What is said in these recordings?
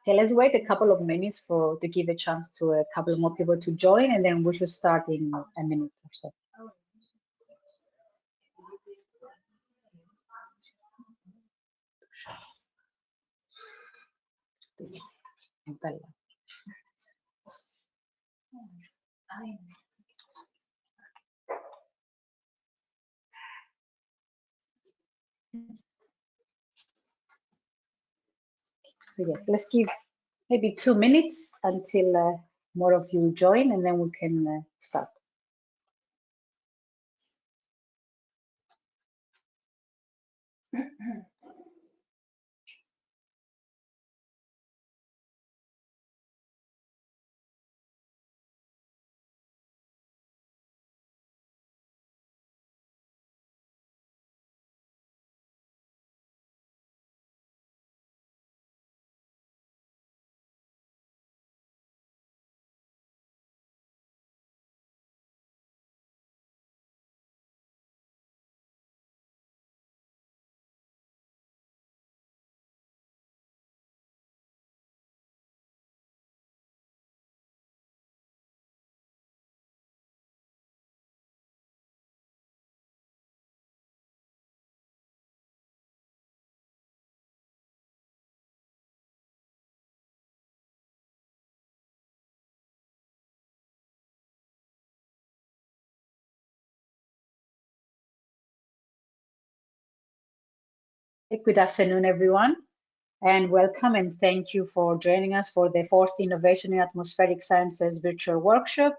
Okay, let's wait a couple of minutes to give a chance to a couple more people to join, and then we should start in a minute or so. So yes, let's give maybe 2 minutes until more of you join, and then we can start. Good afternoon, everyone, and welcome and thank you for joining us for the 4th Innovation in Atmospheric Sciences virtual workshop,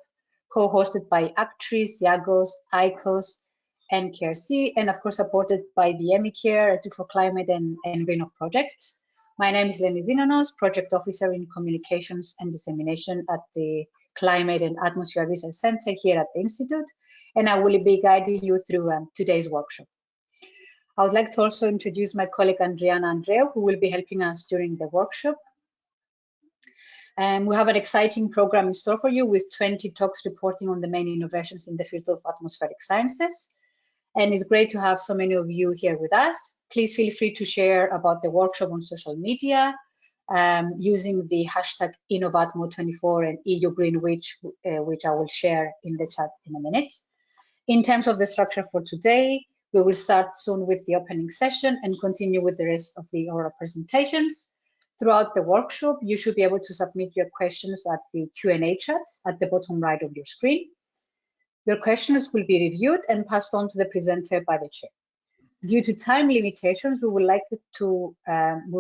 co-hosted by ACTRIS, IAGOS, ICOS, and CARE, and of course supported by the EMME-CARE, Edu4Climate and ENVRINNOV projects. My name is Edu4Climate, Project Officer in Communications and Dissemination at the Climate and Atmosphere Research Center here at the Institute, and I will be guiding you through today's workshop. I would like to also introduce my colleague Andriana Andreu, who will be helping us during the workshop. We have an exciting program in store for you with 20 talks reporting on the main innovations in the field of atmospheric sciences. And it's great to have so many of you here with us. Please feel free to share about the workshop on social media using the hashtag InnovatMo24 and EU Greenwich, which I will share in the chat in a minute. In terms of the structure for today, we will start soon with the opening session and continue with the rest of the oral presentations. Throughout the workshop, you should be able to submit your questions at the Q&A chat at the bottom right of your screen. Your questions will be reviewed and passed on to the presenter by the chair. Due to time limitations, we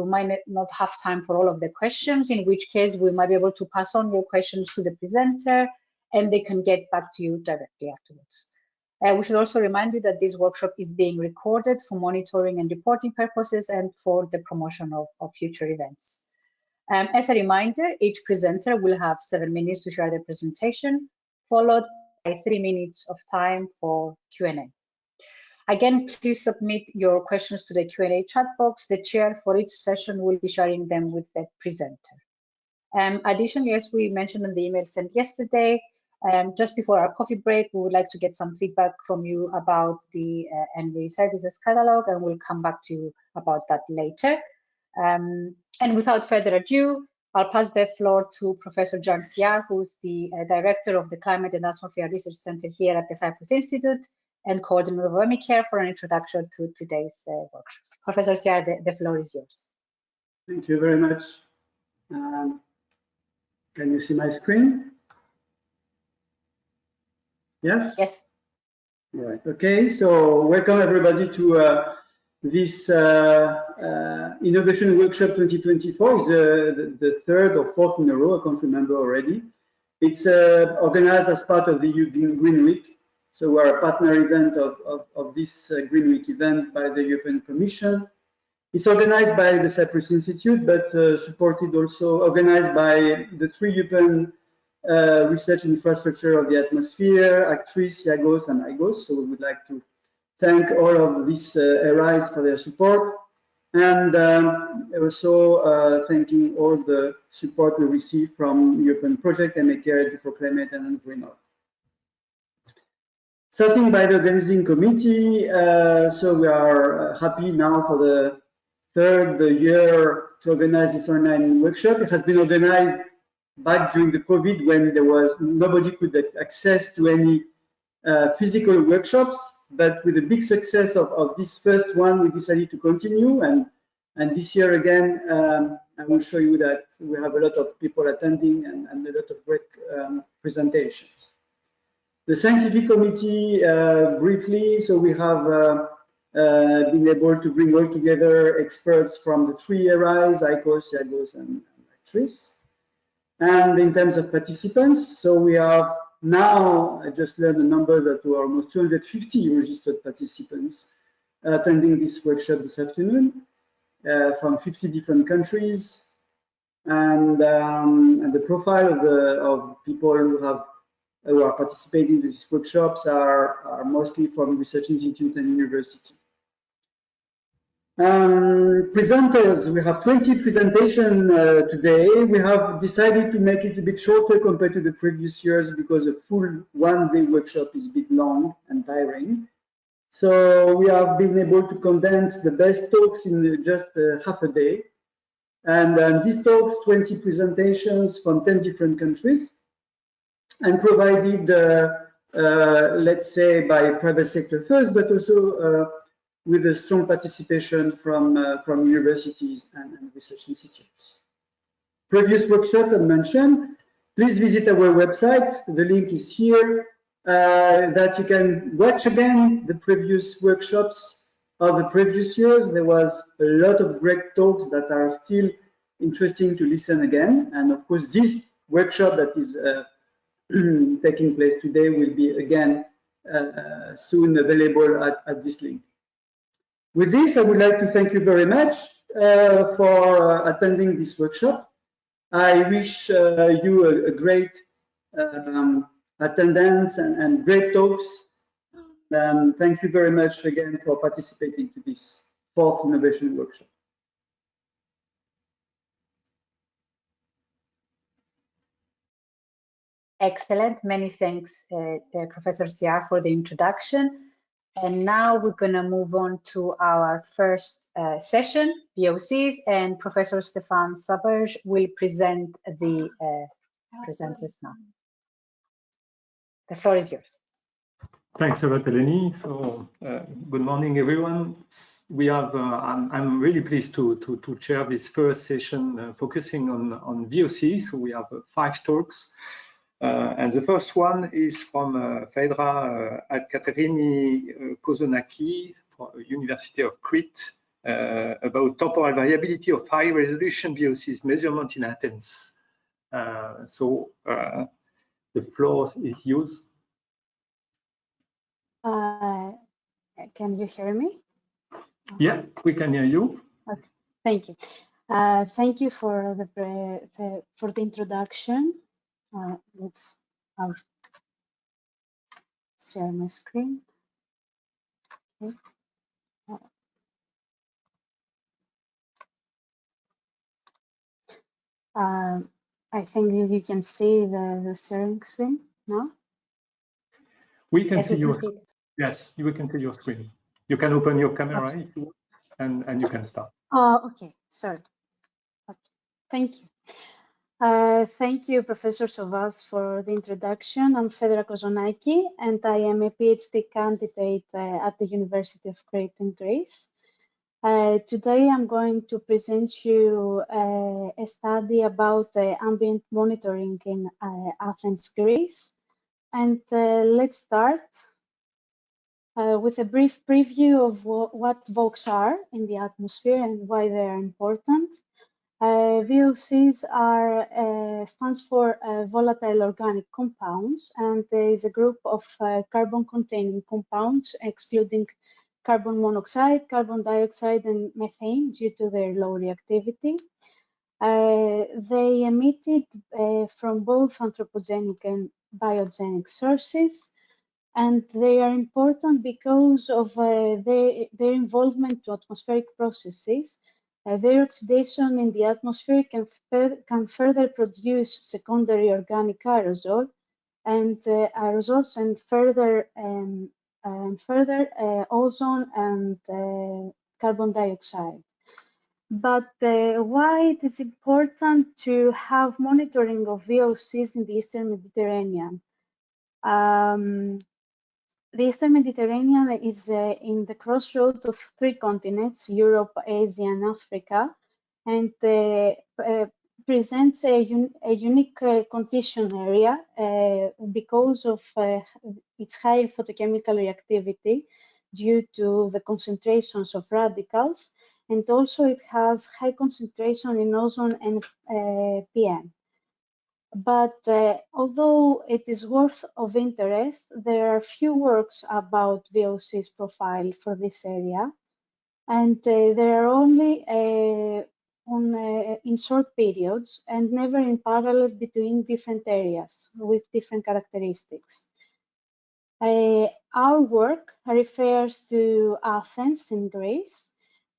might not have time for all of the questions, in which case we might be able to pass on your questions to the presenter and they can get back to you directly afterwards. We should also remind you that this workshop is being recorded for monitoring and reporting purposes and for the promotion of future events. As a reminder, each presenter will have 7 minutes to share their presentation, followed by 3 minutes of time for Q&A. Again, please submit your questions to the Q&A chat box. The chair for each session will be sharing them with the presenter. Additionally, as we mentioned in the email sent yesterday, just before our coffee break, we would like to get some feedback from you about the ENVI services catalog, and we'll come back to you about that later. And without further ado, I'll pass the floor to Professor Jan Siar, who's the Director of the Climate and Atmosphere Research Center here at the Cyprus Institute and coordinator of EMME-CARE for an introduction to today's workshop. Professor Siar, the floor is yours. Thank you very much. Can you see my screen? Yes? Yes. All right. Okay, so welcome everybody to this Innovation Workshop 2024. Is the 3rd or 4th in a row, I can't remember already. It's organized as part of the EU Green Week. So we're a partner event of this Green Week event by the European Commission. It's organized by the Cyprus Institute, but supported also, organized by the 3 European research infrastructure of the atmosphere, ACTRIS, IAGOS, and IAGOS. So we would like to thank all of these RIs for their support, and also thanking all the support we receive from European project EMME-CARE, Edu4Climate and ENVRINNOV. Starting by the organizing committee, so we are happy now for the 3rd year to organize this online workshop. It has been organized back during the COVID when there was nobody could get access to any physical workshops, but with the big success of this first one, we decided to continue. And this year again, I will show you that we have a lot of people attending and a lot of great presentations. The scientific committee, briefly, so we have been able to bring all together experts from the 3 RIs, ICOS, IAGOS, and ACTRIS. And in terms of participants, so we have now, I just learned the numbers that we are almost 250 registered participants attending this workshop this afternoon from 50 different countries. And the profile of people who are participating in these workshops are mostly from research institute and university. Presenters, we have 20 presentations today. We have decided to make it a bit shorter compared to the previous years because a full one-day workshop is a bit long and tiring. So we have been able to condense the best talks in just half a day. And these talks, 20 presentations from 10 different countries, and provided, let's say, by private sector first, but also with a strong participation from universities and research institutes. Previous workshop I mentioned, please visit our website. The link is here, that you can watch again the previous workshops of the previous years. There was a lot of great talks that are still interesting to listen again. And of course, this workshop that is taking place today will be again soon available at this link. With this, I would like to thank you very much for attending this workshop. I wish you a great attendance and great talks. Thank you very much again for participating to this 4th innovation workshop. Excellent. Many thanks, Professor Siar, for the introduction. And now we're going to move on to our first session, VOCs, and Professor Stéphane Saberge will present the presenters now. The floor is yours. Thanks a lot, Eleni. So, good morning, everyone. We have, I'm really pleased to chair this first session focusing on VOCs. So we have 5 talks. And the first one is from Phaedra Katerini Kozonaki from University of Crete about temporal variability of high-resolution VOCs measurement in Athens. So the floor is yours. Can you hear me? Yeah, we can hear you. Okay, thank you. Thank you for the introduction. Let's share my screen. Okay. I think you can see the sharing screen now. We can see your screen. Yes, we can see your screen. You can open your camera if you want, and you can start. Oh, okay. Sorry. Okay. Thank you. Thank you, Professor Sovas, for the introduction. I'm Phaedra Kozonaki, and I am a PhD candidate at the University of Crete in Greece. Today, I'm going to present you a study about ambient monitoring in Athens, Greece. And let's start with a brief preview of what VOCs are in the atmosphere and why they are important. VOCs stands for volatile organic compounds, and is a group of carbon-containing compounds, excluding carbon monoxide, carbon dioxide, and methane due to their low reactivity. They emitted from both anthropogenic and biogenic sources, and they are important because of their involvement to atmospheric processes. Their oxidation in the atmosphere can further produce secondary organic aerosol and aerosols, and further ozone and carbon dioxide. But why it is important to have monitoring of VOCs in the Eastern Mediterranean? The Eastern Mediterranean is in the crossroads of three continents, Europe, Asia, and Africa, and presents a unique condition area because of its high photochemical reactivity due to the concentrations of radicals, and also it has high concentration in ozone and PM. But although it is worth of interest, there are few works about VOC's profile for this area, and they are only in short periods and never in parallel between different areas with different characteristics. Our work refers to Athens in Greece.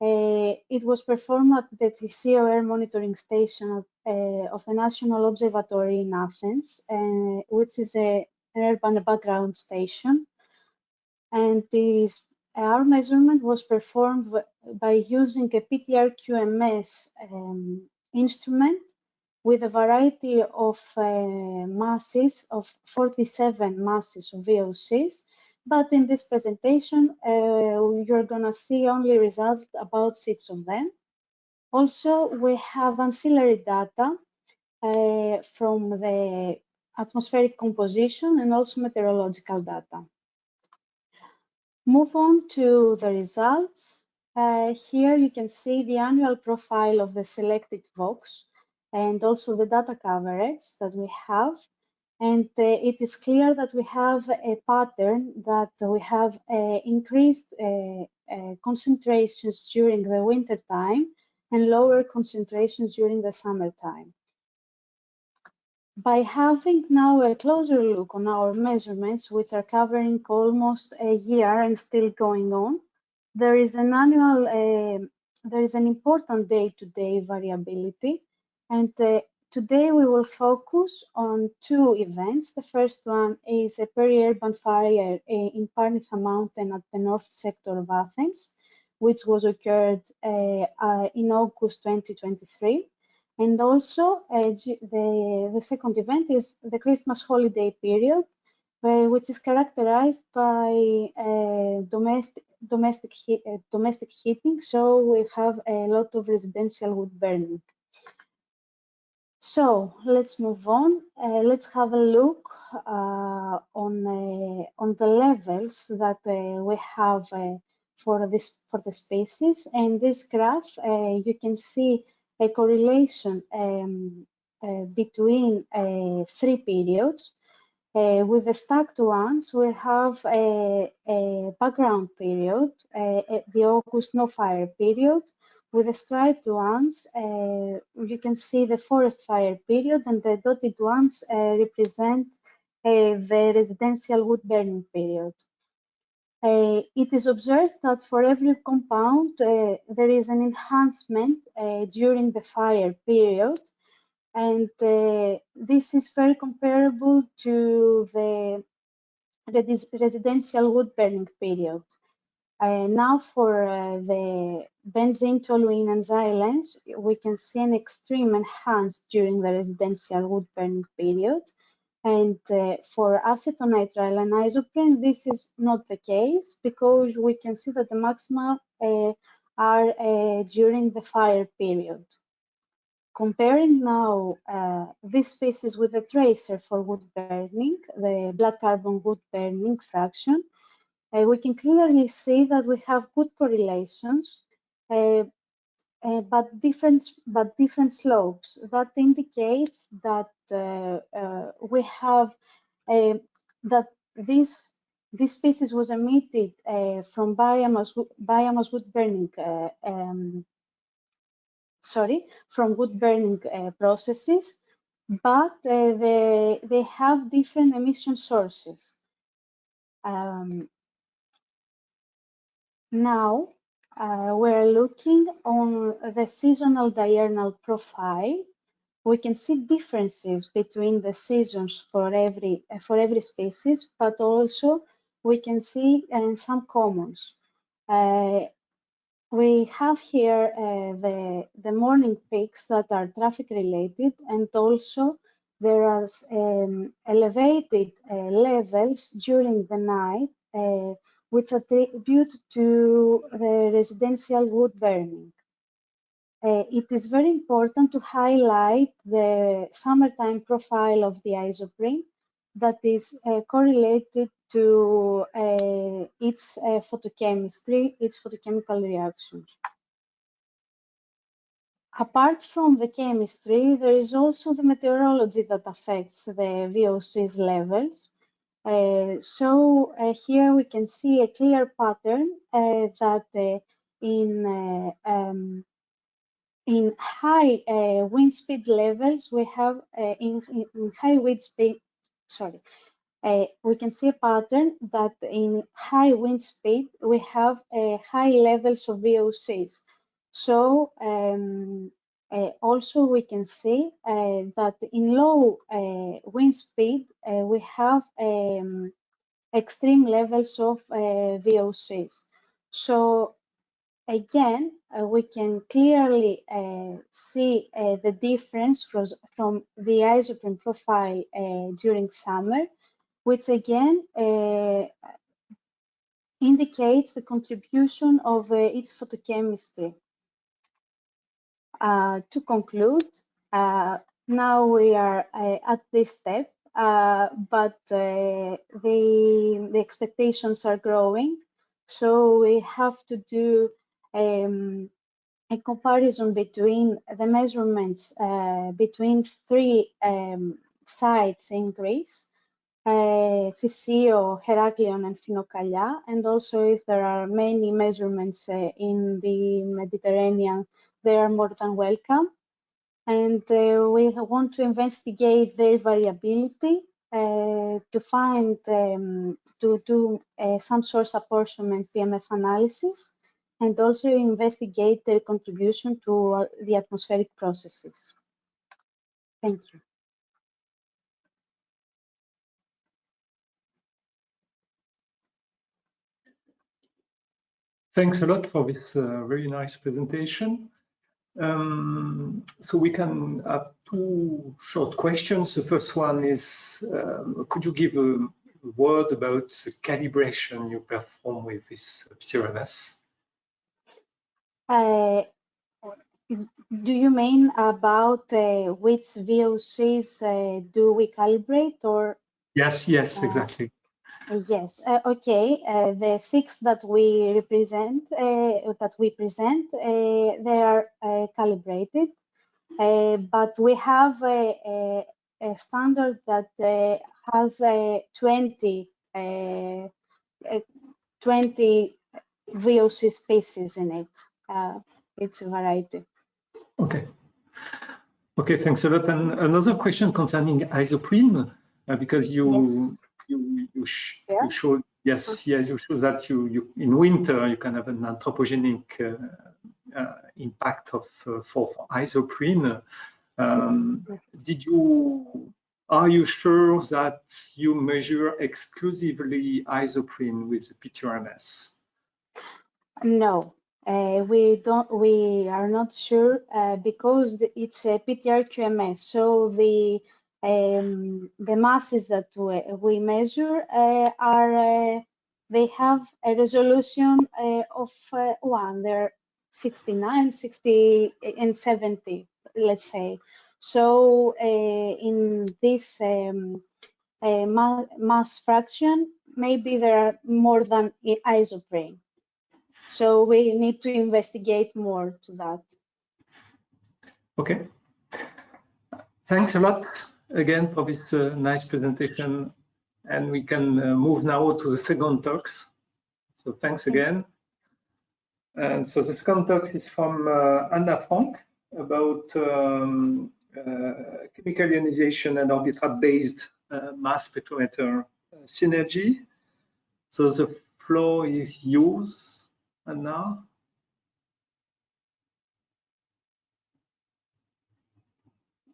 It was performed at the COR monitoring station of the National Observatory in Athens, which is an urban background station. And our measurement was performed by using a PTR-QMS instrument with a variety of masses, of 47 masses of VOCs. But in this presentation, you're going to see only results about 6 of them. Also, we have ancillary data from the atmospheric composition and also meteorological data. Move on to the results. Here you can see the annual profile of the selected VOCs and also the data coverage that we have. And it is clear that we have a pattern that we have increased concentrations during the winter time and lower concentrations during the summertime. By having now a closer look on our measurements, which are covering almost a year and still going on, there is an important day-to-day variability. And today we will focus on two events. The first one is a peri-urban fire in Parnitha Mountain at the north sector of Athens, which was occurred in August 2023. And also, the second event is the Christmas holiday period, which is characterized by domestic heating. So we have a lot of residential wood burning. So let's move on. Let's have a look on the levels that we have for the species. And this graph, you can see a correlation between 3 periods. With the stacked ones, we have a background period, the August no fire period. With the striped ones, you can see the forest fire period, and the dotted ones represent the residential wood burning period. It is observed that for every compound, there is an enhancement during the fire period, and this is very comparable to the residential wood burning period. Now for the benzene, toluene, and xylenes, we can see an extreme enhanced during the residential wood burning period. And for acetonitrile and isoprene, this is not the case because we can see that the maxima are during the fire period. Comparing now this species with the tracer for wood burning, the black carbon wood burning fraction, we can clearly see that we have good correlations, but different slopes. That indicates that we have that this species was emitted from biomass wood burning. From wood burning processes, but they have different emission sources. Now we're looking on the seasonal diurnal profile. We can see differences between the seasons for every species, but also we can see some commons. we have here the morning peaks that are traffic related, and also there are elevated levels during the night, which attribute to the residential wood burning. It is very important to highlight the summertime profile of the isoprene that is correlated to its photochemistry, its photochemical reactions. Apart from the chemistry, there is also the meteorology that affects the VOCs levels. Here we can see a clear pattern that in high wind speed levels, we have in high wind speed, we can see a pattern that in high wind speed, we have high levels of VOCs. So also we can see that in low wind speed, we have extreme levels of VOCs. So again, we can clearly see the difference from the isoprene profile during summer, which again indicates the contribution of its photochemistry. To conclude, now we are at this step, but the expectations are growing. So we have to do a comparison between the measurements between three sites in Greece, Thysio, Heraklion, and Phinokalia, and also if there are many measurements in the Mediterranean, they are more than welcome. And we want to investigate their variability to find, to do some source apportionment PMF analysis, and also investigate their contribution to the atmospheric processes. Thank you. Thanks a lot for this very nice presentation. So we can have two short questions. The first one is, could you give a word about the calibration you perform with this PTRMS? Do you mean about which VOCs do we calibrate, or? Yes, exactly. Yes, okay. The 6 that we present, they are calibrated, but we have a standard that has 20 VOC species in it. It's a variety. Okay. Okay, thanks a lot. And another question concerning isoprene, because you showed, you show that you in winter you can have an anthropogenic impact of for isoprene. Are you sure that you measure exclusively isoprene with the PTRMS? No, we don't. We are not sure because it's a PTR-QMS. So the masses that we measure they have a resolution of 1. They're 69, 60, and 70, let's say. So in this mass fraction, maybe there are more than isoprene. So we need to investigate more to that. Okay. Thanks a lot again for this nice presentation. And we can move now to the second talks. So thanks again. And so the second talk is from Anna Frank about chemical ionization and orbitrap-based mass spectrometer synergy. So the floor is yours, Anna.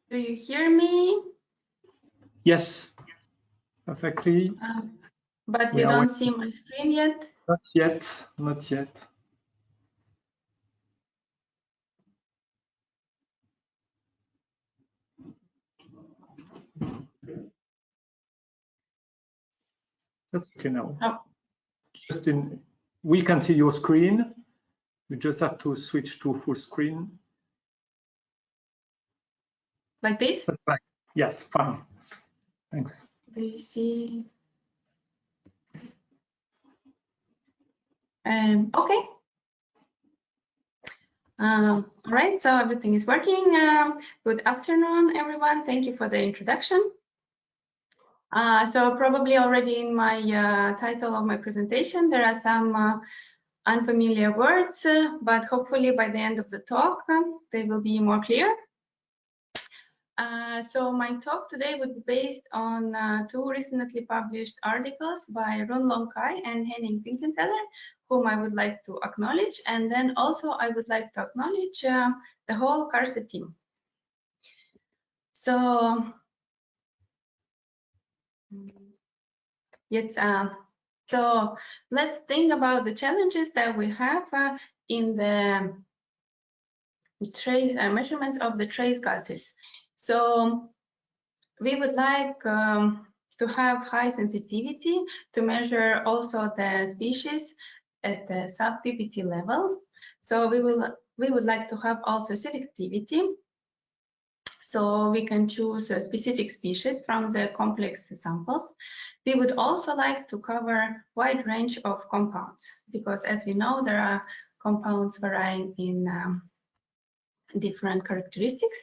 Do you hear me? Yes, perfectly. But you don't see my screen yet? Not yet, not yet. That's okay now. Oh. We can see your screen. You just have to switch to full screen. Like this? Yes, fine. Thanks. Do you see? Okay. All right, so everything is working. Good afternoon, everyone. Thank you for the introduction. So probably already in my title of my presentation, there are some unfamiliar words, but hopefully by the end of the talk, they will be more clear. So my talk today would be based on two recently published articles by Run Long Kai and Henning Finkenzeller, whom I would like to acknowledge. And then also I would like to acknowledge the whole CARSE team. So, yes, so let's think about the challenges that we have in the trace measurements of the trace gases. So we would like to have high sensitivity to measure also the species at the sub-PPT level. So we would like to have also selectivity, so we can choose a specific species from the complex samples. We would also like to cover a wide range of compounds, because as we know, there are compounds varying in different characteristics.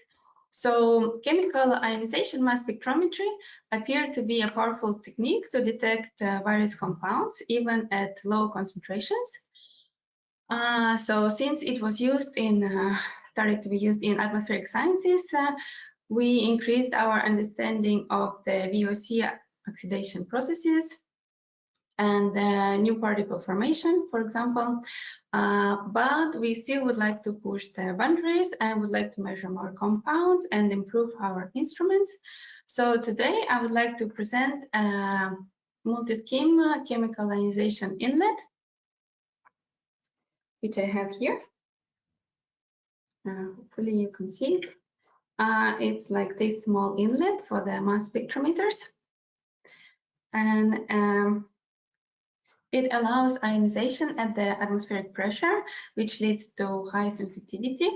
So chemical ionization mass spectrometry appeared to be a powerful technique to detect various compounds, even at low concentrations. So since it was used started to be used in atmospheric sciences, we increased our understanding of the VOC oxidation processes and new particle formation, for example, but we still would like to push the boundaries and would like to measure more compounds and improve our instruments. So today I would like to present a multi-scheme chemical ionization inlet, which I have here. Hopefully you can see it. It's like this small inlet for the mass spectrometers. And it allows ionization at the atmospheric pressure, which leads to high sensitivity.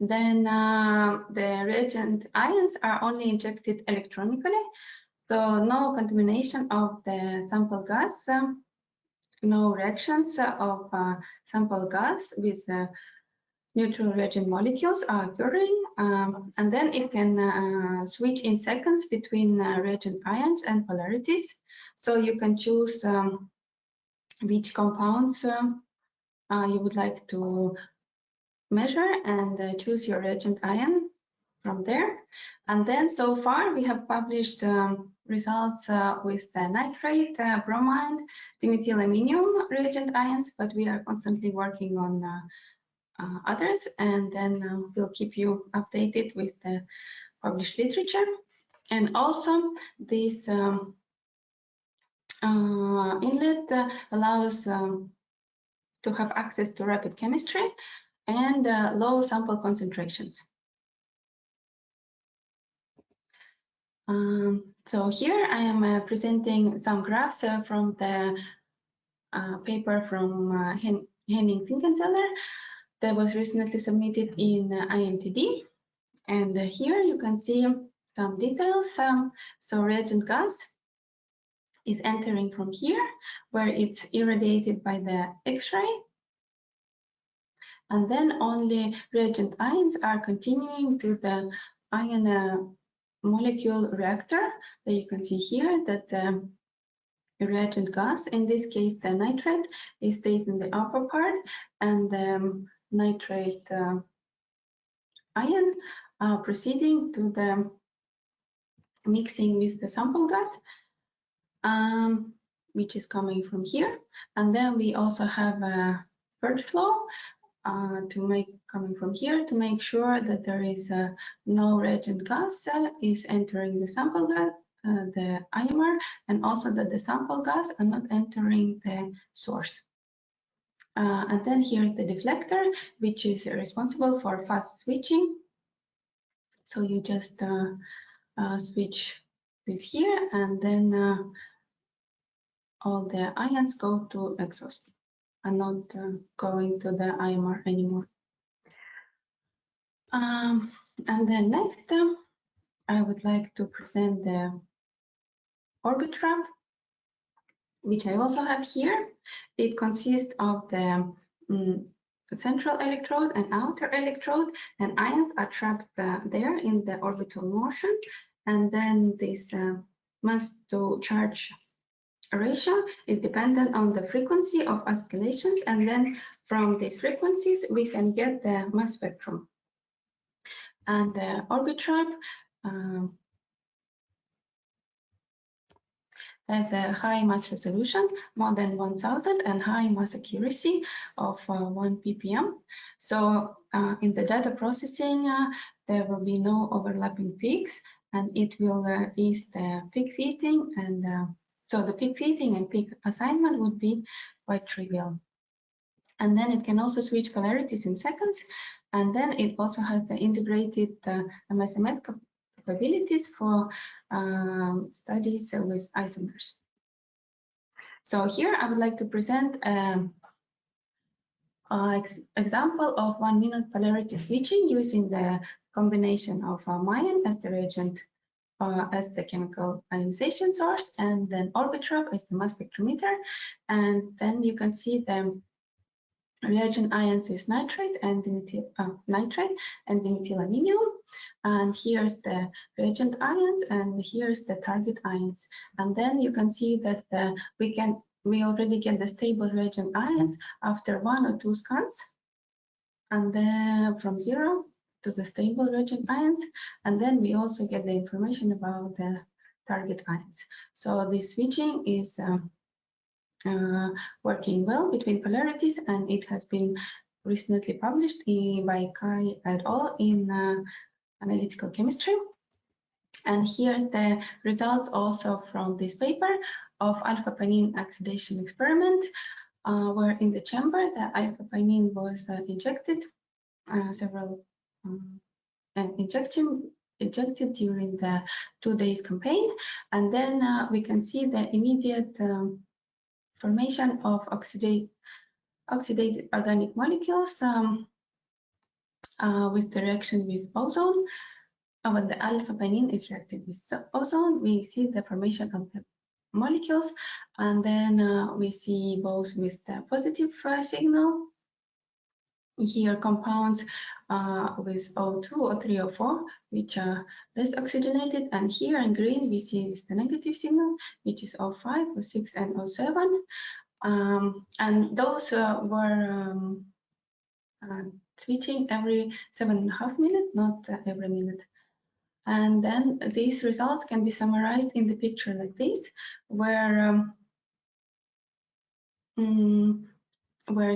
Then the reagent ions are only injected electronically, so no contamination of the sample gas, no reactions of sample gas with neutral reagent molecules are occurring, and then it can switch in seconds between reagent ions and polarities. So you can choose which compounds you would like to measure and choose your reagent ion from there. And then so far we have published results with the nitrate, bromine, dimethylaminium reagent ions, but we are constantly working on others, and then we'll keep you updated with the published literature. And also this inlet allows to have access to rapid chemistry and low sample concentrations. So here I am presenting some graphs from the paper from Henning Finkenzeller that was recently submitted in IMTD. And here you can see some details. So reagent gas is entering from here, where it's irradiated by the X-ray. And then only reagent ions are continuing to the ion molecule reactor that you can see here, that the reagent gas, in this case the nitrate, it stays in the upper part, and the nitrate ion proceeding to the mixing with the sample gas, which is coming from here. And then we also have a purge flow coming from here to make sure that there is no reagent gas is entering the sample gas, the IMR, and also that the sample gas are not entering the source. And then here's the deflector, which is responsible for fast switching. So you just switch this here, and then all the ions go to exhaust and not going to the IMR anymore. And then next, I would like to present the orbit trap, which I also have here. It consists of the central electrode and outer electrode, and ions are trapped there in the orbital motion. And then this mass to charge ratio is dependent on the frequency of oscillations, and then from these frequencies we can get the mass spectrum. And the orbit trap has a high mass resolution, more than 1000, and high mass accuracy of 1 ppm. So in the data processing, there will be no overlapping peaks, and it will ease the peak fitting, and so the peak fitting and peak assignment would be quite trivial. And then it can also switch polarities in seconds, and then it also has the integrated MS-MS capabilities for studies with isomers. So here I would like to present an example of 1 minute polarity switching using the combination of MIAN as the reagent as the chemical ionization source, and then orbit trap as the mass spectrometer. And then you can see the reagent ions is nitrate and dimethylaminium. And here's the reagent ions, and here's the target ions. And then you can see that we already get the stable reagent ions after 1 or 2 scans, and then from 0 to the stable reagent ions, and then we also get the information about the target ions. So this switching is working well between polarities, and it has been recently published by Kai et al. In Analytical Chemistry. And here's the results also from this paper of alpha-pinene oxidation experiment, where in the chamber the alpha-pinene was injected injected during the 2 days campaign, and then we can see the immediate formation of oxidated organic molecules with the reaction with ozone. When the alpha-pinene is reacted with ozone, we see the formation of the molecules, and then we see both with the positive signal. Here compounds with O2, O3, O4, which are less oxygenated, and here in green we see with the negative signal, which is O5, O6, and O7. And those were switching every 7.5 minutes, not every minute. And then these results can be summarized in the picture like this, where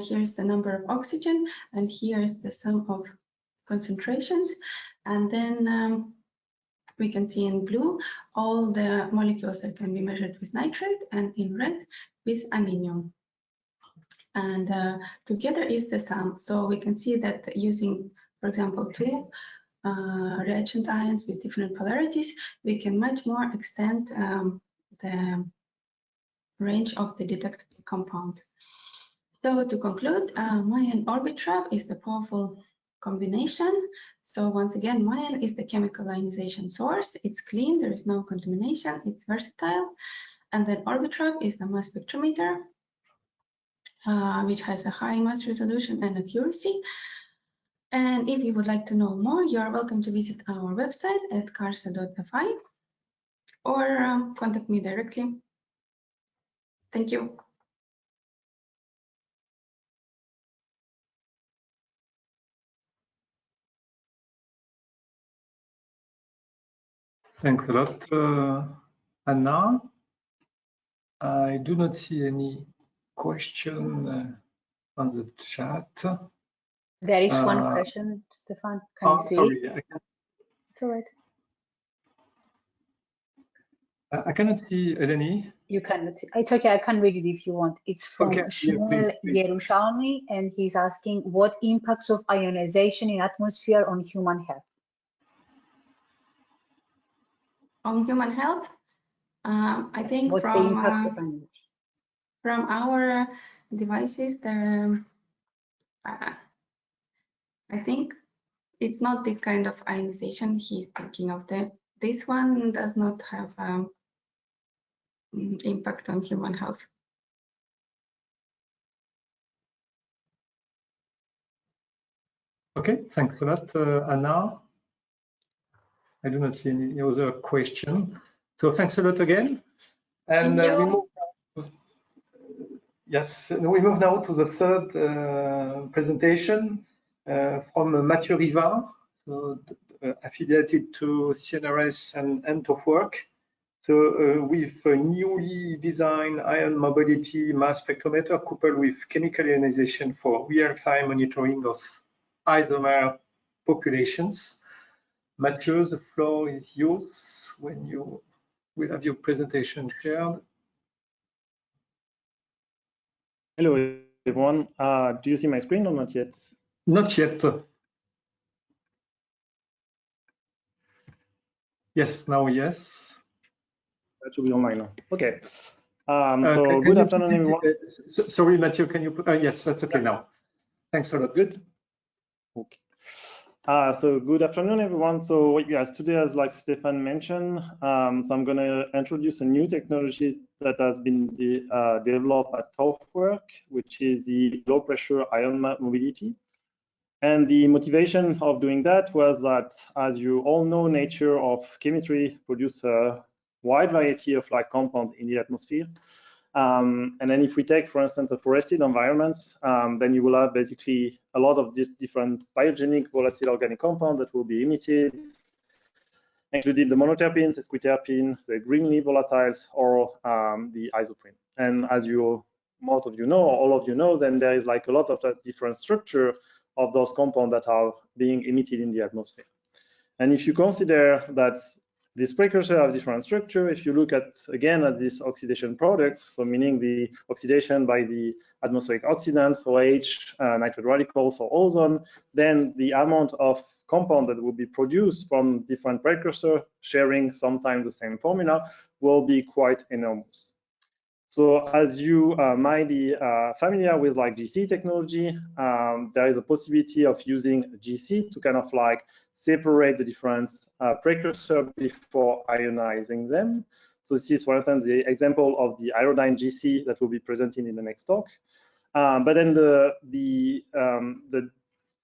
here's the number of oxygen, and here's the sum of concentrations. And then we can see in blue all the molecules that can be measured with nitrate, and in red with aminium. And together is the sum. So we can see that using, for example, 2 reagent ions with different polarities, we can much more extend the range of the detectable compound. So to conclude, MIAN orbit trap is the powerful combination. So once again, MIAN is the chemical ionization source. It's clean, there is no contamination, it's versatile. And then orbit trap is the mass spectrometer, which has a high mass resolution and accuracy. And if you would like to know more, you are welcome to visit our website at carsa.fi or contact me directly. Thank you. Thanks a lot, Anna. I do not see any question on the chat. There is one question, Stefan. Can you see sorry, it? It's all right. I cannot see Eleni. You cannot see. It's okay. I can read it if you want. It's from Shmuel Yerushalmi, and he's asking what impacts of ionization in atmosphere on human health. On human health, I think what's the impact of ionization? from our devices, there, I think it's not this kind of ionization he's thinking of. This one does not have impact on human health. Okay, thanks a lot, Anna. I do not see any other question. So thanks a lot again. And we move now to the third presentation from Mathieu Rivard, so, affiliated to CNRS and ENVRINNOV. So with a newly designed ion mobility mass spectrometer coupled with chemical ionization for real-time monitoring of isomer populations. Mathieu, the floor is yours when you will have your presentation shared. Hello, everyone. Do you see my screen or not yet? Not yet. Yes, now yes. That should be online now. Okay. So good afternoon, everyone. Sorry, Mathieu, can you put, yes, that's okay now. Thanks a lot. Good. Okay. So good afternoon, everyone. So yes, today, as like Stefan mentioned, so I'm going to introduce a new technology that has been developed at TOFWork, which is the low pressure ion mobility. And the motivation of doing that was that, as you all know, nature of chemistry produces a wide variety of like compounds in the atmosphere. And then if we take, for instance, a forested environments, then you will have basically a lot of different biogenic volatile organic compounds that will be emitted, including the monoterpenes, sesquiterpene, the greenly volatiles, or the isoprene. And as most of you know, or all of you know, then there is like a lot of different structure of those compounds that are being emitted in the atmosphere. And if you consider that this precursor have different structure, if you look at, again, at this oxidation product, so meaning the oxidation by the atmospheric oxidants, OH, nitrate radicals, or ozone, then the amount of compound that will be produced from different precursors sharing sometimes the same formula will be quite enormous. So as you might be familiar with like GC technology, there is a possibility of using GC to kind of like separate the different precursors before ionizing them. So this is, for instance, the example of the iodine GC that will be presented in the next talk. But then the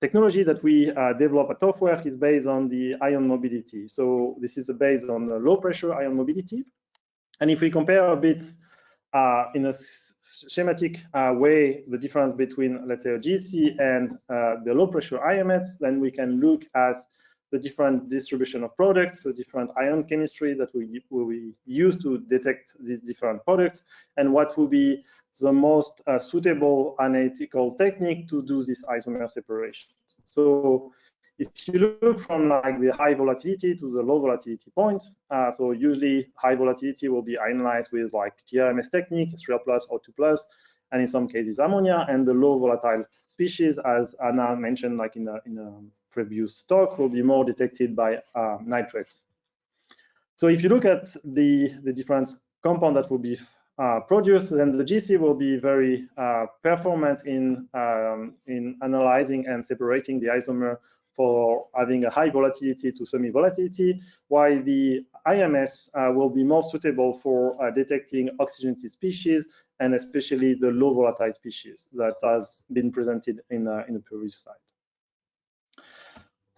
technology that we develop at TOFWork is based on the ion mobility. So this is based on the low pressure ion mobility. And if we compare a bit in a schematic way the difference between, let's say, a GC and the low pressure IMS, then we can look at the different distribution of products, the different ion chemistry that we use to detect these different products, and what will be the most suitable analytical technique to do this isomer separation. So if you look from like the high volatility to the low volatility point, so usually high volatility will be ionized with like TRMS technique, 3 plus or 2 plus, and in some cases ammonia, and the low volatile species, as Anna mentioned, like in a previous talk, will be more detected by nitrates. So if you look at the different compound that will be produced, then the GC will be very performant in analyzing and separating the isomer for having a high volatility to semi-volatility, while the IMS will be more suitable for detecting oxygenated species, and especially the low volatile species that has been presented in the previous slide.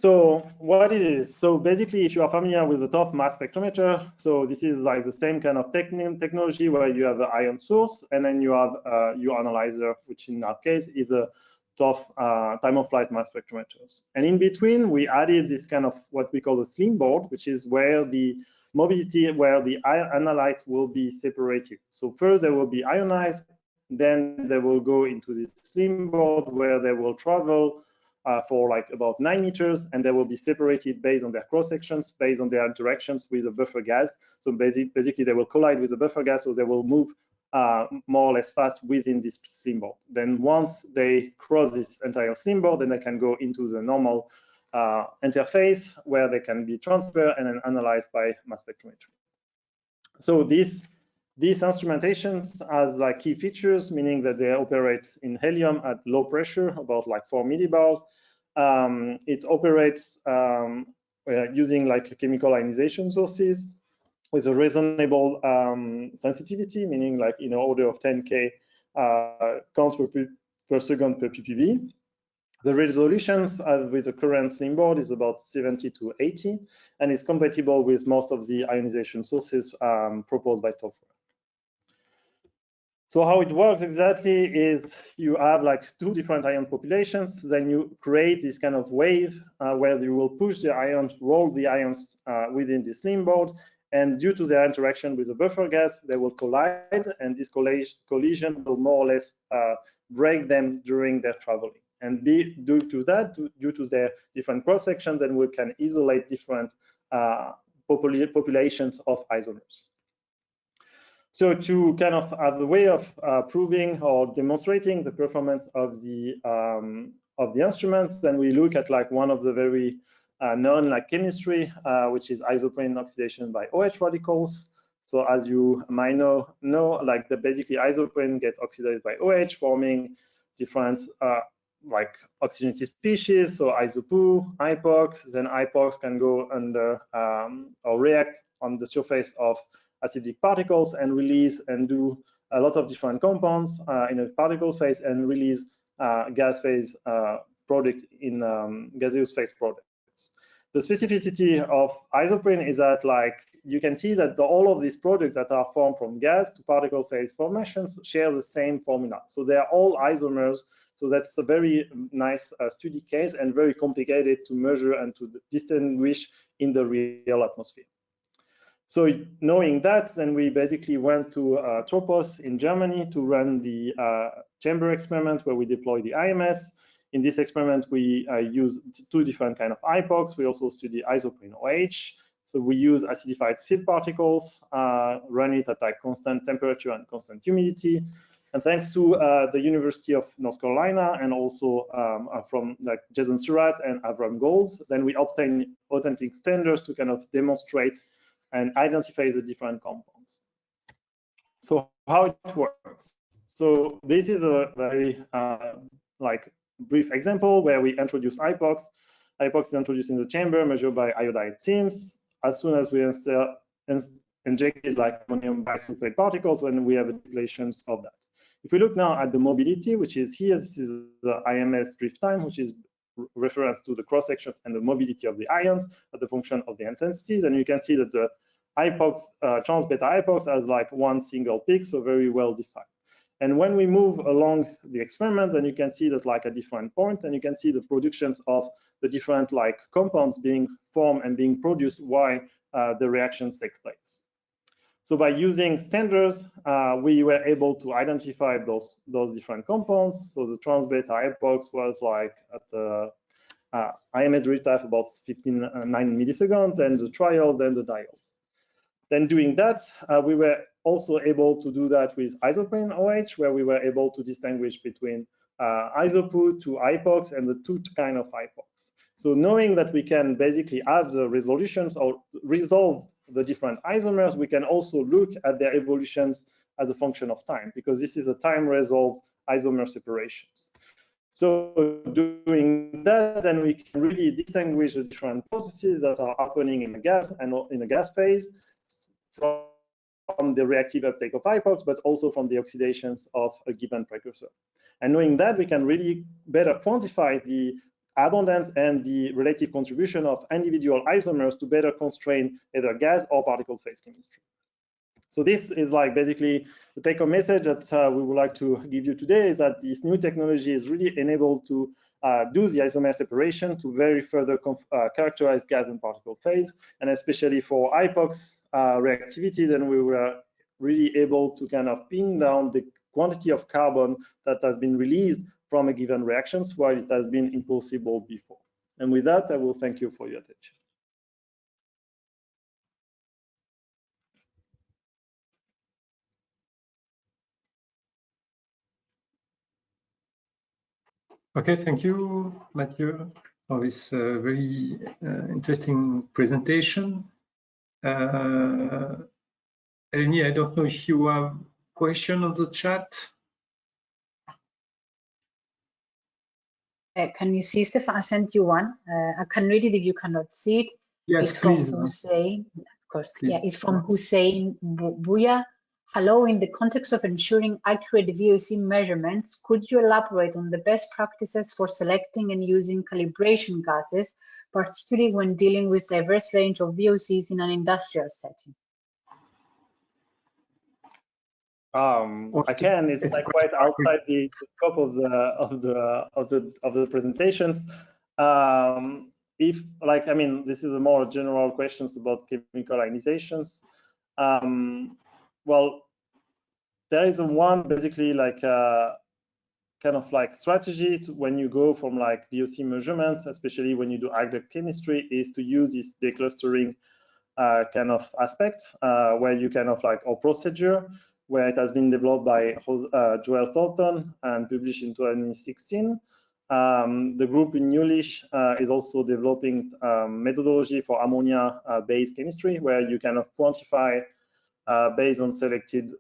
So what it is, so basically, if you are familiar with the TOF mass spectrometer, so this is like the same kind of technology where you have an ion source and then you have your analyzer, which in our case is a TOF time of flight mass spectrometers. And in between, we added this kind of what we call the slim board, which is where the mobility, where the analyte will be separated. So first they will be ionized, then they will go into this slim board where they will travel for like about 9 meters, and they will be separated based on their cross sections, based on their interactions with a buffer gas. So basically they will collide with a buffer gas, so they will move more or less fast within this slim board. Then once they cross this entire slim board, then they can go into the normal interface where they can be transferred and then analyzed by mass spectrometry. So this These instrumentations has like key features, meaning that they operate in helium at low pressure, about like 4 millibars. It operates using like chemical ionization sources with a reasonable sensitivity, meaning like in order of 10K counts per second per ppb. The resolutions with the current slim board is about 70 to 80, and is compatible with most of the ionization sources proposed by TOFWER. So how it works exactly is you have like 2 different ion populations, then you create this kind of wave where you will push the ions, roll the ions within the slim board, and due to their interaction with the buffer gas, they will collide, and this collision will more or less break them during their traveling. And due to that, due to their different cross sections, then we can isolate different populations of isomers. So to kind of have a way of proving or demonstrating the performance of the instruments, then we look at like one of the very known like chemistry, which is isoprene oxidation by OH radicals. So as you might know like basically isoprene gets oxidized by OH, forming different like oxygenated species, so iso2, IPOX. Then IPOX can go under or react on the surface of acidic particles and release and do a lot of different compounds in a particle phase and release gas phase product in gaseous phase products. The specificity of isoprene is that like you can see that all of these products that are formed from gas to particle phase formations share the same formula. So they are all isomers. So that's a very nice study case and very complicated to measure and to distinguish in the real atmosphere. So knowing that, then we basically went to Tropos in Germany to run the chamber experiment where we deploy the IMS. In this experiment, we use 2 different kind of IPOX. We also study isoprene OH. So we use acidified seed particles, run it at like constant temperature and constant humidity. And thanks to the University of North Carolina and also from like Jason Surratt and Avram Gold, then we obtain authentic standards to kind of demonstrate and identify the different compounds. So how it works. So this is a very like brief example where we introduce IPOX. IPOX is introduced in the chamber, measured by iodide SIMS. As soon as we injected like ammonium bisulfate particles, when we have manipulations of that. If we look now at the mobility, which is here, this is the IMS drift time, which is reference to the cross section and the mobility of the ions as the function of the intensity. Then you can see that the IPOX, trans beta IPOX has like one single peak, so very well defined. And when we move along the experiment, then you can see that like a different point, and you can see the productions of the different like compounds being formed and being produced while the reactions take place. So by using standards, we were able to identify those different compounds. So the trans beta IPOX was like at the IMS drift time about 9 milliseconds, then the trial, then the diodes. Then doing that, we were also able to do that with isoprene OH, where we were able to distinguish between iso2 to IPOX and the 2 kind of IPOX. So knowing that we can basically have the resolutions or resolve the different isomers, we can also look at their evolutions as a function of time, because this is a time-resolved isomer separations. So doing that, then we can really distinguish the different processes that are happening in the gas and in the gas phase from the reactive uptake of IPOX, but also from the oxidations of a given precursor. And knowing that, we can really better quantify the abundance and the relative contribution of individual isomers to better constrain either gas or particle phase chemistry. So this is like basically the take-home message that we would like to give you today, is that this new technology is really enabled to do the isomer separation to very further characterize gas and particle phase, and especially for IPOX reactivity, then we were really able to kind of pin down the quantity of carbon that has been released from a given reactions, while it has been impossible before. And with that, I will thank you for your attention. Okay, thank you, Mathieu, for this very interesting presentation. Eleni, I don't know if you have question on the chat. Can you see, Stefan? I sent you one. I can read it if you cannot see it. Yes, it's please. From Hussein. Of course, Please. yeah, it's from Hussein Bouya. Hello, in the context of ensuring accurate VOC measurements, could you elaborate on the best practices for selecting and using calibration gases, particularly when dealing with diverse range of VOCs in an industrial setting? I can. It's like quite outside the scope of the presentations. If like, I mean, this is a more general questions about chemical ionizations. Well, there is one basically like kind of like strategy to, when you go from like VOC measurements, especially when you do agric chemistry, is to use this declustering kind of aspect where you kind of like, or procedure, where it has been developed by Joel Thornton and published in 2016. The group in Newlish is also developing methodology for ammonia-based chemistry, where you kind of quantify based on selected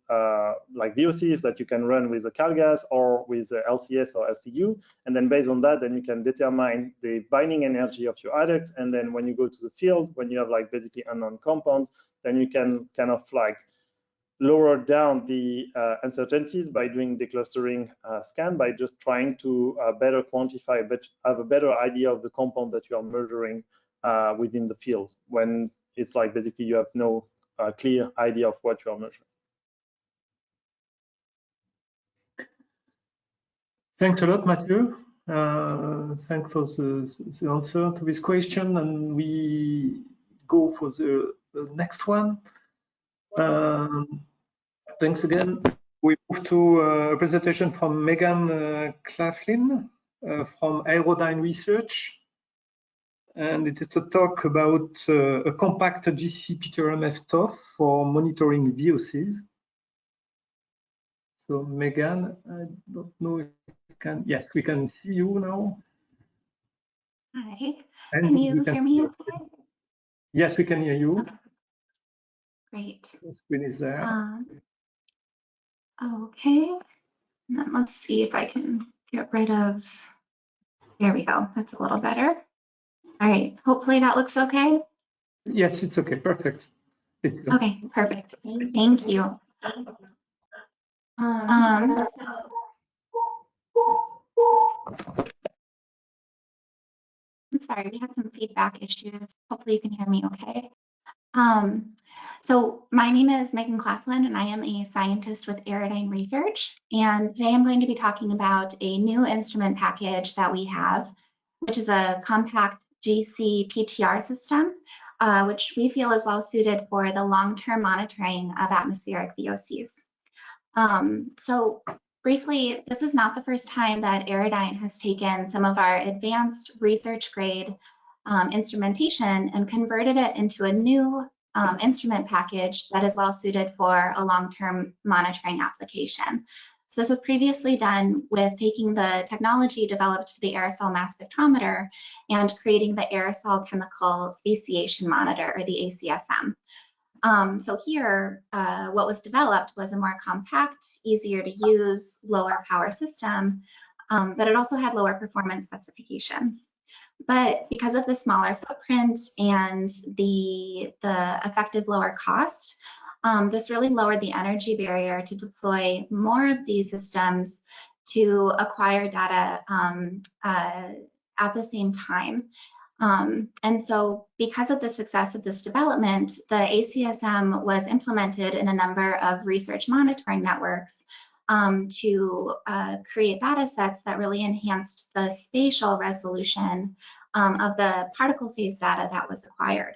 like VOCs that you can run with a cal gas or with LCS or LCU, and then based on that, then you can determine the binding energy of your adducts. And then when you go to the field, when you have like basically unknown compounds, then you can kind of like lower down the uncertainties by doing the clustering scan, by just trying to better quantify, but have a better idea of the compound that you are measuring within the field, when it's like basically you have no clear idea of what you are measuring. Thanks a lot, Mathieu. Thanks for the answer to this question, and we go for the next one. Thanks again. We move to a presentation from Megan Claflin from Aerodyne Research. And it is a talk about a compact GC-PTRMF TOF for monitoring VOCs. So Megan, I don't know if you can, yes, we can see you now. Hi, And can you hear me okay? Yes, we can hear you. Okay. Great. The screen is there. Okay, and then let's see if I can get rid of, there we go, that's a little better. All right, hopefully that looks okay. Yes, it's okay, perfect. Okay, perfect, thank you. I'm sorry, we had some feedback issues. Hopefully you can hear me okay. So my name is Megan Claflin, and I am a scientist with Aerodyne Research. And today I'm going to be talking about a new instrument package that we have, which is a compact GC PTR system, which we feel is well suited for the long-term monitoring of atmospheric VOCs. So briefly, this is not the first time that Aerodyne has taken some of our advanced research grade instrumentation and converted it into a new instrument package that is well suited for a long-term monitoring application. So this was previously done with taking the technology developed for the aerosol mass spectrometer and creating the aerosol chemical speciation monitor, or the ACSM. So here, what was developed was a more compact, easier to use, lower power system, but it also had lower performance specifications. But because of the smaller footprint and the effective lower cost, this really lowered the energy barrier to deploy more of these systems to acquire data at the same time. And so because of the success of this development, the ACSM was implemented in a number of research monitoring networks to create data sets that really enhanced the spatial resolution of the particle phase data that was acquired.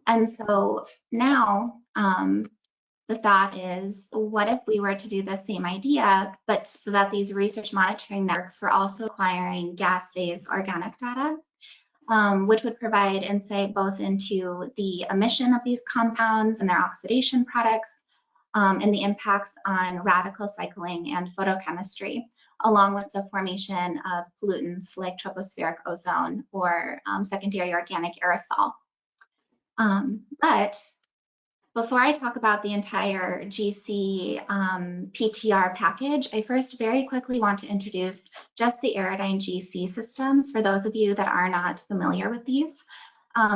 And so now the thought is, what if we were to do the same idea, but so that these research monitoring networks were also acquiring gas phase organic data, which would provide insight both into the emission of these compounds and their oxidation products, and the impacts on radical cycling and photochemistry, along with the formation of pollutants like tropospheric ozone or secondary organic aerosol. But before I talk about the entire GC PTR package, I first very quickly want to introduce just the Aerodyne GC systems for those of you that are not familiar with these.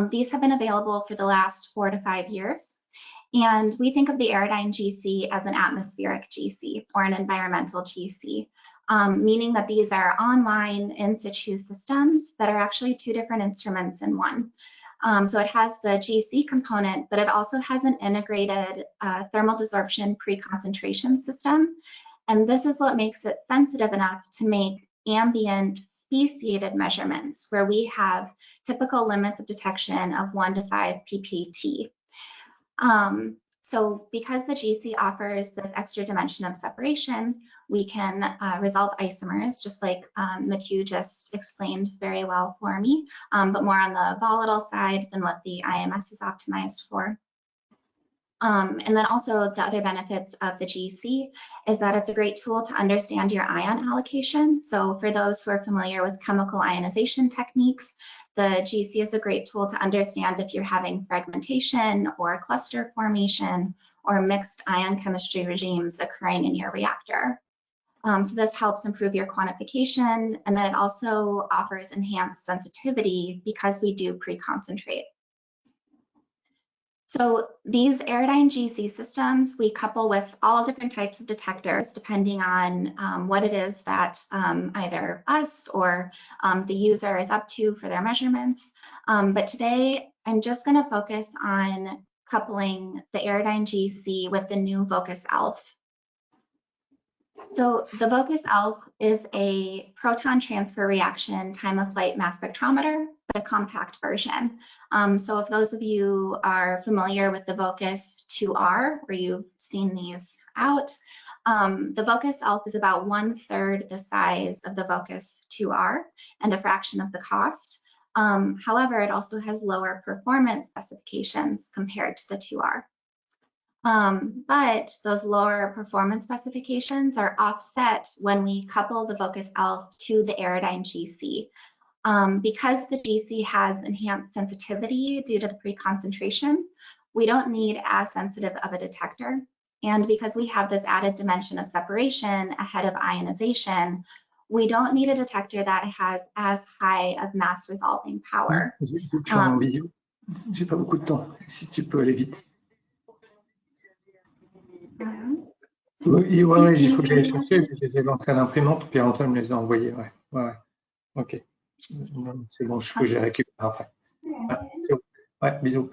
These have been available for the last 4 to 5 years. And we think of the Aerodyne GC as an atmospheric GC or an environmental GC, meaning that these are online in situ systems that are actually 2 different instruments in one. So it has the GC component, but it also has an integrated thermal desorption pre-concentration system. And this is what makes it sensitive enough to make ambient speciated measurements where we have typical limits of detection of 1 to 5 ppt. So because the GC offers this extra dimension of separation, we can resolve isomers, just like Mathieu just explained very well for me, but more on the volatile side than what the IMS is optimized for. And then also the other benefits of the GC is that it's a great tool to understand your ion allocation. So for those who are familiar with chemical ionization techniques, the GC is a great tool to understand if you're having fragmentation or cluster formation or mixed ion chemistry regimes occurring in your reactor. So this helps improve your quantification, and then it also offers enhanced sensitivity because we do pre-concentrate. So these Aerodyne GC systems, we couple with all different types of detectors depending on what it is that either us or the user is up to for their measurements. But today, I'm just going to focus on coupling the Aerodyne GC with the new Vocus ELF. So the Vocus ELF is a proton transfer reaction time of flight mass spectrometer, but a compact version. So if those of you are familiar with the Vocus 2R, or you've seen these out, the Vocus ELF is about 1/3 the size of the Vocus 2R and a fraction of the cost. However, it also has lower performance specifications compared to the 2R. But those lower performance specifications are offset when we couple the Vocus ELF to the Aerodyne GC. Because the GC has enhanced sensitivity due to the pre-concentration, we don't need as sensitive of a detector. And because we have this added dimension of separation ahead of ionization, we don't need a detector that has as high of mass resolving power. J'ai pas beaucoup de temps, si tu peux aller vite. Oui, il faut que j'aille chercher, je les ai lancés à l'imprimante, puis Antoine me les a envoyés. Ouais. Ok. C'est bon, je les récupère après. Ouais, bisous.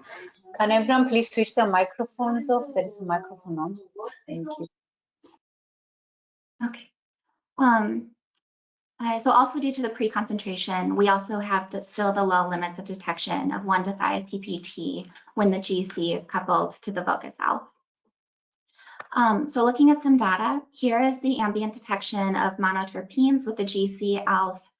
Can everyone please switch their microphones off? There is a microphone on. Thank you. Okay. So also due to the pre-concentration, we also have still the low limits of detection of 1 to 5 ppt when the GC is coupled to the Vocus ELF. So looking at some data, here is the ambient detection of monoterpenes with the GC ELF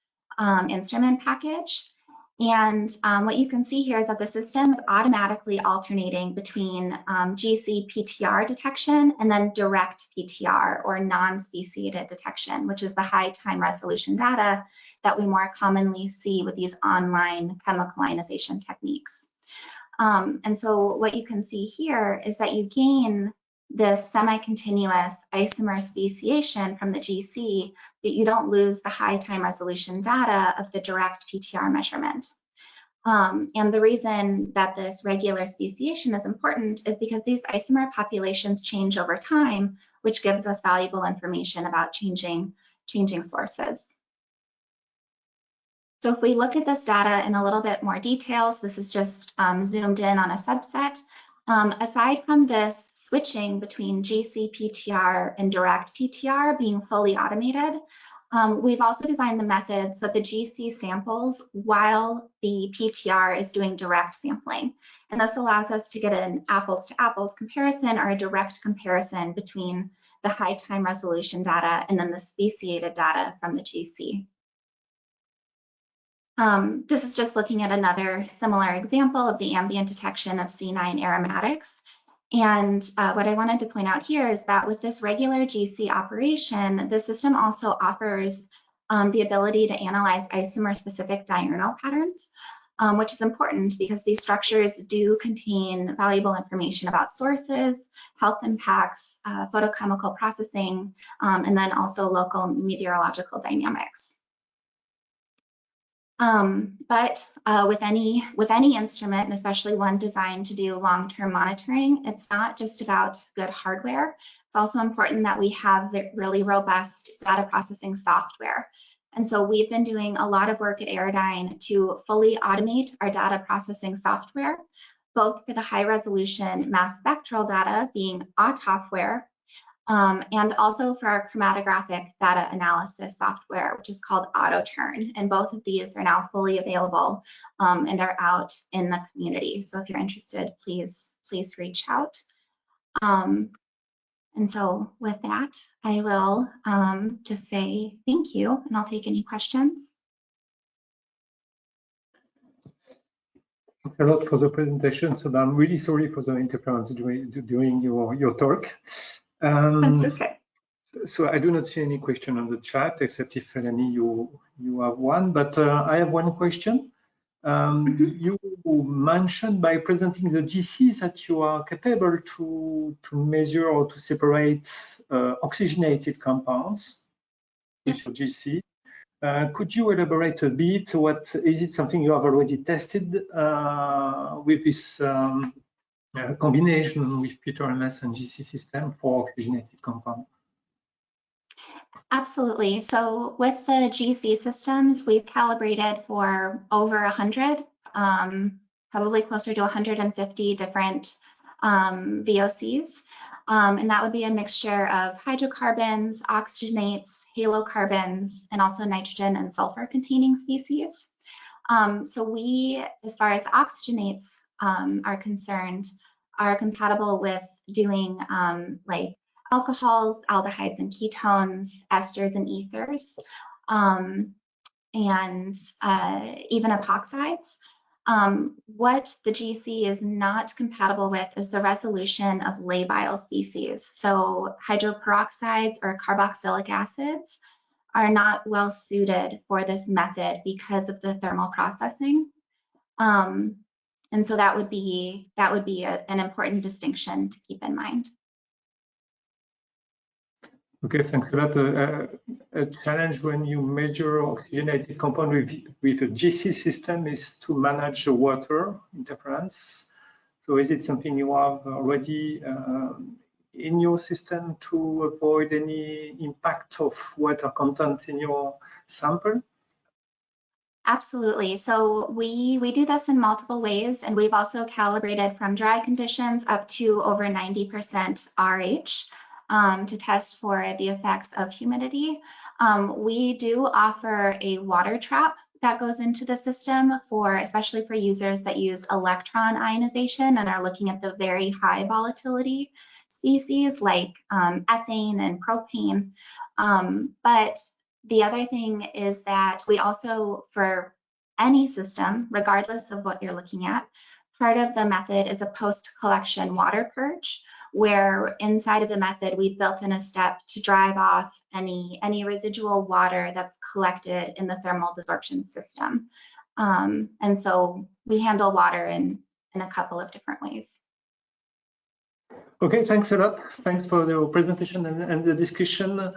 instrument package. And what you can see here is that the system is automatically alternating between GC PTR detection and then direct PTR or non-speciated detection, which is the high time resolution data that we more commonly see with these online chemical ionization techniques. And so what you can see here is that you gain this semi-continuous isomer speciation from the GC, but you don't lose the high time resolution data of the direct PTR measurement. And the reason that this regular speciation is important is because these isomer populations change over time, which gives us valuable information about changing sources. So if we look at this data in a little bit more details, this is just zoomed in on a subset. Aside from this switching between GC PTR and direct PTR being fully automated, we've also designed the methods that the GC samples while the PTR is doing direct sampling. And this allows us to get an apples to apples comparison or a direct comparison between the high time resolution data and then the speciated data from the GC. This is just looking at another similar example of the ambient detection of C9 aromatics. And what I wanted to point out here is that with this regular GC operation, the system also offers the ability to analyze isomer-specific diurnal patterns. which is important because these structures do contain valuable information about sources, health impacts, photochemical processing, and then also local meteorological dynamics. But with any instrument, and especially one designed to do long-term monitoring, it's not just about good hardware. It's also important that we have really robust data processing software. And so we've been doing a lot of work at Aerodyne to fully automate our data processing software, both for the high resolution mass spectral data being AuTOFware, and also for our chromatographic data analysis software, which is called AutoTurn. And both of these are now fully available and are out in the community. So if you're interested, please reach out. And so with that, I will just say thank you, and I'll take any questions. Thanks a lot for the presentation. So I'm really sorry for the interference during your talk. That's okay. So I do not see any question on the chat, except if Eleni, you have one. But I have one question. You mentioned by presenting the GCs that you are capable to measure or to separate oxygenated compounds with your GC. Could you elaborate a bit? What is it something you have already tested with this combination with PTRMS and GC system for oxygenated compound? Absolutely. So with the GC systems, we've calibrated for over 100, probably closer to 150 different VOCs. And that would be a mixture of hydrocarbons, oxygenates, halocarbons, and also nitrogen and sulfur containing species. So we, as far as oxygenates are concerned, are compatible with doing like alcohols, aldehydes and ketones, esters and ethers, and even epoxides. What the GC is not compatible with is the resolution of labile species. So hydroperoxides or carboxylic acids are not well suited for this method because of the thermal processing. And so that would be an important distinction to keep in mind. Okay, thanks a lot. A challenge when you measure oxygenated compound with a GC system is to manage the water interference. So is it something you have already in your system to avoid any impact of water content in your sample? Absolutely. So we do this in multiple ways, and we've also calibrated from dry conditions up to over 90% RH. To test for the effects of humidity. We do offer a water trap that goes into the system especially for users that use electron ionization and are looking at the very high volatility species like ethane and propane. But the other thing is that we also, for any system, regardless of what you're looking at, part of the method is a post-collection water purge, where inside of the method we've built in a step to drive off any residual water that's collected in the thermal desorption system. And so we handle water in a couple of different ways. Okay, thanks a lot. Thanks for the presentation and the discussion.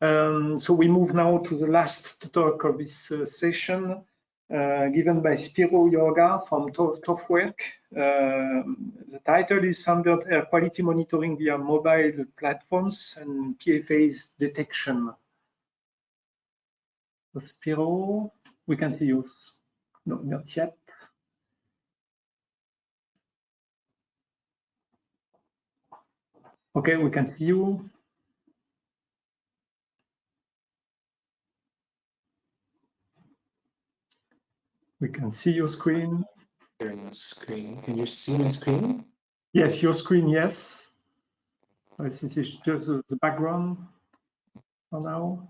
So we move now to the last talk of this session. Given by Spiro Yorga from TOFWork. The title is Standard Air Quality Monitoring via Mobile Platforms and PFAS Detection. So Spiro, we can see you. No, not yet. Okay, we can see you. We can see your screen. Screen. Can you see my screen? Yes, your screen, yes. This is just the background for now.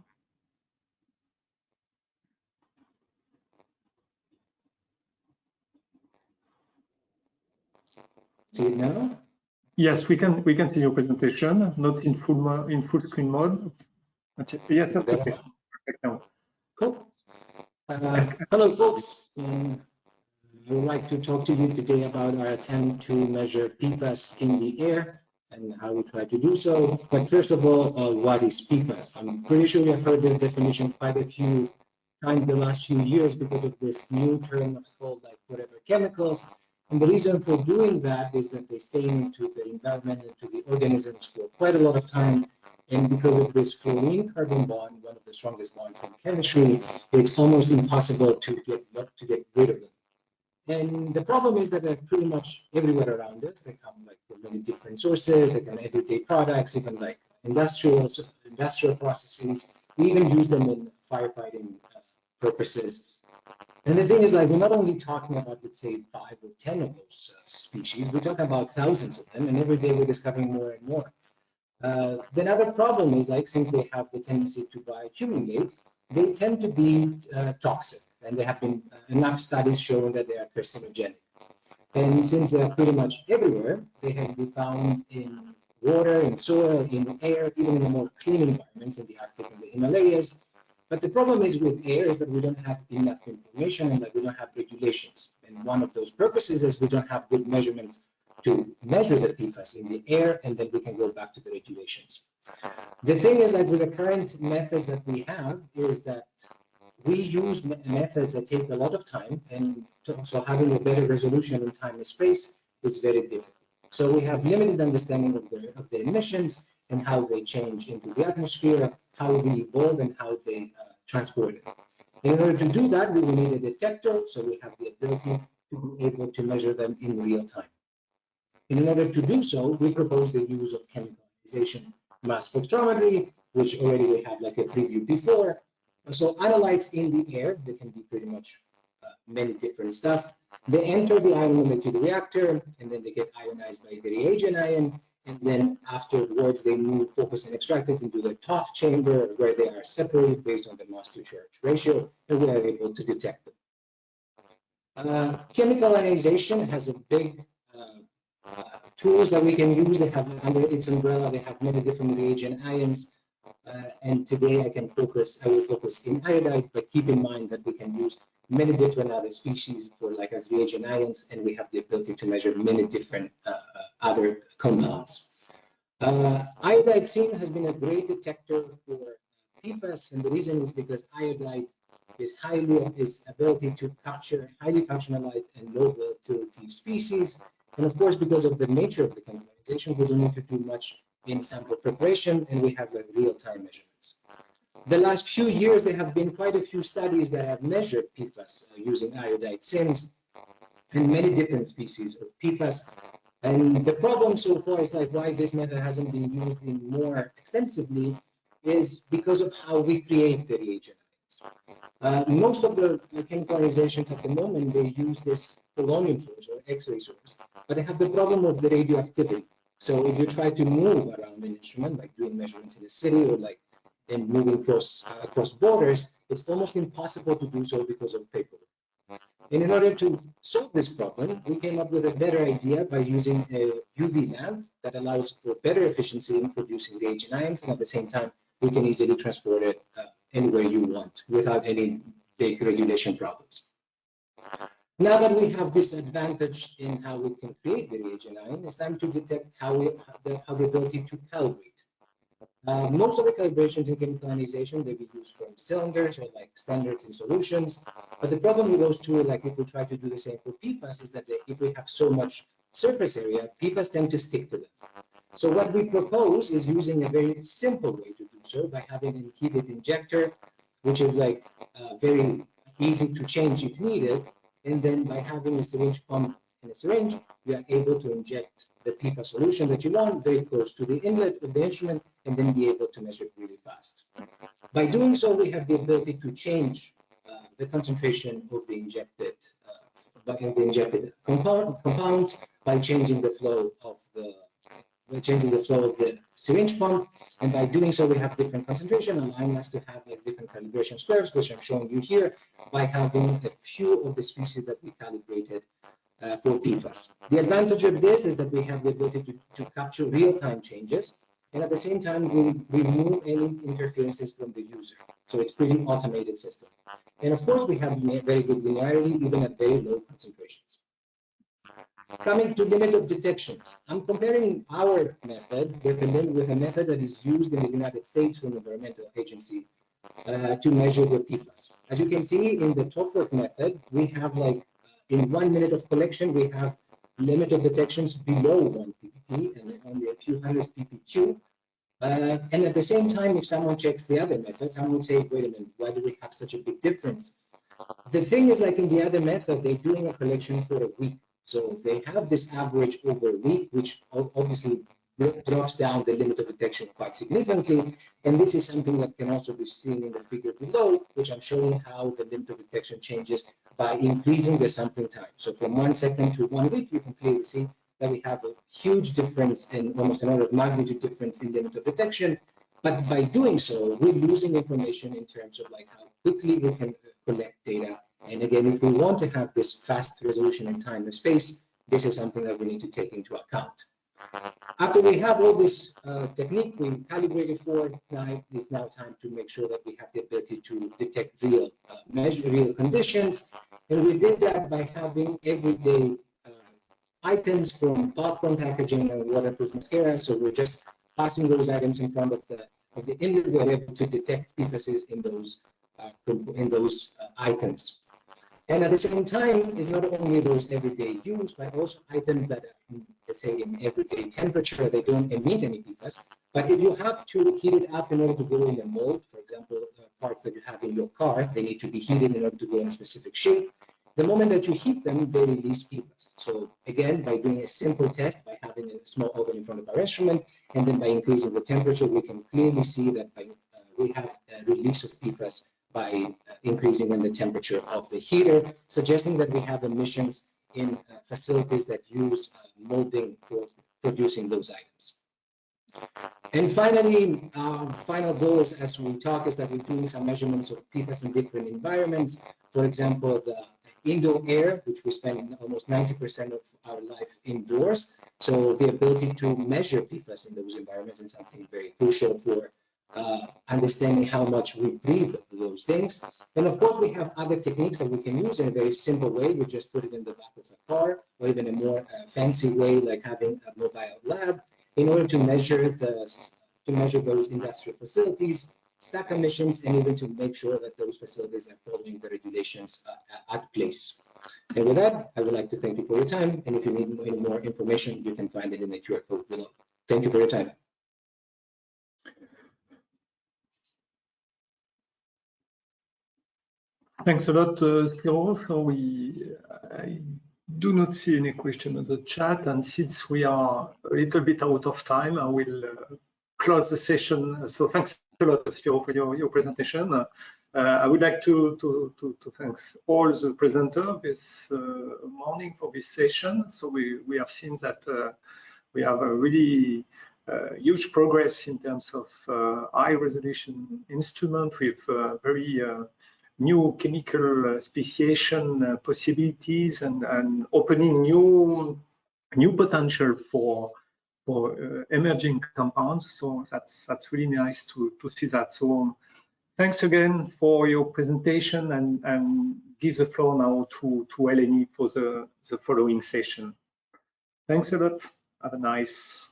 See it now? Yes, we can see your presentation, not in full screen mode. Yes, that's okay. Perfect now. Cool. Hello, folks. I would like to talk to you today about our attempt to measure PFAS in the air and how we try to do so. But first of all, what is PFAS? I'm pretty sure you've heard this definition quite a few times the last few years because of this new term of called like forever chemicals. And the reason for doing that is that they stay into the environment and to the organisms for quite a lot of time. And because of this fluorine carbon bond, one of the strongest bonds in chemistry, it's almost impossible to get rid of them. And the problem is that they're pretty much everywhere around us. They come like from many different sources. They come everyday products, even like industrial processes. We even use them in firefighting purposes. And the thing is, like, we're not only talking about, let's say, 5 or 10 of those species. We're talking about thousands of them, and every day we're discovering more and more. The other problem is, like, since they have the tendency to bioaccumulate, they tend to be toxic, and there have been enough studies showing that they are carcinogenic. And since they are pretty much everywhere, they have been found in water, in soil, in air, even in the more clean environments in the Arctic and the Himalayas. But the problem is with air is that we don't have enough information and that we don't have regulations. And one of those purposes is we don't have good measurements to measure the PFAS in the air, and then we can go back to the regulations. The thing is that with the current methods that we have is that we use methods that take a lot of time, and so having a better resolution in time and space is very difficult. So we have limited understanding of the emissions and how they change into the atmosphere, how they evolve, and how they transport it. In order to do that, we will need a detector, so we have the ability to be able to measure them in real time. In order to do so, we propose the use of chemical ionization mass spectrometry, which already we have like a preview before. So analytes in the air, they can be pretty much many different stuff. They enter the ion molecule reactor, and then they get ionized by the reagent ion, and then afterwards they move, focus, and extract it into the TOF chamber, where they are separated based on the mass to charge ratio, and we are able to detect them. Chemical ionization has a big tools that we can use. They have under its umbrella, they have many different reagent ions. And today I will focus in iodide, but keep in mind that we can use many different other species for like as reagent ions, and we have the ability to measure many different other compounds. Iodide seen has been a great detector for PFAS, and the reason is because iodide is ability to capture highly functionalized and low volatility species. And of course, because of the nature of the chemicalization, we don't need to do much in sample preparation, and we have like real-time measurements. The last few years, there have been quite a few studies that have measured PFAS using iodide SIMS and many different species of PFAS. And the problem so far is like why this method hasn't been used in more extensively is because of how we create the reagent ions. Most of the chemical ionizations at the moment, they use this polonium source or X-ray source, but they have the problem of the radioactivity. So if you try to move around an instrument, like doing measurements in a city or like in moving across borders, it's almost impossible to do so because of paperwork. And in order to solve this problem, we came up with a better idea by using a UV lamp that allows for better efficiency in producing reagent ions, and at the same time, we can easily transport it anywhere you want without any big regulation problems. Now that we have this advantage in how we can create the reagent ion, it's time to detect how the ability to calibrate. Most of the calibrations in chemical ionization, they be used from cylinders or like standards in solutions. But the problem with those two, like if we try to do the same for PFAS, is that if we have so much surface area, PFAS tend to stick to them. So what we propose is using a very simple way to do so by having a heated injector, which is like very easy to change if needed. And then by having a syringe pump and a syringe, we are able to inject the PFAS solution that you want very close to the inlet of the instrument and then be able to measure it really fast. By doing so, we have the ability to change the concentration of the injected compounds by changing the flow of the syringe pump, and by doing so, we have different concentration, allowing us to have like different calibration curves, which I'm showing you here, by having a few of the species that we calibrated for PFAS. The advantage of this is that we have the ability to capture real-time changes, And at the same time, we remove any interferences from the user. So it's pretty automated system. And of course, we have very good linearity, even at very low concentrations. Coming to limit of detections, I'm comparing our method with a method that is used in the United States from the Environmental Agency to measure the PFAS. As you can see in the TOFWORK method, we have like in 1 minute of collection, we have limit of detections below 1 ppt and only a few hundred ppq. And at the same time, if someone checks the other method, someone will say, wait a minute, why do we have such a big difference? The thing is, like in the other method, they're doing a collection for a week. So they have this average over a week, which obviously drops down the limit of detection quite significantly. And this is something that can also be seen in the figure below, which I'm showing how the limit of detection changes by increasing the sampling time. So from 1 second to 1 week, you can clearly see that we have a huge difference in almost an order of magnitude difference in limit of detection. But by doing so, we're losing information in terms of like how quickly we can collect data. And again, if we want to have this fast resolution in time and space, this is something that we need to take into account. After we have all this technique we calibrated for, it's now time to make sure that we have the ability to detect real, measure real conditions. And we did that by having everyday items from popcorn packaging and waterproof mascara. So we're just passing those items in front of the inlet. We're able to detect PFAS in those items. And at the same time, it's not only those everyday use, but also items that are, let's say, in everyday temperature, they don't emit any PFAS. But if you have to heat it up in order to go in a mold, for example, parts that you have in your car, they need to be heated in order to go in a specific shape. The moment that you heat them, they release PFAS. So again, by doing a simple test, by having a small oven in front of our instrument, and then by increasing the temperature, we can clearly see that we have a release of PFAS by increasing in the temperature of the heater, suggesting that we have emissions in facilities that use molding for producing those items. And finally, our final goal is, as we talk, is that we're doing some measurements of PFAS in different environments. For example, the indoor air, which we spend almost 90% of our life indoors. So the ability to measure PFAS in those environments is something very crucial for understanding how much we breathe of those things. And of course, we have other techniques that we can use in a very simple way. We just put it in the back of a car, or even a more fancy way, like having a mobile lab, in order to measure those industrial facilities, stack emissions, and even to make sure that those facilities are following the regulations at place. And with that, I would like to thank you for your time. And if you need any more information, you can find it in the QR code below. Thank you for your time. Thanks a lot, Ciro. So I do not see any question on the chat, and since we are a little bit out of time, I will close the session. So thanks a lot, Ciro, for your presentation. I would like to thank all the presenters this morning for this session. So we have seen that we have a really huge progress in terms of high resolution instrument with very new chemical speciation possibilities and opening new potential for emerging compounds. So that's really nice to see that. So thanks again for your presentation, and give the floor now to Eleni for the following session. Thanks a lot. Have a nice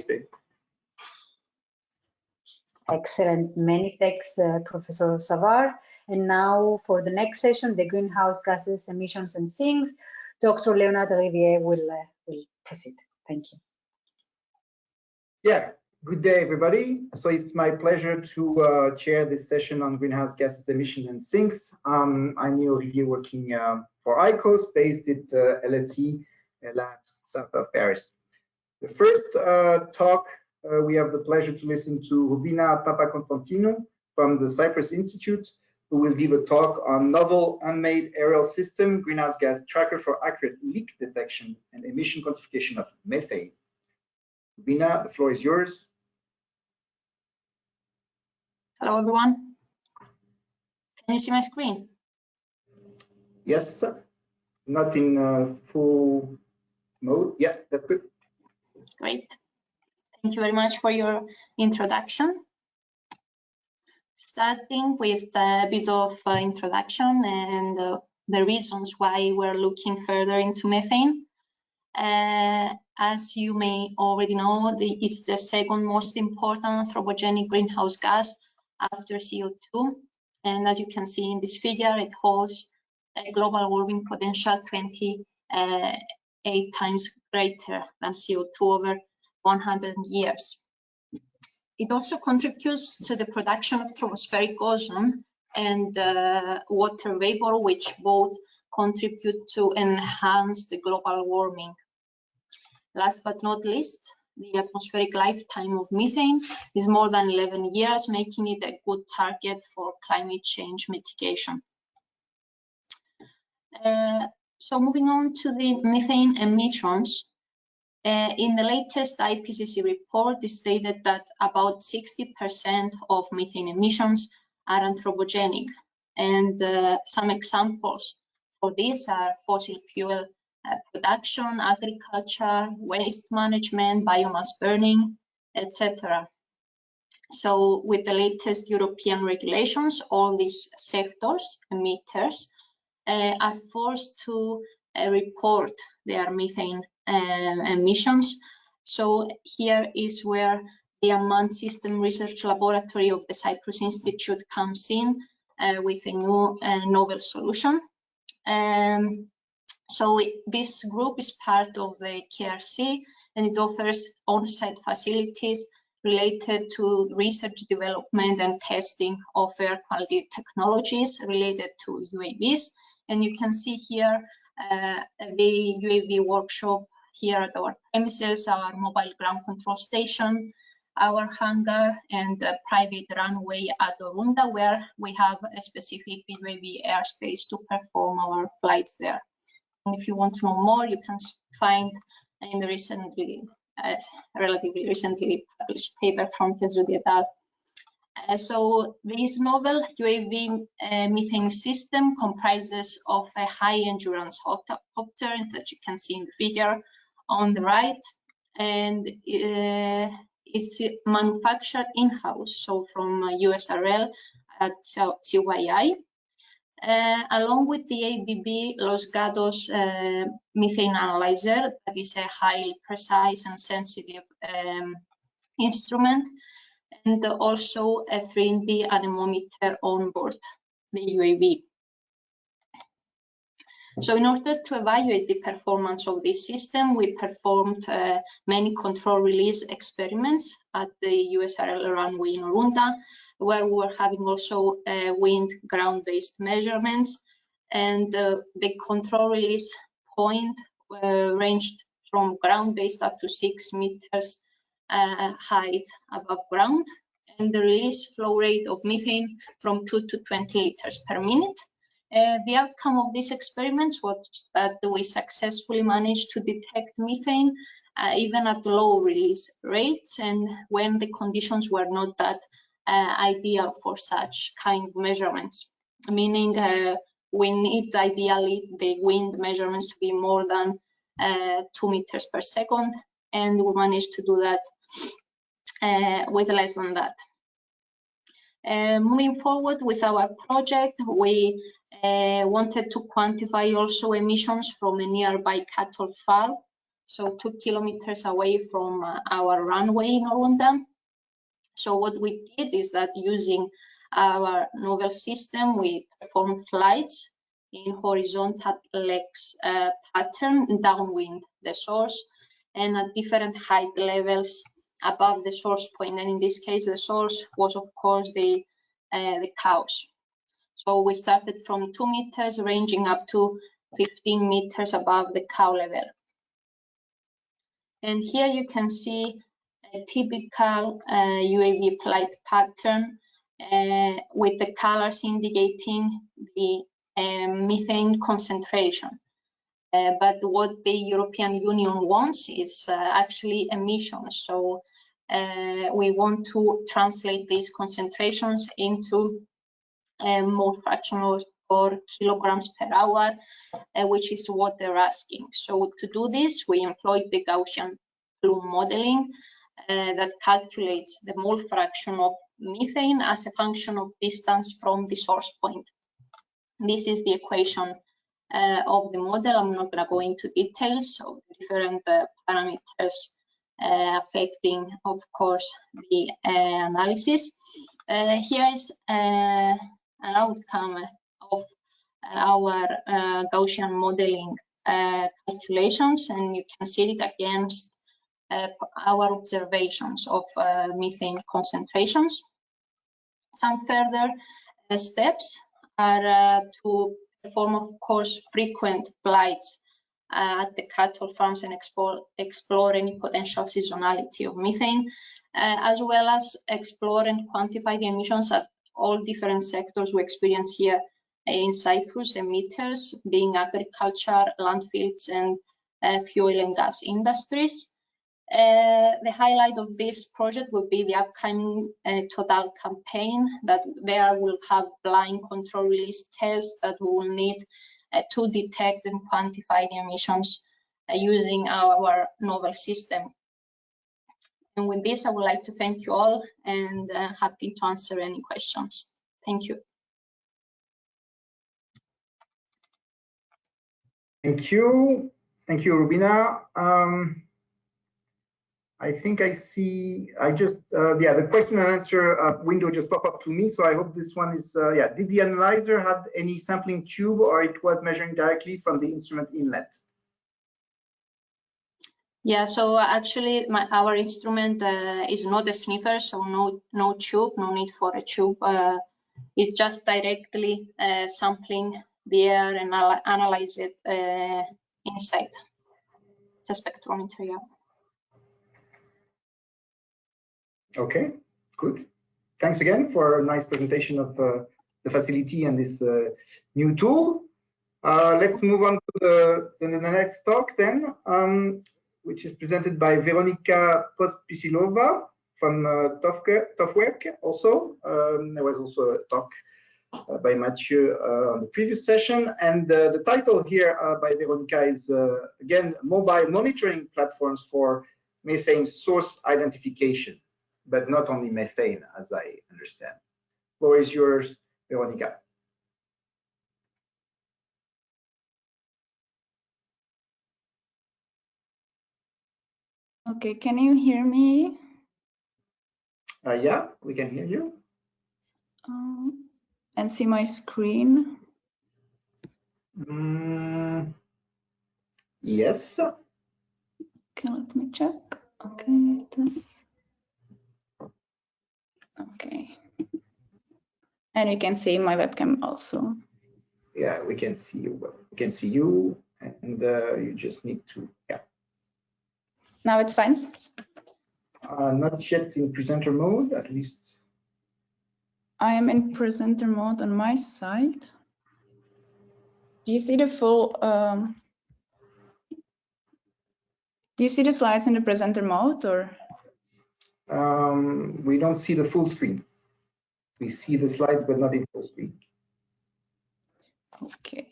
day. Excellent. Many thanks, Professor Savvar. And now for the next session, the greenhouse gases, emissions and sinks, Dr. Leonard Riviere will proceed. Thank you. Yeah, good day, everybody. So it's my pleasure to chair this session on greenhouse gases, emission and sinks. I'm here working for ICOS, based at LSE labs south of Paris. The first talk, we have the pleasure to listen to Rubina Papakonstantinou from the Cyprus Institute, who will give a talk on novel unmanned aerial system greenhouse gas tracker for accurate leak detection and emission quantification of methane. Rubina, the floor is yours. Hello, everyone. Can you see my screen? Yes, sir. Not in full mode. Yeah, that's good. Great. Thank you very much for your introduction. Starting with a bit of introduction and the reasons why we're looking further into methane. As you may already know, it's the second most important anthropogenic greenhouse gas after CO2. And as you can see in this figure, it holds a global warming potential 28 times greater than CO2 over 100 years. It also contributes to the production of tropospheric ozone and water vapor, which both contribute to enhance the global warming. Last but not least, the atmospheric lifetime of methane is more than 11 years, making it a good target for climate change mitigation. So moving on to the methane emissions, in the latest IPCC report, it stated that about 60% of methane emissions are anthropogenic, and some examples for this are fossil fuel production, agriculture, waste management, biomass burning, etc. So with the latest European regulations, all these sectors, emitters, are forced to report their methane emissions. So here is where the unmanned system research laboratory of the Cyprus Institute comes in with a new novel solution. So this group is part of the KRC, and it offers on-site facilities related to research, development and testing of air quality technologies related to UAVs. And you can see here the UAV workshop here at our premises, our mobile ground control station, our hangar, and a private runway at Orunda, where we have a specific UAV airspace to perform our flights there. And if you want to know more, you can find in the relatively recently published paper from Kezudi et al. So this novel UAV methane system comprises of a high endurance helicopter that you can see in the figure on the right, and it's manufactured in-house, so from USRL at CYI. Along with the ABB Los Gatos methane analyzer, that is a highly precise and sensitive instrument, and also a 3D anemometer on board the UAV. So in order to evaluate the performance of this system, we performed many control release experiments at the USRL runway in Orunda, where we were having also wind ground-based measurements, and the control release point ranged from ground-based up to 6 meters height above ground, and the release flow rate of methane from 2 to 20 liters per minute. The outcome of these experiments was that we successfully managed to detect methane even at low release rates and when the conditions were not that ideal for such kind of measurements, meaning we need ideally the wind measurements to be more than 2 meters per second, and we managed to do that with less than that. Moving forward with our project, we wanted to quantify also emissions from a nearby cattle farm, so 2 kilometers away from our runway in Orunda. So what we did is that using our novel system, we performed flights in horizontal legs pattern downwind the source and at different height levels above the source point. And in this case, the source was, of course, the cows. So we started from 2 meters, ranging up to 15 meters above the cow level. And here you can see a typical UAV flight pattern with the colors indicating the methane concentration. But what the European Union wants is actually emissions. So we want to translate these concentrations into more fractional or kilograms per hour, which is what they're asking. So to do this, we employed the Gaussian plume modeling that calculates the mole fraction of methane as a function of distance from the source point. This is the equation of the model. I'm not going to go into details of the different parameters affecting, of course, the analysis. Here is an outcome of our Gaussian modeling calculations, and you can see it against our observations of methane concentrations. Some further steps are to perform, of course, frequent flights at the cattle farms and explore any potential seasonality of methane, as well as explore and quantify the emissions at all different sectors we experience here in Cyprus, emitters being agriculture, landfills, and fuel and gas industries. The highlight of this project will be the upcoming Total campaign, that there will have blind control release tests that we will need to detect and quantify the emissions using our novel system. And with this, I would like to thank you all, and happy to answer any questions. Thank you. Thank you. Thank you, Rubina. I think I see, yeah, the question and answer window just popped up to me. So I hope this one is, yeah, did the analyzer have any sampling tube, or it was measuring directly from the instrument inlet? Yeah, so actually our instrument is not a sniffer, so no tube, no need for a tube. It's just directly sampling the air and analyze it inside. It's a spectrometer, yeah. Okay, good. Thanks again for a nice presentation of the facility and this new tool. Let's move on to the next talk then, which is presented by Veronika Pospisilova from TOFWERK also. There was also a talk by Mathieu on the previous session. And the title here by Veronika is, again, mobile monitoring platforms for methane source identification, but not only methane, as I understand. Floor is yours, Veronika. Okay, can you hear me? Yeah, we can hear you. And see my screen? Yes. Okay, let me check. Okay, this. Okay. And you can see my webcam also. Yeah, we can see you. We can see you, and you just need to, yeah. Now it's fine? Not yet in presenter mode, at least. I am in presenter mode on my side. Do you see the full, do you see the slides in the presenter mode, or? We don't see the full screen. We see the slides, but not in full screen. Okay,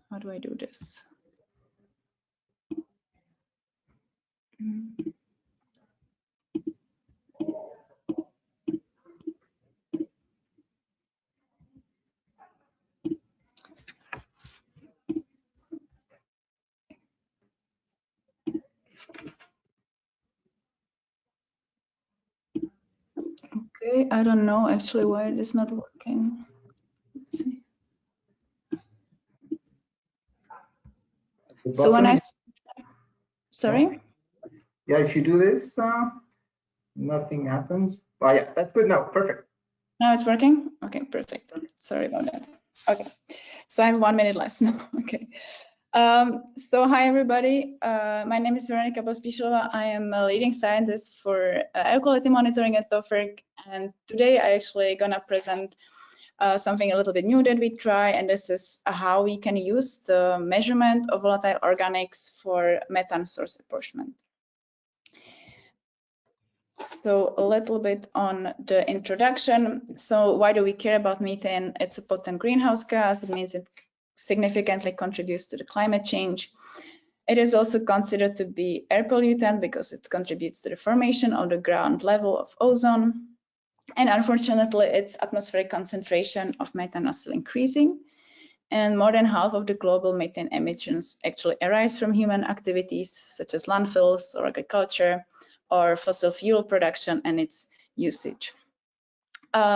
how do I do this? Okay, I don't know actually why it is not working. Let's see. So when I, sorry? Yeah, if you do this, nothing happens. Oh yeah, that's good now, perfect. Now it's working? Okay, perfect. Sorry about that. Okay, so I have 1 minute less now, okay. So hi everybody, my name is Veronika Pospisilova. I am a leading scientist for air quality monitoring at TOFWERK, and today I actually gonna present something a little bit new that we try, and this is how we can use the measurement of volatile organics for methane source apportionment. So a little bit on the introduction. So why do we care about methane? It's a potent greenhouse gas. It means it significantly contributes to the climate change. It is also considered to be air pollutant because it contributes to the formation of the ground level of ozone. And unfortunately, its atmospheric concentration of methane is still increasing. And more than half of the global methane emissions actually arise from human activities such as landfills or agriculture or fossil fuel production and its usage.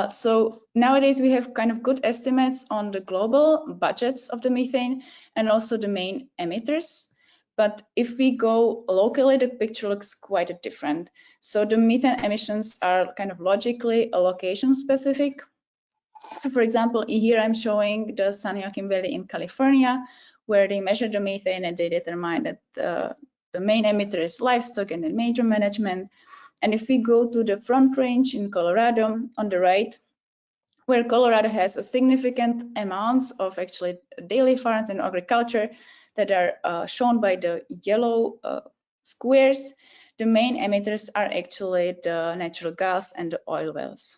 So nowadays we have kind of good estimates on the global budgets of the methane and also the main emitters. But if we go locally, the picture looks quite different. So the methane emissions are kind of logically location specific. So for example, here I'm showing the San Joaquin Valley in California, where they measure the methane and they determine that the main emitter is livestock and then major management. And if we go to the Front Range in Colorado on the right, where Colorado has a significant amounts of actually dairy farms and agriculture that are shown by the yellow squares, the main emitters are actually the natural gas and the oil wells.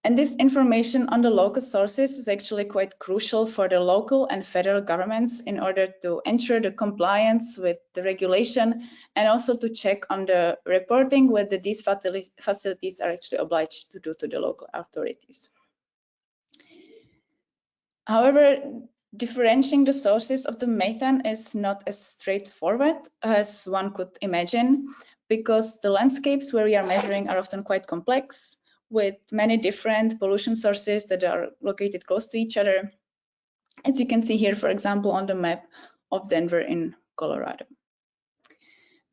And this information on the local sources is actually quite crucial for the local and federal governments in order to ensure the compliance with the regulation and also to check on the reporting whether these facilities are actually obliged to do to the local authorities. However, differentiating the sources of the methane is not as straightforward as one could imagine, because the landscapes where we are measuring are often quite complex, with many different pollution sources that are located close to each other, as you can see here, for example, on the map of Denver in Colorado.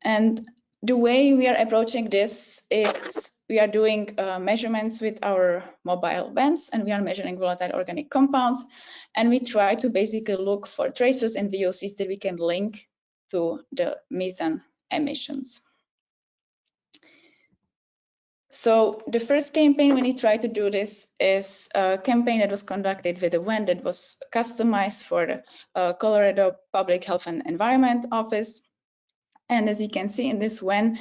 And the way we are approaching this is we are doing measurements with our mobile vans, and we are measuring volatile organic compounds, and we try to basically look for tracers and VOCs that we can link to the methane emissions. So the first campaign when we tried to do this is a campaign that was conducted with a van that was customized for the Colorado Public Health and Environment Office. And as you can see in this van,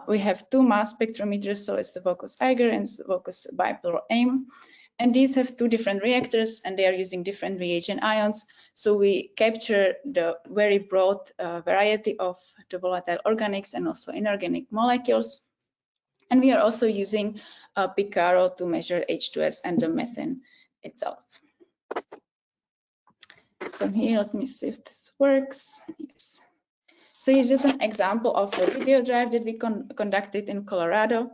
we have two mass spectrometers. So it's the Vocus Eiger and the Vocus Bipolar AIM. And these have two different reactors and they are using different reagent ions. So we capture the very broad variety of the volatile organics and also inorganic molecules. And we are also using Picaro to measure H2S and the methane itself. So here, let me see if this works. Yes. So here's just an example of a video drive that we conducted in Colorado.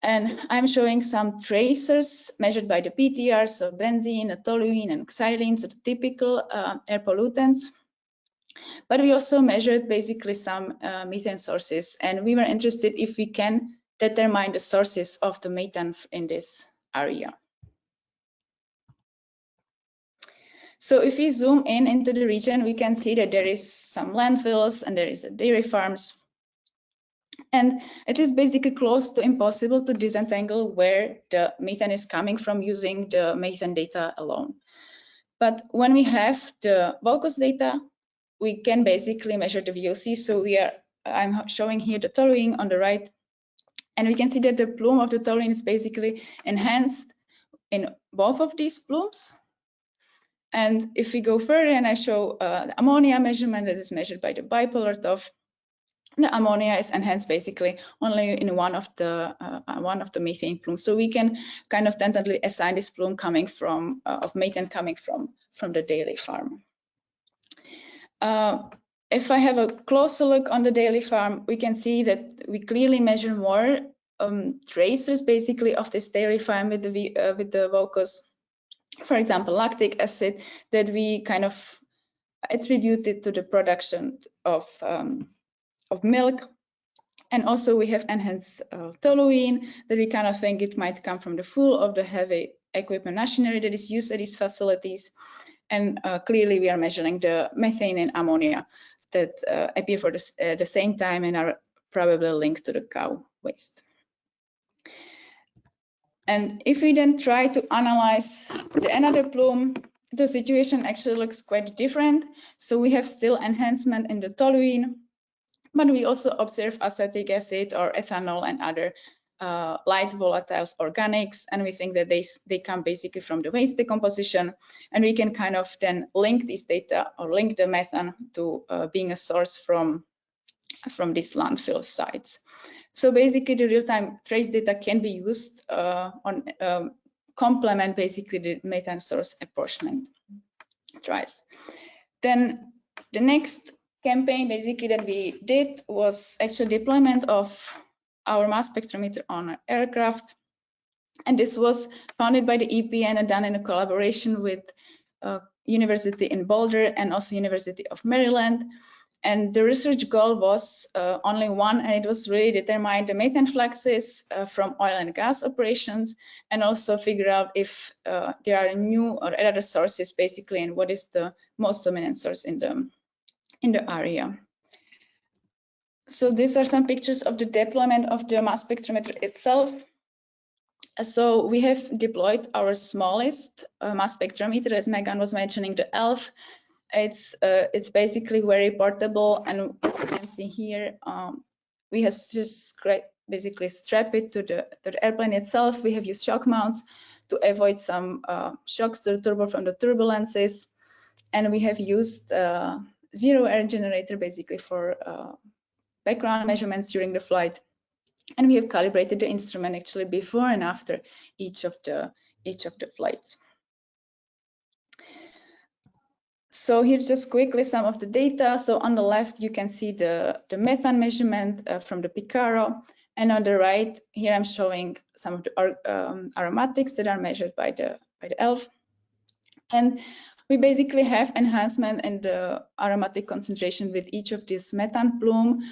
And I'm showing some tracers measured by the PTR, so benzene, toluene, and xylene, so the typical air pollutants. But we also measured basically some methane sources, and we were interested if we can determine the sources of the methane in this area. So if we zoom in into the region, we can see that there is some landfills and there is dairy farms. And it is basically close to impossible to disentangle where the methane is coming from using the methane data alone. But when we have the Vocus data, we can basically measure the VOC. So I'm showing here the toluene on the right. And we can see that the plume of the toluene is basically enhanced in both of these plumes. And if we go further and I show the ammonia measurement that is measured by the bipolar TOF, the ammonia is enhanced basically only in one of the methane plumes. So we can kind of tentatively assign this plume coming from of methane coming from the dairy farm. If I have a closer look on the dairy farm, we can see that we clearly measure more tracers basically of this dairy farm with the Vocus. For example, lactic acid that we kind of attributed to the production of milk. And also we have enhanced toluene that we kind of think it might come from the fuel of the heavy equipment machinery that is used at these facilities. And clearly we are measuring the methane and ammonia that appear for the same time and are probably linked to the cow waste. And if we then try to analyze another plume, the situation actually looks quite different. So we have still enhancement in the toluene, but we also observe acetic acid or ethanol and other light volatiles organics, and we think that they come basically from the waste decomposition, and we can kind of then link this data or link the methane to being a source from these landfill sites. So basically the real-time trace data can be used on complement basically the methane source apportionment tries. Then the next campaign basically that we did was actually deployment of our mass spectrometer on an aircraft, and this was founded by the EPN and done in a collaboration with University in Boulder and also University of Maryland. And the research goal was only one, and it was really determine the methane fluxes from oil and gas operations, and also figure out if there are new or other sources basically, and what is the most dominant source in the area. So these are some pictures of the deployment of the mass spectrometer itself. So we have deployed our smallest mass spectrometer, as Megan was mentioning, the ELF. It's basically very portable, and as you can see here, we have just basically strapped it to the airplane itself. We have used shock mounts to avoid some shocks to the turbo from the turbulences, and we have used zero error generator basically for background measurements during the flight, and we have calibrated the instrument actually before and after each of the flights. So here's just quickly some of the data. So on the left, you can see the methane measurement from the Picaro. And on the right, here I'm showing some of the aromatics that are measured by the ELF. And we basically have enhancement in the aromatic concentration with each of these methane plume.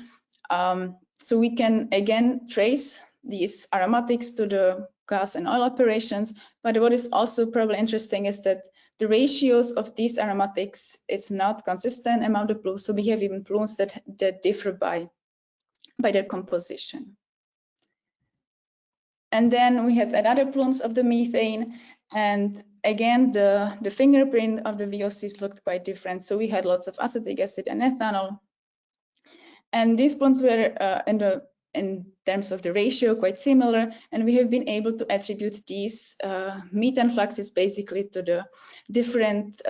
So we can again trace these aromatics to the gas and oil operations. But what is also probably interesting is that the ratios of these aromatics is not consistent among the plumes. So we have even plumes that differ by their composition. And then we had another plumes of the methane, and again the fingerprint of the VOCs looked quite different. So we had lots of acetic acid and ethanol, and these plumes were in terms of the ratio quite similar, and we have been able to attribute these methane fluxes basically to the different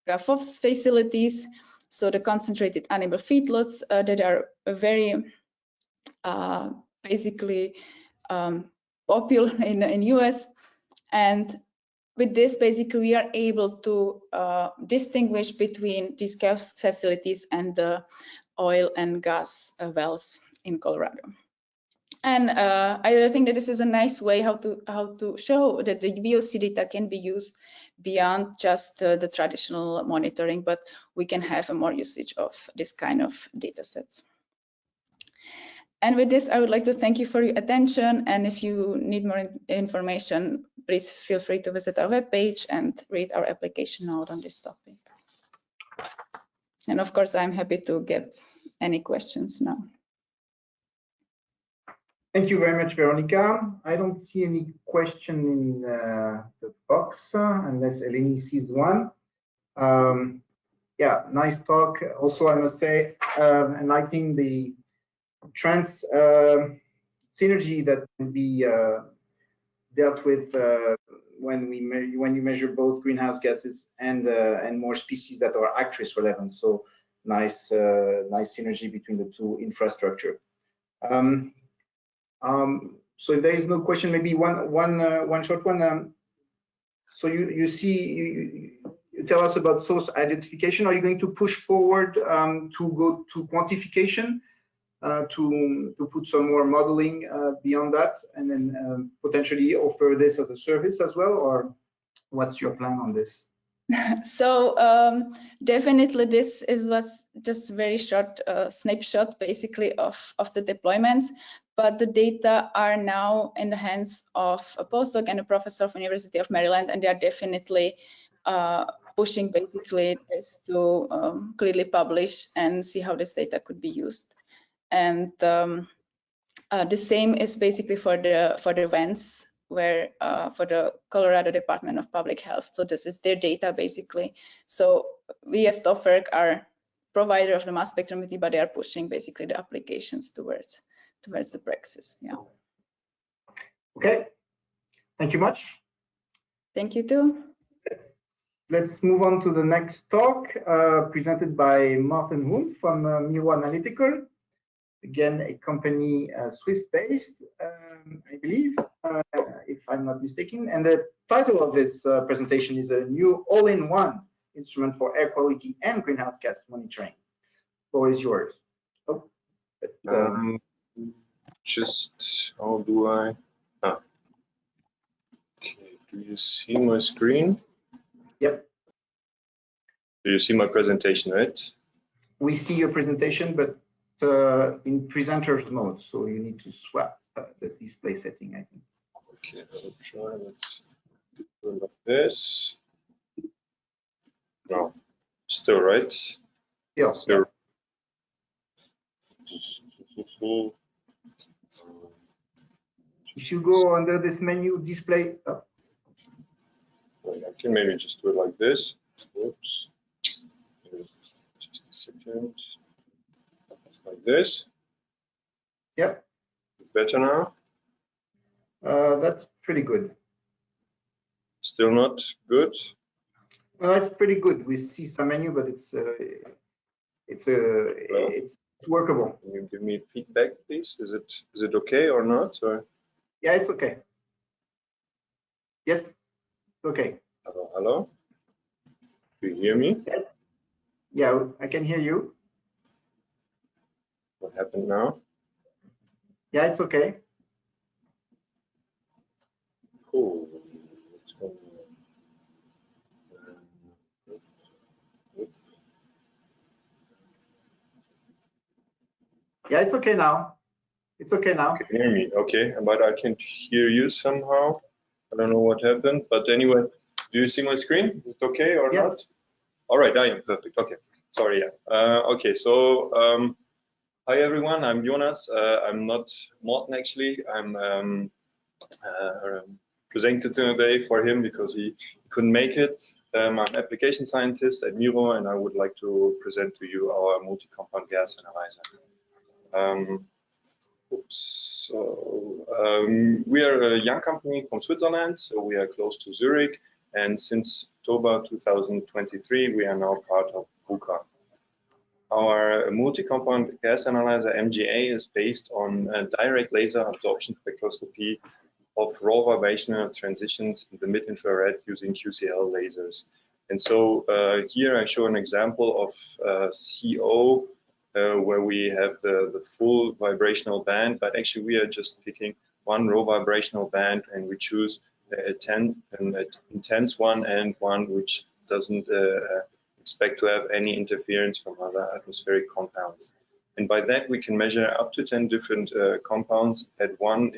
GAFOFS facilities. So the concentrated animal feedlots that are very basically popular in US, and with this basically we are able to distinguish between these gas facilities and the oil and gas wells in Colorado. And I think that this is a nice way how to show that the VOC data can be used beyond just the traditional monitoring, but we can have a more usage of this kind of data sets. And with this, I would like to thank you for your attention. And if you need more information, please feel free to visit our webpage and read our application note on this topic. And of course, I'm happy to get any questions now. Thank you very much, Veronica. I don't see any question in the box unless Eleni sees one. Yeah, nice talk. Also, I must say, enlightening the trans synergy that can be dealt with when you measure both greenhouse gases and more species that are ACTRIS relevant. So nice synergy between the two infrastructure. So if there is no question, maybe one short one. So you tell us about source identification. Are you going to push forward to go to quantification, to put some more modeling beyond that, and then potentially offer this as a service as well, or what's your plan on this? So definitely this is what's just very short snapshot basically of the deployments, but the data are now in the hands of a postdoc and a professor of University of Maryland, and they are definitely pushing basically this to clearly publish and see how this data could be used. And the same is basically for the vents, where for the Colorado Department of Public Health. So this is their data basically. So we as TOFERC are provider of the mass spectrometry, but they are pushing basically the applications towards the praxis. Yeah. Okay, thank you much. Thank you too. Let's move on to the next talk, presented by Martin Huhn from Miro Analytical. Again, a company Swiss-based, I believe, if I'm not mistaken. And the title of this presentation is a new all-in-one instrument for air quality and greenhouse gas monitoring. The floor is yours. Oh, just how do I? Okay. Do you see my screen? Yep. Do you see my presentation, right? We see your presentation, but in presenter's mode, so you need to swap the display setting, I think. Okay, I'll try. Let's do it like this. No, still right? Yeah. Still. If you go under this menu, display. Oh. Wait, I can maybe just do it like this. Oops. Just a second. Like this. Yep. Better now? That's pretty good. Still not good? It's pretty good. We see some menu, but it's workable. Can you give me feedback, please? Is it okay or not? Or? Yeah, it's okay. Yes, it's okay. Hello, hello. Do you hear me? Yeah, I can hear you. What happened now? Yeah, it's okay. Cool. What's going on? Yeah, it's okay now. It's okay now. You can hear me, okay, but I can hear you somehow. I don't know what happened, but anyway, do you see my screen? Is it okay or yes. not? All right, I am perfect. Okay, sorry. Yeah. Okay, so hi everyone. I'm Jonas. I'm not Morten actually. I'm presented today for him because he couldn't make it. I'm an application scientist at Miro, and I would like to present to you our multi-compound gas analyzer. We are a young company from Switzerland, so we are close to Zurich, and since October 2023, we are now part of VUCA. Our multi-compound gas analyzer, MGA, is based on direct laser absorption spectroscopy of raw vibrational transitions in the mid-infrared using QCL lasers. And so here I show an example of CO, where we have the full vibrational band, but actually we are just picking one raw vibrational band, and we choose an intense one and one which doesn't expect to have any interference from other atmospheric compounds. And by that we can measure up to 10 different compounds at one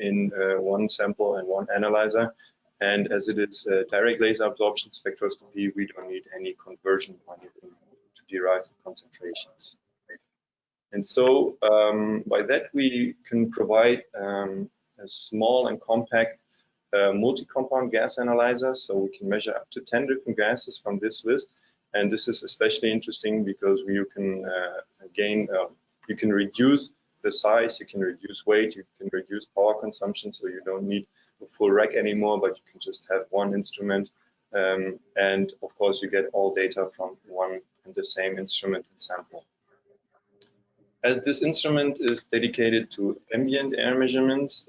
sample and one analyzer. And as it is direct laser absorption spectroscopy, we don't need any conversion or anything to derive the concentrations. And so by that we can provide a small and compact multi-compound gas analyzer, so we can measure up to 10 different gases from this list. And this is especially interesting because you can you can reduce the size, you can reduce weight, you can reduce power consumption, so you don't need a full rack anymore, but you can just have one instrument. And of course, you get all data from one and the same instrument and sample. As this instrument is dedicated to ambient air measurements,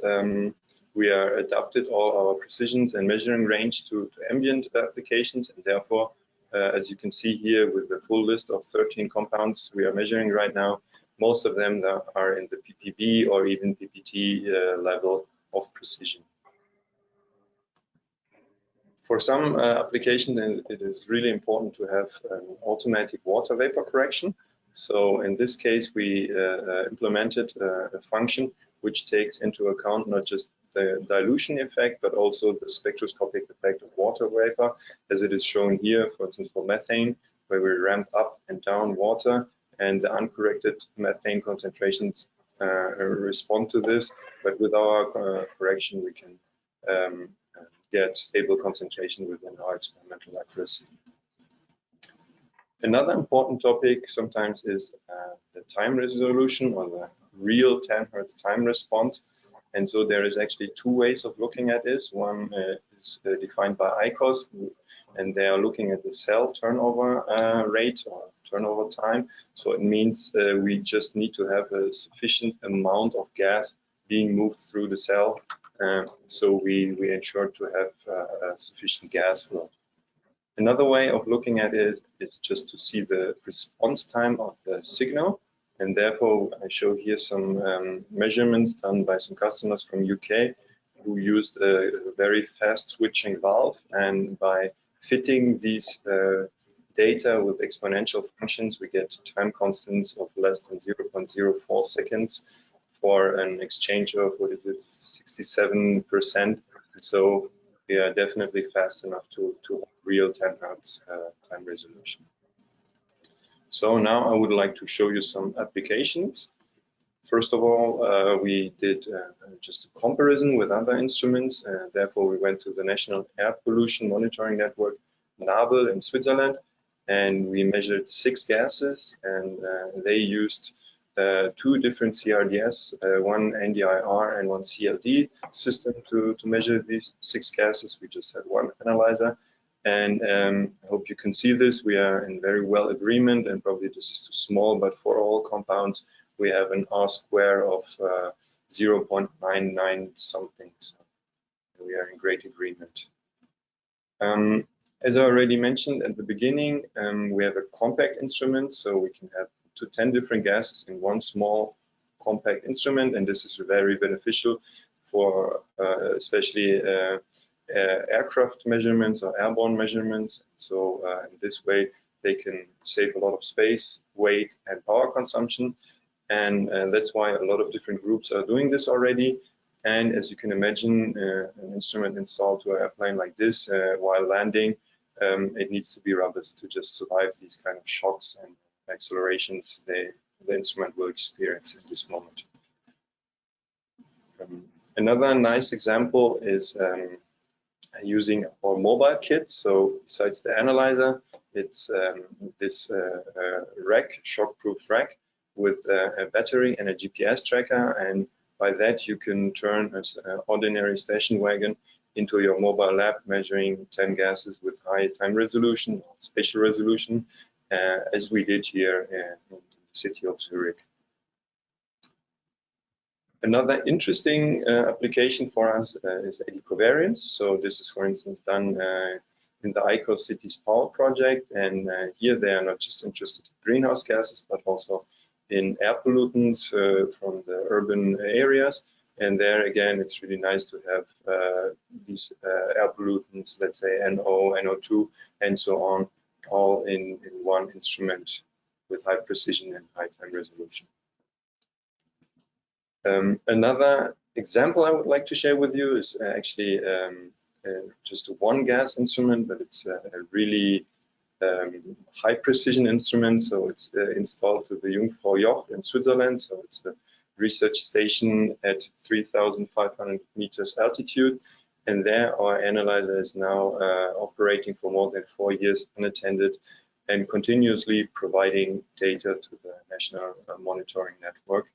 we are adapted all our precisions and measuring range to ambient applications, and therefore, as you can see here with the full list of 13 compounds we are measuring right now, most of them are in the ppb or even ppt level of precision. For some applications, it is really important to have an automatic water vapor correction. So in this case, we implemented a function which takes into account not just the dilution effect, but also the spectroscopic effect of water vapor, as it is shown here, for instance, for methane, where we ramp up and down water, and the uncorrected methane concentrations respond to this. But with our correction, we can get stable concentration within our experimental accuracy. Another important topic sometimes is the time resolution or the real 10 Hz time response. And so there is actually two ways of looking at this. One is defined by ICOS, and they are looking at the cell turnover rate or turnover time. So it means we just need to have a sufficient amount of gas being moved through the cell. So we ensure to have sufficient gas flow. Another way of looking at it is just to see the response time of the signal. And therefore, I show here some measurements done by some customers from UK who used a very fast switching valve. And by fitting these data with exponential functions, we get time constants of less than 0.04 seconds for an exchange of, what is it, 67%. So we are definitely fast enough to real 10 Hertz time resolution. So now I would like to show you some applications. First of all, we did just a comparison with other instruments. Therefore, we went to the National Air Pollution Monitoring Network, NABEL, in Switzerland, and we measured 6 gases, and they used 2 different CRDS, one NDIR and one CLD system to measure these 6 gases. We just had one analyzer. And I hope you can see this. We are in very well agreement, and probably this is too small, but for all compounds, we have an R square of 0.99 something. So we are in great agreement. As I already mentioned at the beginning, we have a compact instrument, so we can have up to 10 different gases in one small compact instrument, and this is very beneficial for especially aircraft measurements or airborne measurements. So in this way, they can save a lot of space, weight, and power consumption. And that's why a lot of different groups are doing this already. And as you can imagine, an instrument installed to an airplane like this while landing, it needs to be robust to just survive these kind of shocks and accelerations the instrument will experience at this moment. Another nice example is using our mobile kit. So besides the analyzer, it's this rack, shockproof rack with a battery and a GPS tracker, and by that you can turn an ordinary station wagon into your mobile lab, measuring 10 gases with high time resolution, spatial resolution, as we did here in the city of Zurich. Another interesting application for us is Edu covariance. So this is, for instance, done in the ICOS Cities Power project, and here they are not just interested in greenhouse gases, but also in air pollutants from the urban areas. And there again, it's really nice to have these air pollutants, let's say NO, NO2, and so on, all in one instrument with high precision and high time resolution. Another example I would like to share with you is actually just a one gas instrument, but it's a really high precision instrument. So it's installed to the Jungfrau Joch in Switzerland. So it's a research station at 3,500 meters altitude. And there our analyzer is now operating for more than 4 years unattended and continuously providing data to the National Monitoring Network.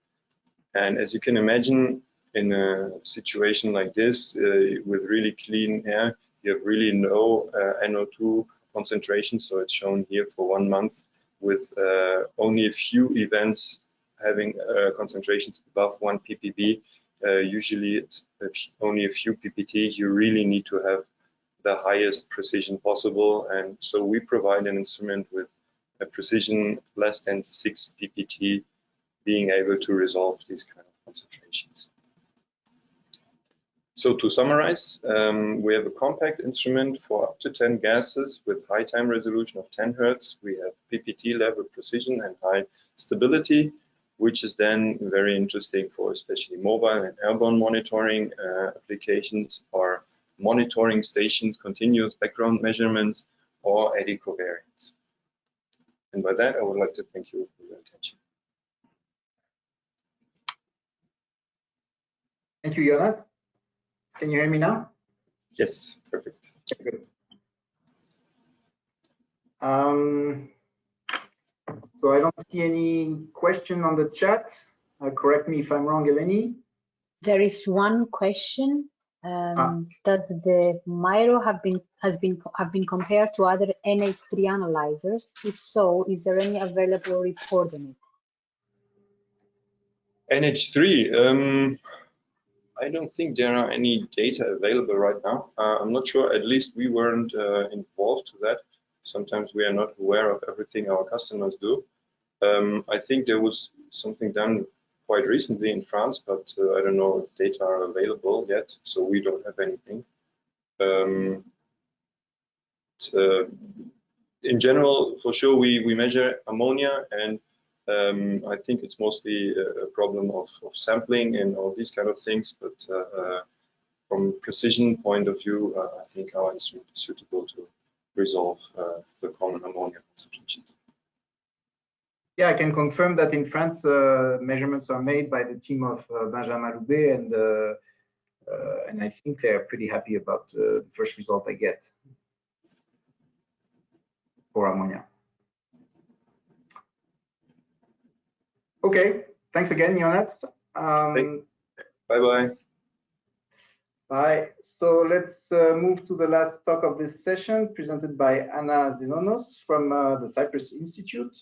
And as you can imagine, in a situation like this, with really clean air, you have really low NO2 concentration. So it's shown here for 1 month with only a few events having concentrations above 1 ppb. Usually it's only a few ppt. You really need to have the highest precision possible. And so we provide an instrument with a precision less than 6 ppt, being able to resolve these kind of concentrations. So to summarize, we have a compact instrument for up to 10 gases with high time resolution of 10 Hertz. We have PPT level precision and high stability, which is then very interesting for especially mobile and airborne monitoring applications, or monitoring stations, continuous background measurements, or Edu covariance. And by that, I would like to thank you for your attention. Thank you, Jonas. Can you hear me now? Yes, perfect. Good. So I don't see any question on the chat. Correct me if I'm wrong, Eleni. There is one question. Does the MIRO have been compared to other NH3 analyzers? If so, is there any available report on it? NH3. I don't think there are any data available right now. I'm not sure. At least we weren't involved to that. Sometimes we are not aware of everything our customers do. I think there was something done quite recently in France, but I don't know if data are available yet, so we don't have anything. In general, for sure, we measure ammonia, and I think it's mostly a problem of sampling and all these kind of things, but from precision point of view, I think our instrument is suitable to resolve the common ammonia concentrations. Yeah, I can confirm that in France, measurements are made by the team of Benjamin Loubet, and I think they're pretty happy about the first result they get for ammonia. Okay, thanks again, Jonas. Bye-bye. Bye. So let's move to the last talk of this session, presented by Anna Zenonos from the Cyprus Institute.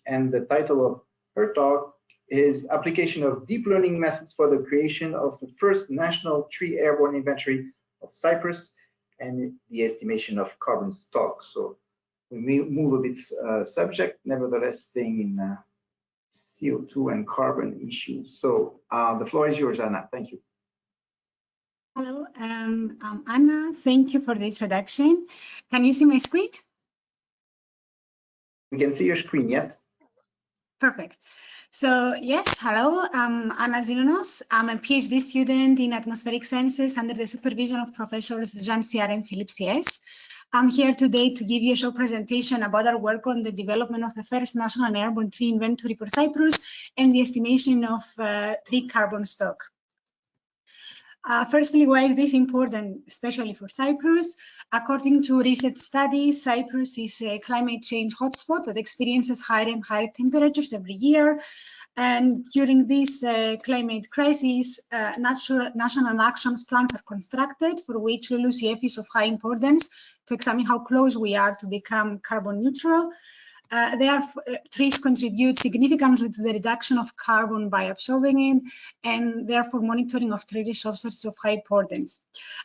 And the title of her talk is Application of Deep Learning Methods for the Creation of the First National Tree Airborne Inventory of Cyprus and the Estimation of Carbon Stock. So we may move a bit subject, nevertheless staying in CO2 and carbon issues. So the floor is yours, Anna. Thank you. Hello, I'm Anna. Thank you for the introduction. Can you see my screen? We can see your screen, yes. Perfect. So yes, hello, I'm Anna Zenonos. I'm a PhD student in atmospheric sciences under the supervision of professors Jean Siar and Philippe Sies. I'm here today to give you a short presentation about our work on the development of the first national airborne tree inventory for Cyprus and the estimation of tree carbon stock. Firstly, why is this important, especially for Cyprus? According to recent studies, Cyprus is a climate change hotspot that experiences higher and higher temperatures every year. And during this climate crisis, national action plans are constructed, for which LULUCF is of high importance to examine how close we are to become carbon neutral. Trees contribute significantly to the reduction of carbon by absorbing it, and therefore monitoring of tree resources is of high importance.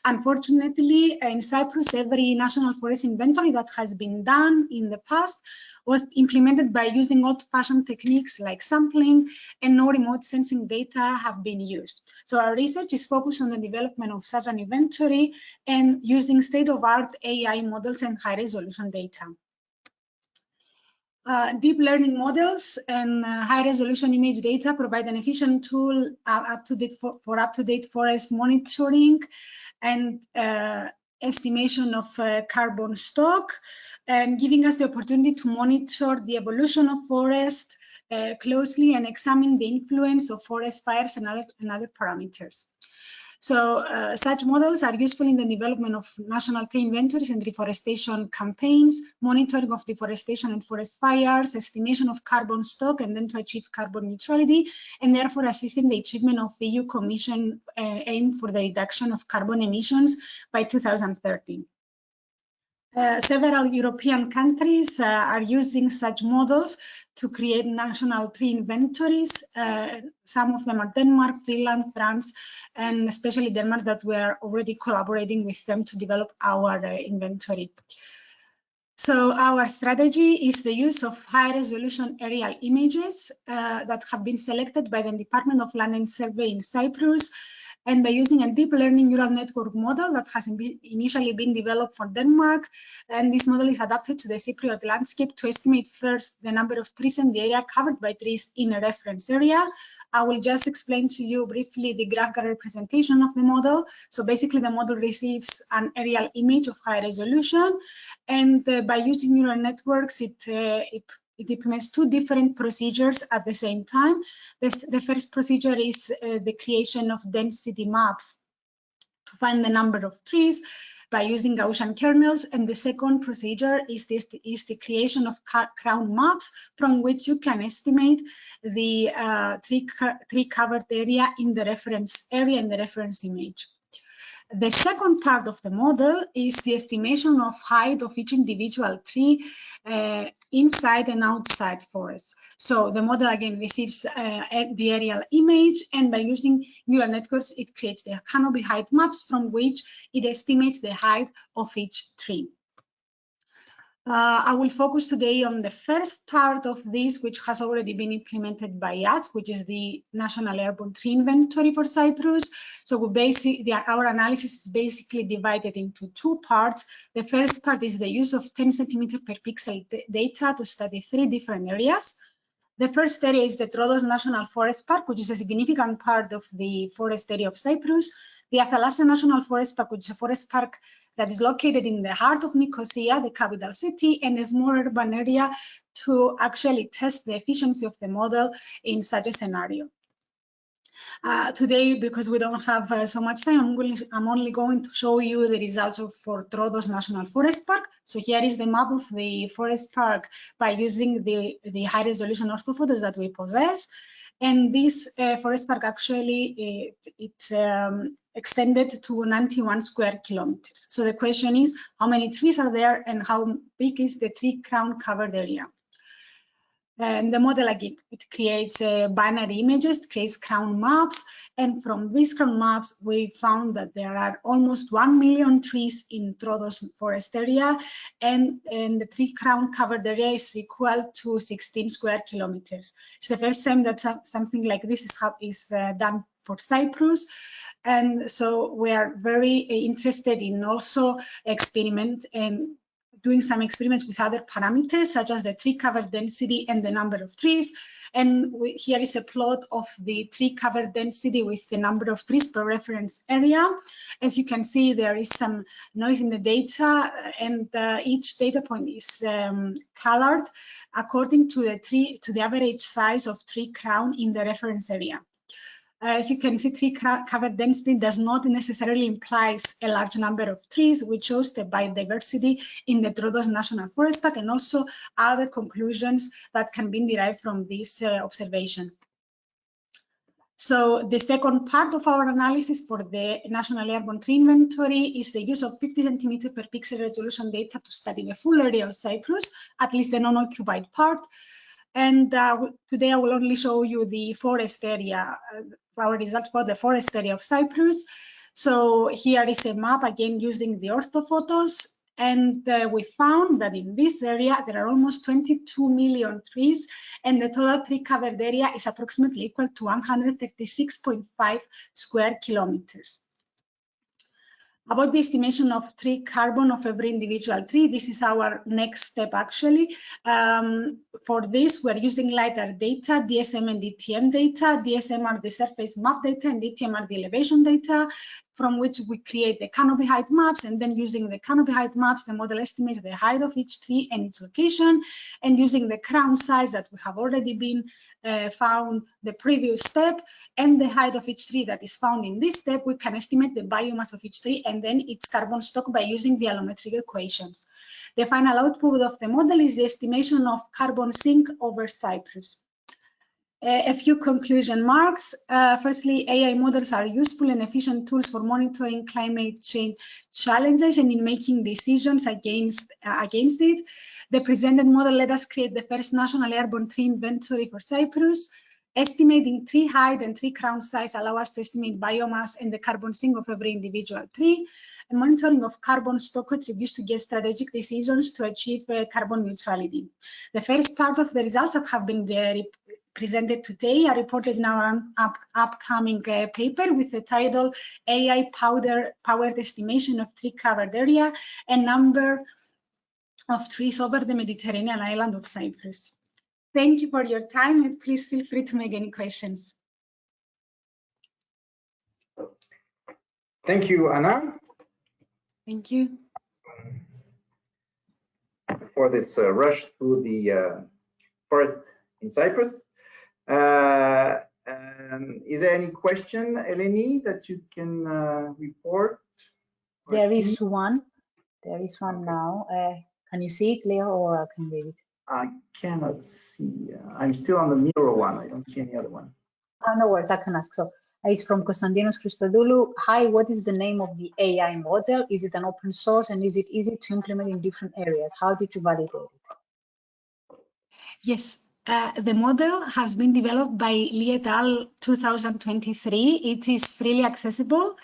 Unfortunately, in Cyprus, every national forest inventory that has been done in the past was implemented by using old-fashioned techniques like sampling, and no remote sensing data have been used. So our research is focused on the development of such an inventory and using state-of-art AI models and high-resolution data. Deep learning models and high-resolution image data provide an efficient tool for up-to-date forest monitoring and estimation of carbon stock, and giving us the opportunity to monitor the evolution of forest closely and examine the influence of forest fires and other parameters. So such models are useful in the development of national tree inventories and reforestation campaigns, monitoring of deforestation and forest fires, estimation of carbon stock, and then to achieve carbon neutrality, and therefore assisting the achievement of the EU Commission aim for the reduction of carbon emissions by 2030. Several European countries are using such models to create national tree inventories. Some of them are Denmark, Finland, France, and especially Denmark, that we are already collaborating with them to develop our inventory. So our strategy is the use of high-resolution aerial images that have been selected by the Department of Land and Survey in Cyprus, and by using a deep learning neural network model that has initially been developed for Denmark. And this model is adapted to the Cypriot landscape to estimate first the number of trees and the area covered by trees in a reference area. I will just explain to you briefly the graphical representation of the model. So basically the model receives an aerial image of high resolution, and by using neural networks, it implements two different procedures at the same time. The first procedure is the creation of density maps to find the number of trees. by using Gaussian kernels, and the second procedure is the creation of crown maps from which you can estimate the tree covered area in the reference area and the reference image. The second part of the model is the estimation of height of each individual tree inside and outside forests. So the model again receives the aerial image, and by using neural networks, it creates the canopy height maps from which it estimates the height of each tree. I will focus today on the first part of this, which has already been implemented by us, which is the National Airborne Tree Inventory for Cyprus. So our analysis is basically divided into two parts. The first part is the use of 10 centimeter per pixel data to study 3 different areas. The first area is the Troodos National Forest Park, which is a significant part of the forest area of Cyprus. The Athalassa National Forest Park, which is a forest park that is located in the heart of Nicosia, the capital city, and a small urban area to actually test the efficiency of the model in such a scenario. Today, because we don't have so much time, I'm only going to show you the results for Troodos National Forest Park. So here is the map of the forest park by using the high resolution orthophotos that we possess. And this forest park actually, it's extended to 91 square kilometers. So the question is, how many trees are there and how big is the tree crown covered area? And the model, again, it creates binary images, creates crown maps, and from these crown maps, we found that there are almost 1 million trees in Troodos forest area, and the tree crown covered area is equal to 16 square kilometers. It's the first time that something like this is done for Cyprus. And so we are very interested in also experiment and doing some experiments with other parameters, such as the tree cover density and the number of trees. And here is a plot of the tree cover density with the number of trees per reference area. As you can see, there is some noise in the data, and each data point is colored according to the average size of tree crown in the reference area. As you can see, tree cover density does not necessarily imply a large number of trees, which shows the biodiversity in the Troodos National Forest Park, and also other conclusions that can be derived from this observation. So the second part of our analysis for the National Airborne Tree Inventory is the use of 50 centimeter per pixel resolution data to study the full area of Cyprus, at least the non-occupied part. And today I will only show you the forest area, our results for the forest area of Cyprus. So here is a map, again using the orthophotos, and we found that in this area there are almost 22 million trees, and the total tree covered area is approximately equal to 136.5 square kilometers. About the estimation of tree carbon of every individual tree, this is our next step actually. For this, we're using LiDAR data, DSM and DTM data. DSM are the surface map data and DTM are the elevation data, from which we create the canopy height maps, and then using the canopy height maps, the model estimates the height of each tree and its location, and using the crown size that we have already been found the previous step, and the height of each tree that is found in this step, we can estimate the biomass of each tree and then its carbon stock by using the allometric equations. The final output of the model is the estimation of carbon sink over Cyprus. A few conclusion marks. Firstly, AI models are useful and efficient tools for monitoring climate change challenges and in making decisions against it. The presented model let us create the first national airborne tree inventory for Cyprus. Estimating tree height and tree crown size allow us to estimate biomass and the carbon sink of every individual tree. And monitoring of carbon stock contributes to get strategic decisions to achieve carbon neutrality. The first part of the results that have been presented today are reported in our upcoming paper with the title AI powered estimation of tree covered area and number of trees over the Mediterranean island of Cyprus. Thank you for your time, and please feel free to make any questions. Thank you, Anna. Thank you. For this rush through the forest in Cyprus. Is there any question, Eleni, that you can report? There is one. There is one now. Can you see it, Leo, or I can read it? I cannot see. I'm still on the Miro one. I don't see any other one. Oh, no worries, I can ask. So it's from Konstantinos Christodoulou. Hi, what is the name of the AI model? Is it an open source and is it easy to implement in different areas? How did you validate it? Yes, the model has been developed by Lee et al. 2023. It is freely accessible.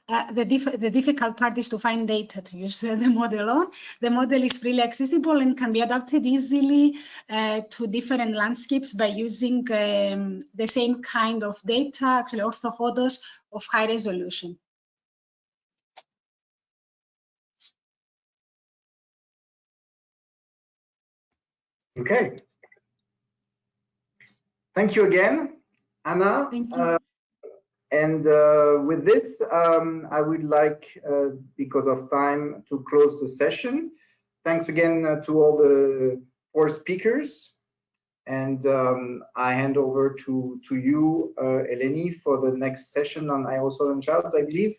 The difficult part is to find data to use the model on. The model is freely accessible and can be adapted easily to different landscapes by using the same kind of data, actually orthophotos of high resolution. Okay. Thank you again, Anna. Thank you. And with this, I would like, because of time, to close the session. Thanks again to all the 4 speakers. And I hand over to you, Eleni, for the next session on aerosol and clouds, I believe.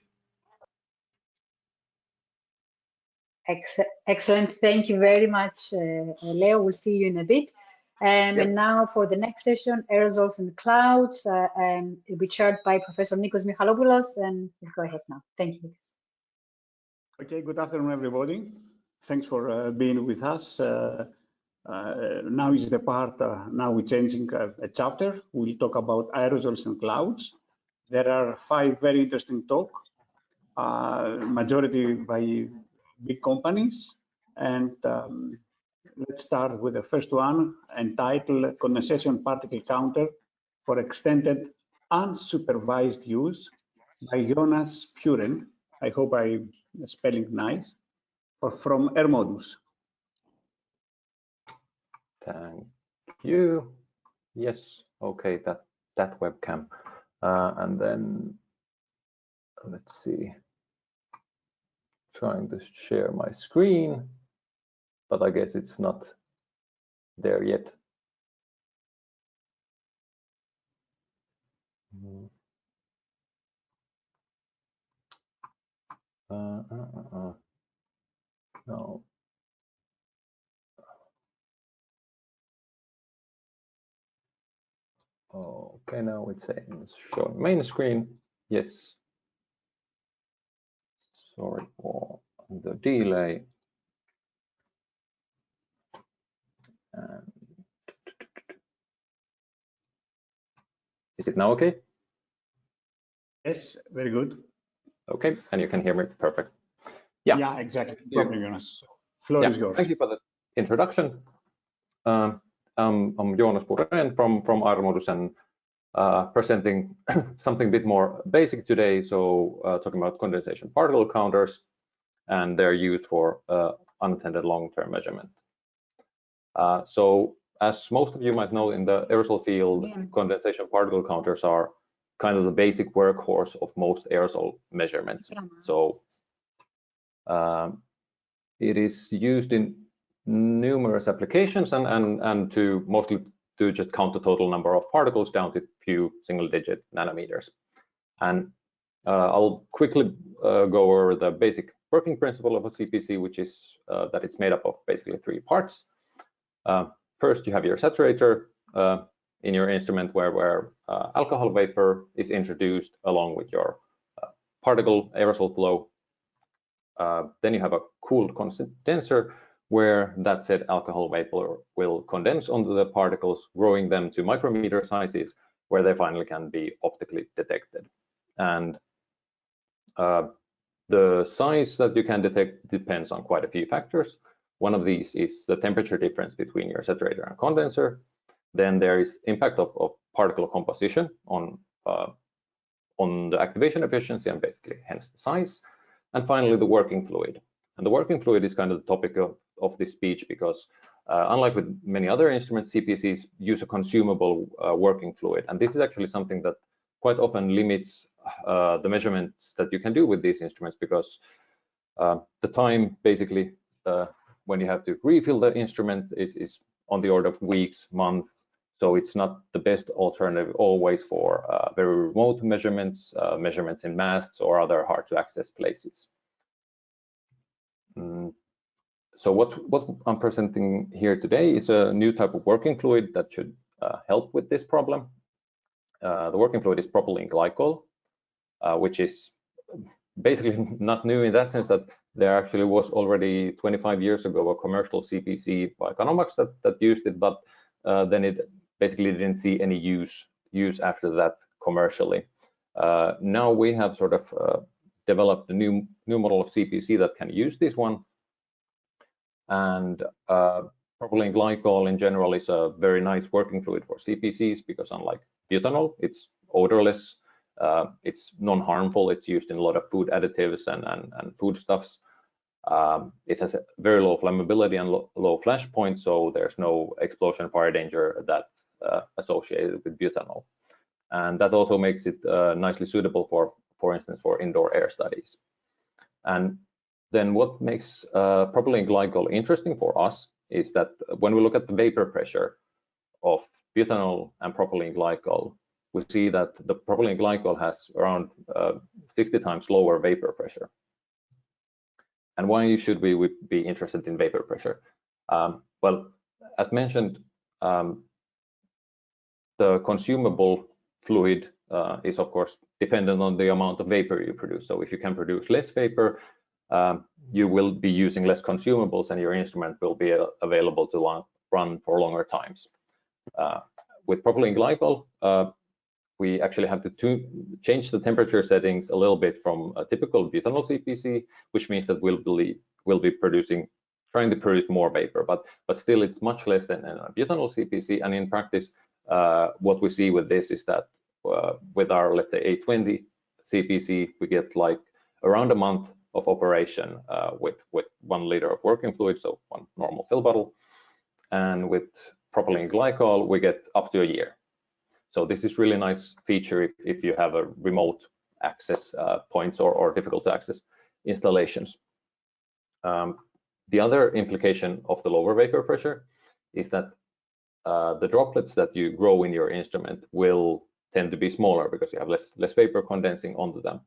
Excellent. Thank you very much, Leo. We'll see you in a bit. And now for the next session, aerosols and clouds, it'll be chaired by Professor Nikos Michalopoulos, and we'll go ahead now. Thank you. Okay, good afternoon, everybody. Thanks for being with us. Now is the part, now we're changing a chapter. We'll talk about aerosols and clouds. There are 5 very interesting talks, majority by big companies. And let's start with the first one, entitled Condensation Particle Counter for Extended Unsupervised Use by Jonas Puren. I hope I'm spelling nice, or from Hermodus. Thank you. Yes, okay, that webcam. And then let's see. Trying to share my screen, but I guess it's not there yet. No. Okay, now it's showing main screen. Yes. Sorry for the delay. And is it now okay? Yes, very good. Okay, and you can hear me perfect. Yeah, exactly. Problem, Jonas. Floor is yours. Thank you for the introduction. I'm Jonas Puren from Hermodus and presenting something a bit more basic today. So talking about condensation particle counters and their use for unattended long-term measurement. So as most of you might know, in the aerosol field, condensation particle counters are kind of the basic workhorse of most aerosol measurements. So it is used in numerous applications and to mostly to just count the total number of particles down to a few single-digit nanometers. And I'll quickly go over the basic working principle of a CPC, which is that it's made up of basically 3 parts. First, you have your saturator in your instrument where alcohol vapor is introduced along with your particle aerosol flow. Then you have a cooled condenser where that said alcohol vapor will condense onto the particles, growing them to micrometer sizes where they finally can be optically detected. And the size that you can detect depends on quite a few factors. One of these is the temperature difference between your saturator and condenser. Then there is impact of particle composition on the activation efficiency and basically hence the size. And finally, the working fluid. And the working fluid is kind of the topic of this speech because unlike with many other instruments, CPCs use a consumable working fluid. And this is actually something that quite often limits the measurements that you can do with these instruments because the time basically when you have to refill the instrument is on the order of weeks, months. So it's not the best alternative always for very remote measurements, measurements in masts or other hard to access places. So what I'm presenting here today is a new type of working fluid that should help with this problem. The working fluid is propylene glycol, which is basically not new in that sense that there actually was already 25 years ago a commercial CPC by Economax that used it, but then it basically didn't see any use after that commercially. Now we have sort of developed a new model of CPC that can use this one. And propylene glycol in general is a very nice working fluid for CPCs because unlike butanol, it's odorless, it's non-harmful, it's used in a lot of food additives and foodstuffs. It has a very low flammability and low flash point, so there's no explosion fire danger that's associated with butanol. And that also makes it nicely suitable for instance, for indoor air studies. And then what makes propylene glycol interesting for us is that when we look at the vapor pressure of butanol and propylene glycol, we see that the propylene glycol has around 60 times lower vapor pressure. And why should we be interested in vapor pressure? Well, as mentioned, the consumable fluid is of course dependent on the amount of vapor you produce. So if you can produce less vapor, you will be using less consumables and your instrument will be available to run for longer times. With propylene glycol, we actually have to change the temperature settings a little bit from a typical butanol CPC, which means that we'll be trying to produce more vapor, but still it's much less than a butanol CPC. And in practice, what we see with this is that with our, let's say, A20 CPC, we get like around a month of operation with 1 liter of working fluid, so one normal fill bottle. And with propylene glycol, we get up to a year. So this is really nice feature if you have a remote access points or difficult to access installations. The other implication of the lower vapor pressure is that the droplets that you grow in your instrument will tend to be smaller because you have less vapor condensing onto them.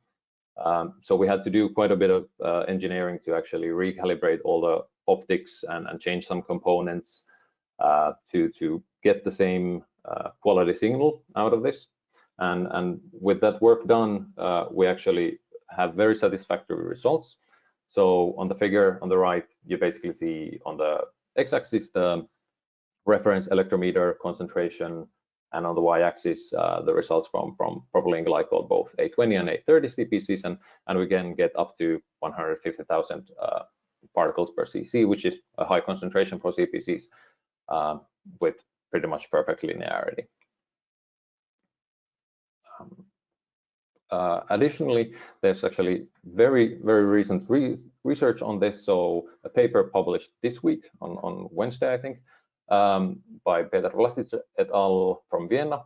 So we had to do quite a bit of engineering to actually recalibrate all the optics and change some components to get the same quality signal out of this. And with that work done, we actually have very satisfactory results. So on the figure on the right, you basically see on the x-axis the reference electrometer concentration, and on the y-axis the results from propylene glycol, both A20 and A30 CPCs, and we can get up to 150,000 particles per cc, which is a high concentration for CPCs with pretty much perfect linearity. Additionally, there's actually very recent research on this. So a paper published this week on Wednesday, I think, by Peter Vlasic et al. From Vienna.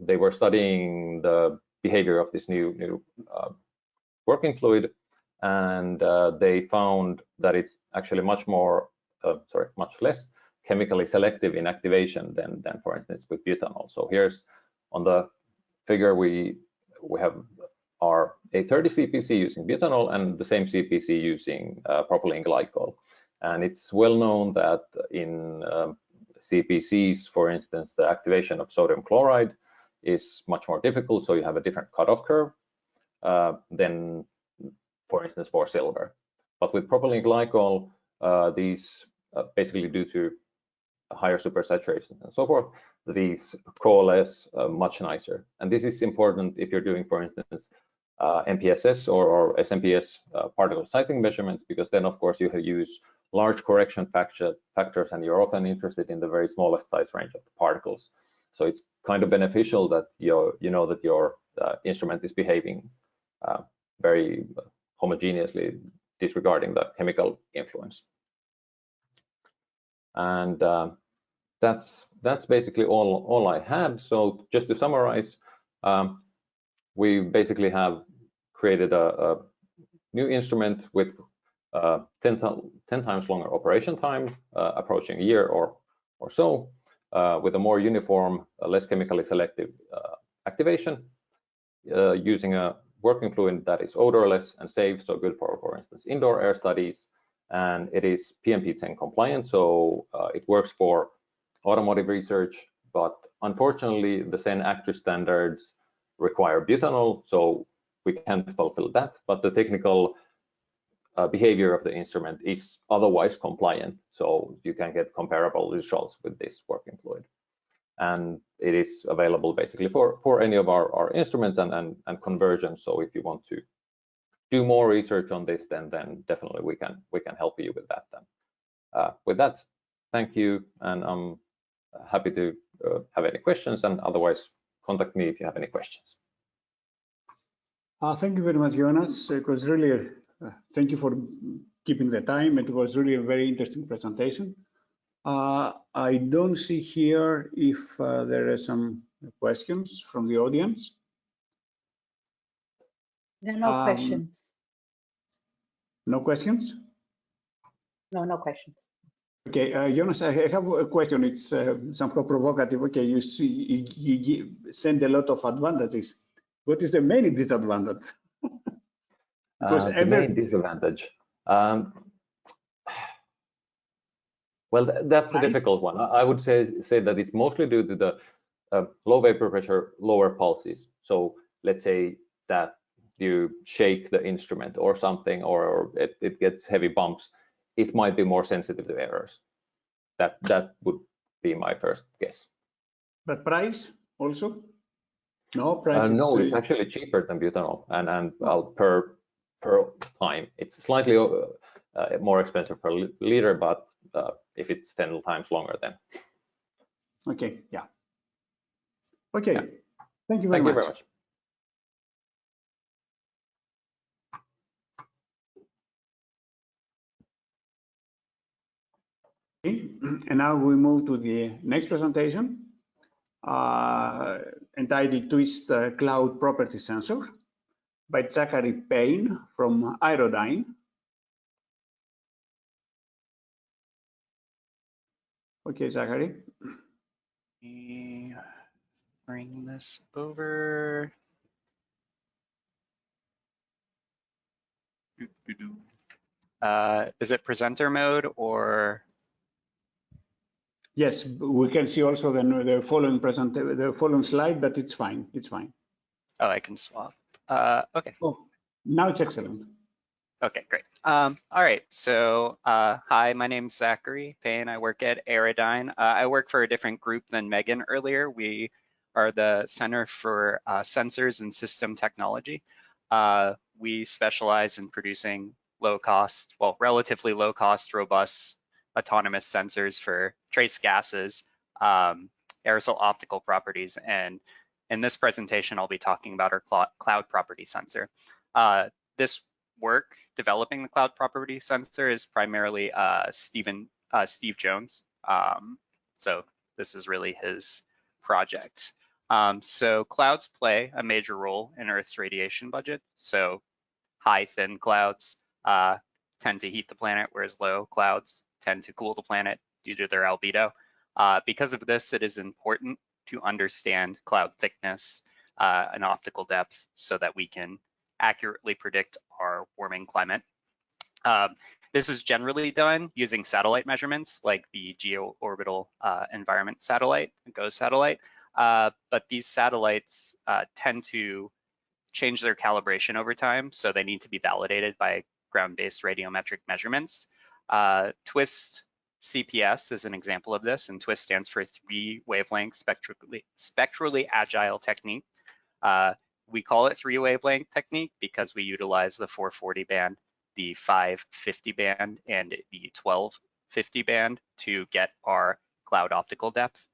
They were studying the behavior of this new working fluid, and they found that it's actually much less chemically selective in activation than for instance with butanol. So here's on the figure we have our A30 CPC using butanol and the same CPC using propylene glycol. And it's well known that in CPCs, for instance, the activation of sodium chloride is much more difficult. So you have a different cutoff curve than, for instance, for silver. But with propylene glycol, these basically due to higher supersaturation and so forth, these coalesce much nicer. And this is important if you're doing, for instance, MPSS or SMPS particle sizing measurements, because then, of course, you use large correction factors, and you're often interested in the very smallest size range of the particles. So it's kind of beneficial that you know that your instrument is behaving very homogeneously, disregarding the chemical influence. And that's basically all I had. So just to summarize, we basically have created a new instrument with 10 times longer operation time, approaching a year or so, with a more uniform, less chemically selective activation, using a working fluid that is odorless and safe, so good for instance, indoor air studies. And it is PMP10 compliant, so it works for automotive research, but unfortunately the same ACTRIS standards require butanol, so we can't fulfill that, but the technical behavior of the instrument is otherwise compliant, so you can get comparable results with this working fluid. And it is available basically for any of our instruments and conversions. So if you want to do more research on this, then definitely we can help you with that. Then with that, thank you, and I'm happy to have any questions, and otherwise contact me if you have any questions. Thank you very much, Jonas. It was really thank you for keeping the time. It was really a very interesting presentation. I don't see here if there are some questions from the audience. There are no questions. No questions? No, no questions. Okay, Jonas, I have a question. It's somehow provocative. Okay, you see, you send a lot of advantages. What is the main disadvantage? Because the main disadvantage. Well, that's a difficult one. I would say that it's mostly due to the low vapor pressure, lower pulses. So let's say that you shake the instrument or something, or it gets heavy bumps, it might be more sensitive to errors. That would be my first guess. But price also? No, price no, it's actually cheaper than butanol, and well, per time it's slightly more expensive per liter, but if it's 10 times longer, then. Okay, yeah. Okay, yeah. Thank you very much. Okay. And now we move to the next presentation, entitled Twist Cloud Property Sensor by Zachary Payne from Aerodyne. Okay, Zachary. Let me bring this over. Is it presenter mode or? Yes, we can see also the following slide, but it's fine. It's fine. Oh, I can swap. Okay. Oh, now it's excellent. Okay, great. All right, so hi, my name's Zachary Payne. I work at Aerodyne. I work for a different group than Megan earlier. We are the Center for Sensors and System Technology. We specialize in producing low-cost, well, relatively low-cost, robust, autonomous sensors for trace gases, aerosol optical properties, and in this presentation, I'll be talking about our cloud property sensor. This work developing the cloud property sensor is primarily Steve Jones. So this is really his project. So clouds play a major role in Earth's radiation budget. So high, thin clouds tend to heat the planet, whereas low clouds tend to cool the planet due to their albedo. Because of this, it is important to understand cloud thickness and optical depth so that we can accurately predict our warming climate. This is generally done using satellite measurements like the Geoorbital Environment Satellite, GOES satellite, but these satellites tend to change their calibration over time, so they need to be validated by ground-based radiometric measurements. TWIST CPS is an example of this, and TWIST stands for 3-wavelength spectrally agile technique. We call it 3-wavelength technique because we utilize the 440 band, the 550 band, and the 1250 band to get our cloud optical depth.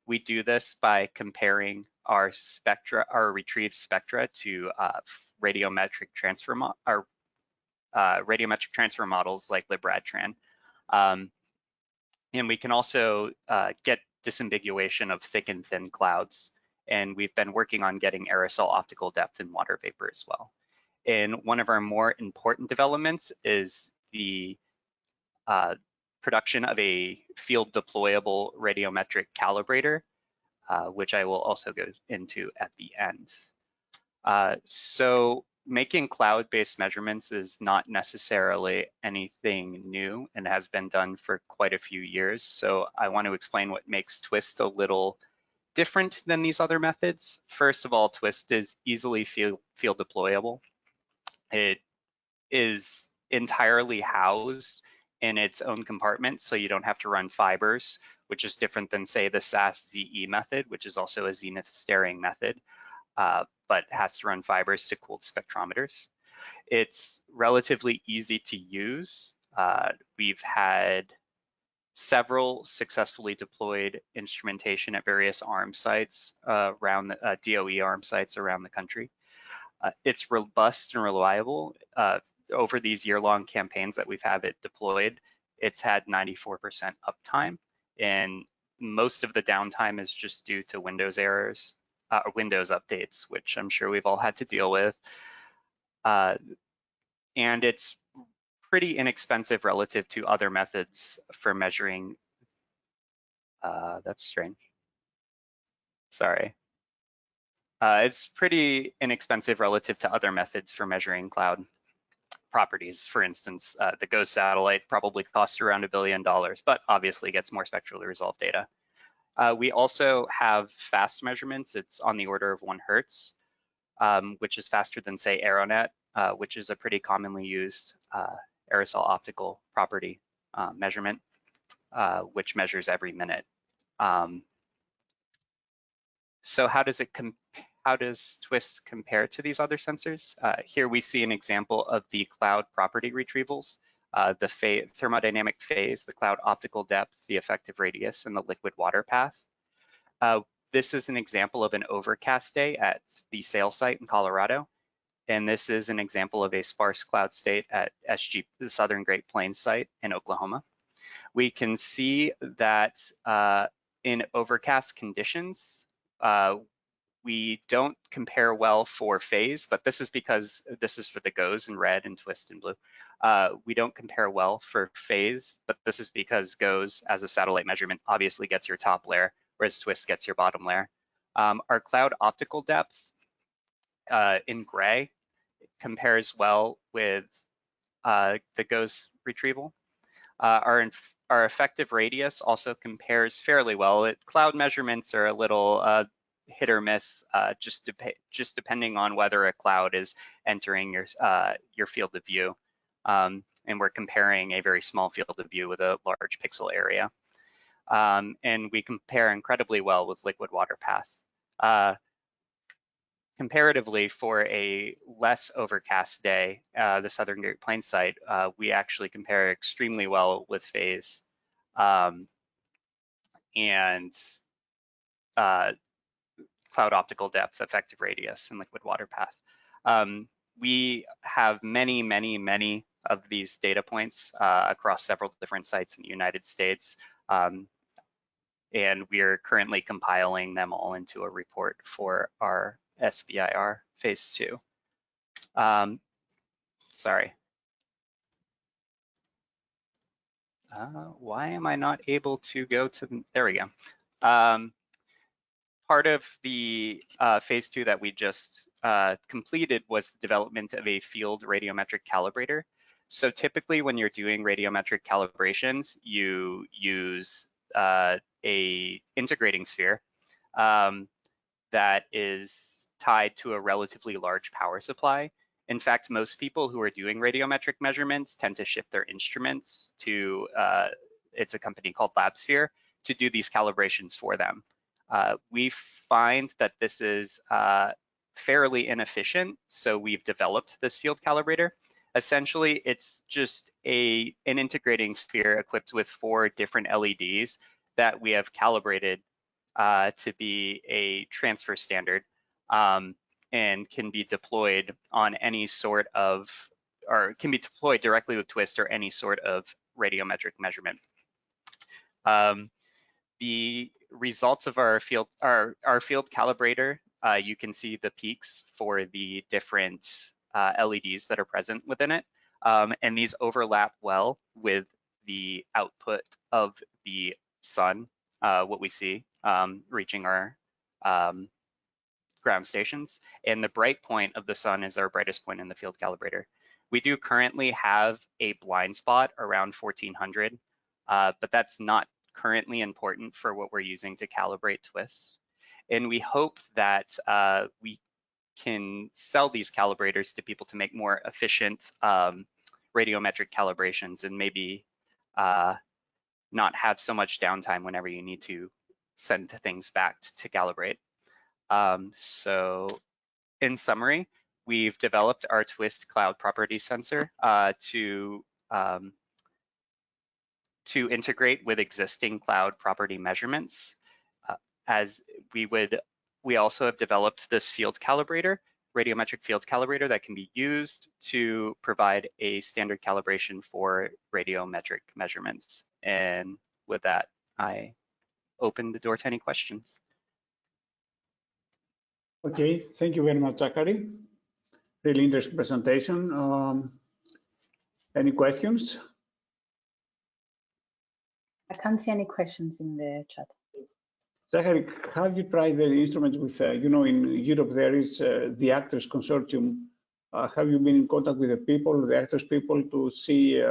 We do this by comparing our spectra, our retrieved spectra, to radiometric transfer models like LibRadTran. And we can also get disambiguation of thick and thin clouds. And we've been working on getting aerosol optical depth in water vapor as well. And one of our more important developments is the production of a field deployable radiometric calibrator, which I will also go into at the end. So making cloud-based measurements is not necessarily anything new and has been done for quite a few years. So I want to explain what makes Twist a little different than these other methods. First of all, Twist is easily field deployable. It is entirely housed in its own compartment, so you don't have to run fibers, which is different than, say, the SAS-ZE method, which is also a zenith staring method, but has to run fibers to cooled spectrometers. It's relatively easy to use. We've had several successfully deployed instrumentation at various ARM sites around the DOE ARM sites around the country. It's robust and reliable. Over these year-long campaigns that we've had it deployed, it's had 94% uptime, and most of the downtime is just due to Windows errors, Windows updates, which I'm sure we've all had to deal with. And it's pretty inexpensive relative to other methods for measuring. That's strange. Sorry. It's pretty inexpensive relative to other methods for measuring cloud properties. For instance, the GOES satellite probably costs around $1 billion, but obviously gets more spectrally resolved data. We also have fast measurements. It's on the order of 1 Hertz, which is faster than, say, AeroNet, which is a pretty commonly used aerosol optical property measurement, which measures every minute. So how does Twist compare to these other sensors? Here we see an example of the cloud property retrievals, the thermodynamic phase, the cloud optical depth, the effective radius, and the liquid water path. This is an example of an overcast day at the Sale site in Colorado. And this is an example of a sparse cloud state at SG, the Southern Great Plains site in Oklahoma. We can see that in overcast conditions, we don't compare well for phase, but this is because this is for the GOES in red and Twist in blue. We don't compare well for phase, but this is because GOES as a satellite measurement obviously gets your top layer, whereas Twist gets your bottom layer. Our cloud optical depth in gray compares well with the GOES retrieval. Our effective radius also compares fairly well. Cloud measurements are a little hit or miss, just depending on whether a cloud is entering your field of view. And we're comparing a very small field of view with a large pixel area. And we compare incredibly well with liquid water path. Comparatively, for a less overcast day, the Southern Great Plains site, we actually compare extremely well with phase and cloud optical depth, effective radius, and liquid water path. We have many of these data points across several different sites in the United States. And we are currently compiling them all into a report for our SBIR phase 2. Sorry. Why am I not able to go to, there we go. Part of the phase 2 that we just completed was the development of a field radiometric calibrator. So typically when you're doing radiometric calibrations, you use a integrating sphere that is tied to a relatively large power supply. In fact, most people who are doing radiometric measurements tend to ship their instruments to, it's a company called LabSphere, to do these calibrations for them. We find that this is fairly inefficient, so we've developed this field calibrator. Essentially, it's just an integrating sphere equipped with 4 different LEDs that we have calibrated to be a transfer standard and can be deployed on any sort of, or can be deployed directly with Twist or any sort of radiometric measurement. The results of our field calibrator, you can see the peaks for the different LEDs that are present within it. And these overlap well with the output of the sun, what we see reaching our ground stations, and the bright point of the sun is our brightest point in the field calibrator. We do currently have a blind spot around 1400, but that's not currently important for what we're using to calibrate twists. And we hope that we can sell these calibrators to people to make more efficient radiometric calibrations and maybe not have so much downtime whenever you need to send things back to calibrate. So in summary, we've developed our twist cloud property sensor to integrate with existing cloud property measurements. We also have developed this field calibrator, radiometric field calibrator, that can be used to provide a standard calibration for radiometric measurements. And with that, I open the door to any questions. Okay, thank you very much, Zachary. Really interesting presentation. Any questions? I can't see any questions in the chat. Zachary, have you tried the instruments with, in Europe there is the ACTRIS consortium. Have you been in contact with the people, the ACTRIS people, to see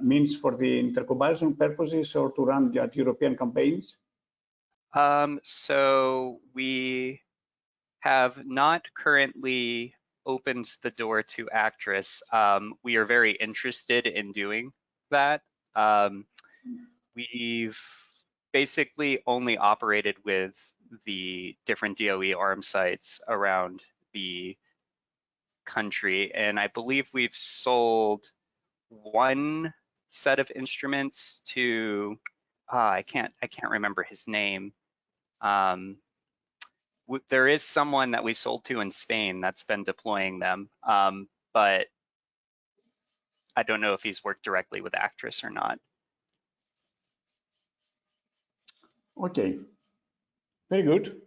means for the intercomparison purposes or to run at European campaigns? So we have not currently opened the door to ACTRIS. We are very interested in doing that. We've basically only operated with the different DOE ARM sites around the country, and I believe we've sold one set of instruments to I can't remember his name. There is someone that we sold to in Spain that's been deploying them, but I don't know if he's worked directly with ACTRIS or not. Okay, very good.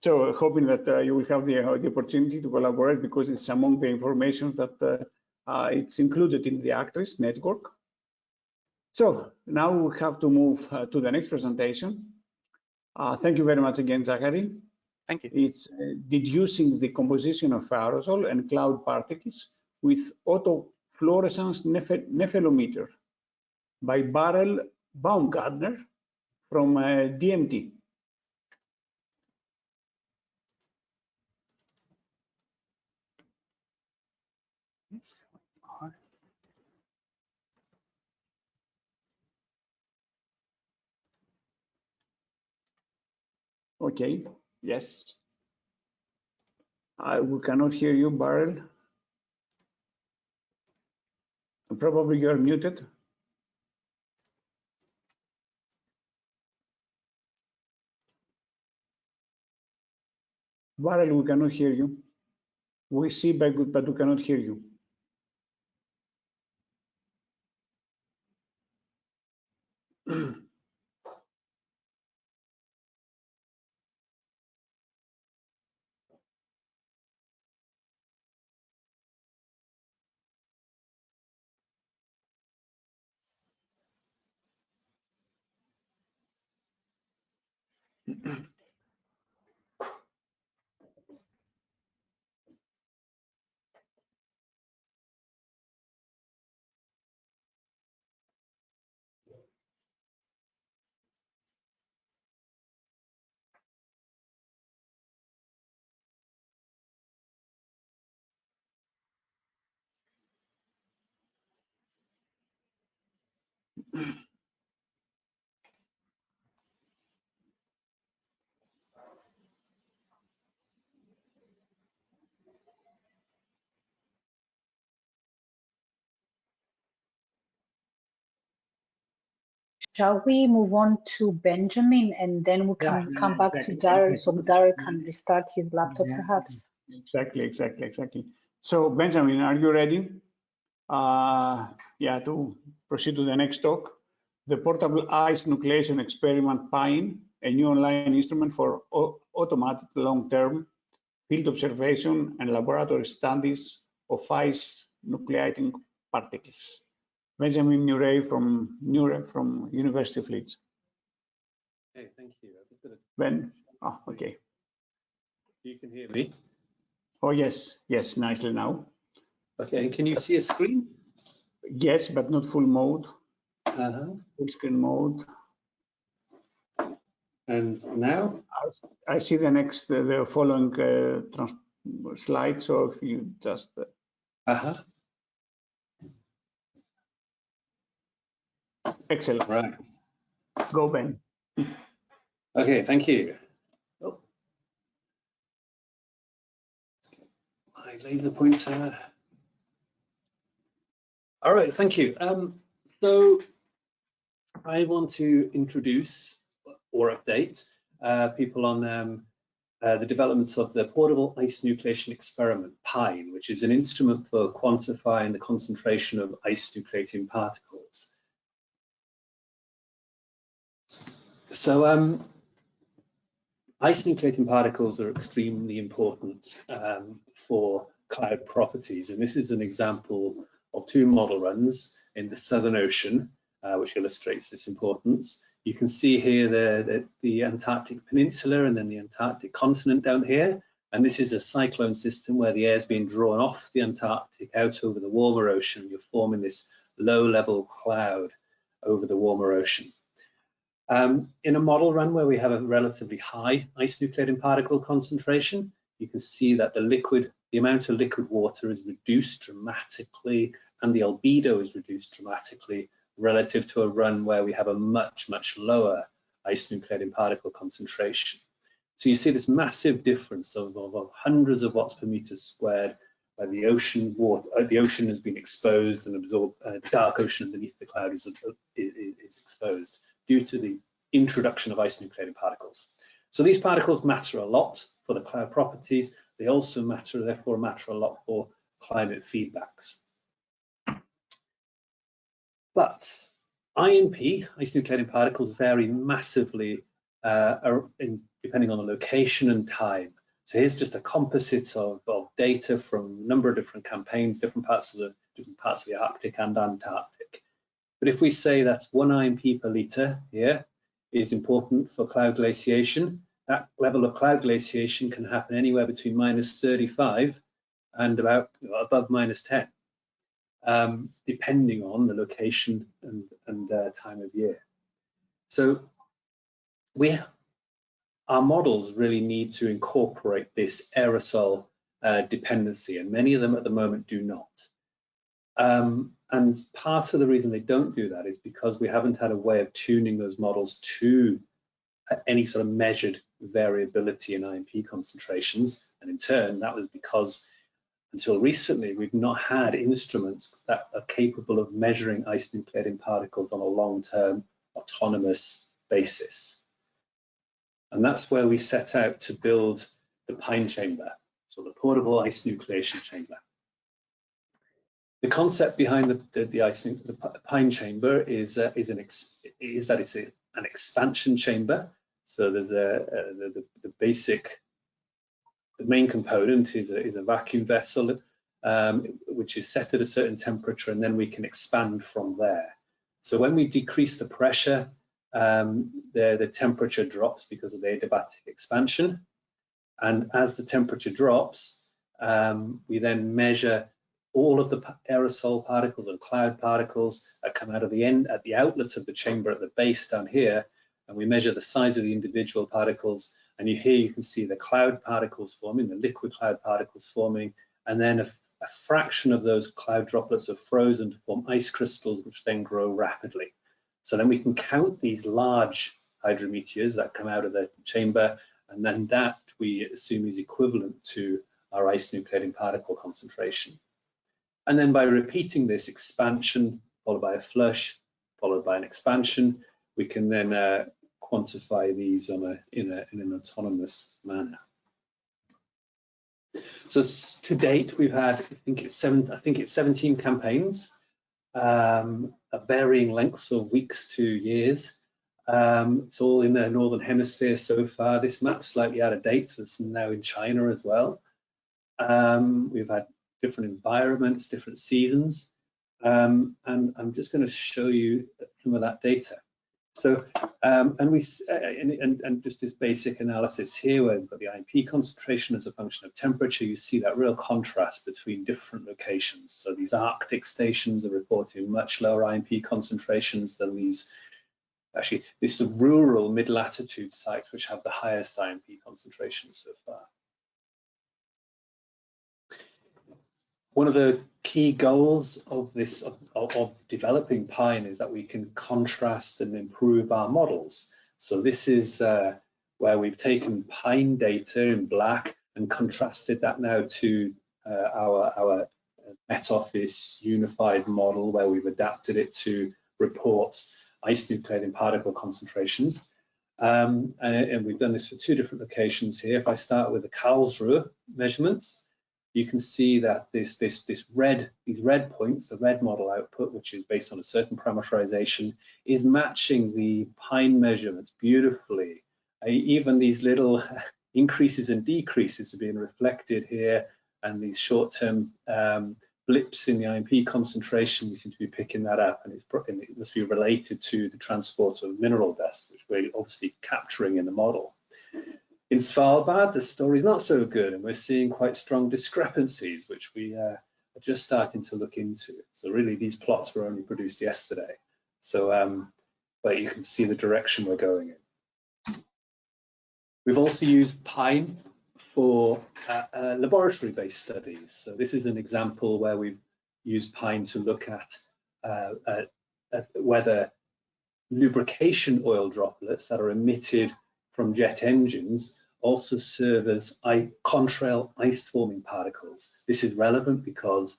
So hoping that you will have the opportunity to collaborate, because it's among the information that it's included in the ACTRIS network. So now we have to move to the next presentation. Thank you very much again, Zachary. Thank you. It's deducing the composition of aerosol and cloud particles with autofluorescence nephelometer by Barrel Baumgartner from DMT. Okay, yes. We cannot hear you, Barrel. Probably you're muted. Barrel, we cannot hear you. We see, but we cannot hear you. Shall we move on to Benjamin and then we can come back to Daryl, so Daryl can restart his laptop perhaps? Exactly. So Benjamin, are you ready? Yeah, to proceed to the next talk. The portable ice nucleation experiment PINE, a new online instrument for automated long-term field observation and laboratory studies of ice nucleating particles. Benjamin Murray from University of Leeds. Hey, thank you. Ben? Oh, okay. You can hear me? Oh, yes, yes, nicely now. Okay, can you see a screen? Yes, but not full mode. Full screen mode. And now? I see the next, the following slide. So if you just. Excellent. Right. Go, Ben. Okay, thank you. Oh. I laser pointer. All right, thank you. So I want to introduce or update people on the developments of the Portable Ice Nucleation Experiment, PINE, which is an instrument for quantifying the concentration of ice nucleating particles. So ice nucleating particles are extremely important for cloud properties, and this is an example of two model runs in the Southern Ocean, which illustrates this importance. You can see here the Antarctic Peninsula and then the Antarctic continent down here, and this is a cyclone system where the air is being drawn off the Antarctic out over the warmer ocean. You're forming this low-level cloud over the warmer ocean. In a model run where we have a relatively high ice nucleating particle concentration, you can see that the amount of liquid water is reduced dramatically and the albedo is reduced dramatically relative to a run where we have a much, much lower ice nucleating particle concentration. So you see this massive difference of hundreds of watts per meter squared where the ocean has been exposed and absorbed, the dark ocean underneath the cloud is exposed due to the introduction of ice nucleating particles. So these particles matter a lot for the cloud properties. They also therefore matter a lot for climate feedbacks. But INP, ice nucleating particles, vary massively depending on the location and time. So here's just a composite of data from a number of different campaigns, different parts of the Arctic and Antarctic. But if we say that 1 INP per litre here is important for cloud glaciation, that level of cloud glaciation can happen anywhere between -35 and about above -10, depending on the location and time of year. So our models really need to incorporate this aerosol dependency, and many of them at the moment do not. And part of the reason they don't do that is because we haven't had a way of tuning those models to any sort of measured variability in INP concentrations. And in turn, that was because until recently, we've not had instruments that are capable of measuring ice nucleating particles on a long-term autonomous basis. And that's where we set out to build the PINE chamber, so the portable ice nucleation chamber. The concept behind the PINE chamber is that it's an expansion chamber. So there's the main component is a vacuum vessel, which is set at a certain temperature, and then we can expand from there. So when we decrease the pressure, the temperature drops because of the adiabatic expansion. And as the temperature drops, we then measure all of the aerosol particles and cloud particles that come out of the end at the outlet of the chamber at the base down here, and we measure the size of the individual particles. And here you can see the cloud particles forming, the liquid cloud particles forming, and then a fraction of those cloud droplets are frozen to form ice crystals, which then grow rapidly. So then we can count these large hydrometeors that come out of the chamber, and then that we assume is equivalent to our ice nucleating particle concentration. And then by repeating this expansion, followed by a flush, followed by an expansion, we can then quantify these in an autonomous manner. So to date, we've had, I think it's 17 campaigns, at varying lengths of weeks to years. It's all in the Northern Hemisphere so far. This map's slightly out of date, so it's now in China as well. We've had different environments, different seasons, and I'm just going to show you some of that data. So, and just this basic analysis here, where we've got the IMP concentration as a function of temperature, you see that real contrast between different locations. So these Arctic stations are reporting much lower IMP concentrations than these, actually, it's the rural mid-latitude sites which have the highest IMP concentrations so far. One of the key goals of this of developing Pine is that we can contrast and improve our models. So this is where we've taken Pine data in black and contrasted that now to our Met Office unified model, where we've adapted it to report ice nucleated particle concentrations. And we've done this for two different locations here. If I start with the Karlsruhe measurements, you can see that these red points, the red model output, which is based on a certain parameterization, is matching the Pine measurements beautifully. Even these little increases and decreases are being reflected here, and these short-term blips in the IMP concentration, we seem to be picking that up, and it must be related to the transport of mineral dust, which we're obviously capturing in the model. In Svalbard, the story is not so good, and we're seeing quite strong discrepancies, which we are just starting to look into. So really, these plots were only produced yesterday. So, but you can see the direction we're going in. We've also used Pine for laboratory-based studies. So this is an example where we've used Pine to look at whether lubrication oil droplets that are emitted from jet engines also serve as contrail ice-forming particles. This is relevant because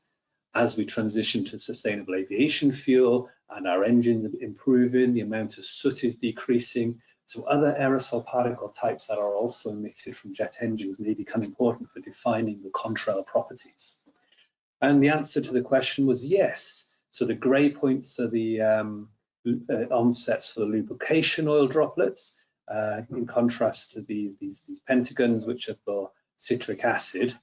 as we transition to sustainable aviation fuel and our engines are improving, the amount of soot is decreasing. So other aerosol particle types that are also emitted from jet engines may become important for defining the contrail properties. And the answer to the question was yes. So the gray points are the onsets for the lubrication oil droplets, in contrast to these pentagons, which are for citric acid.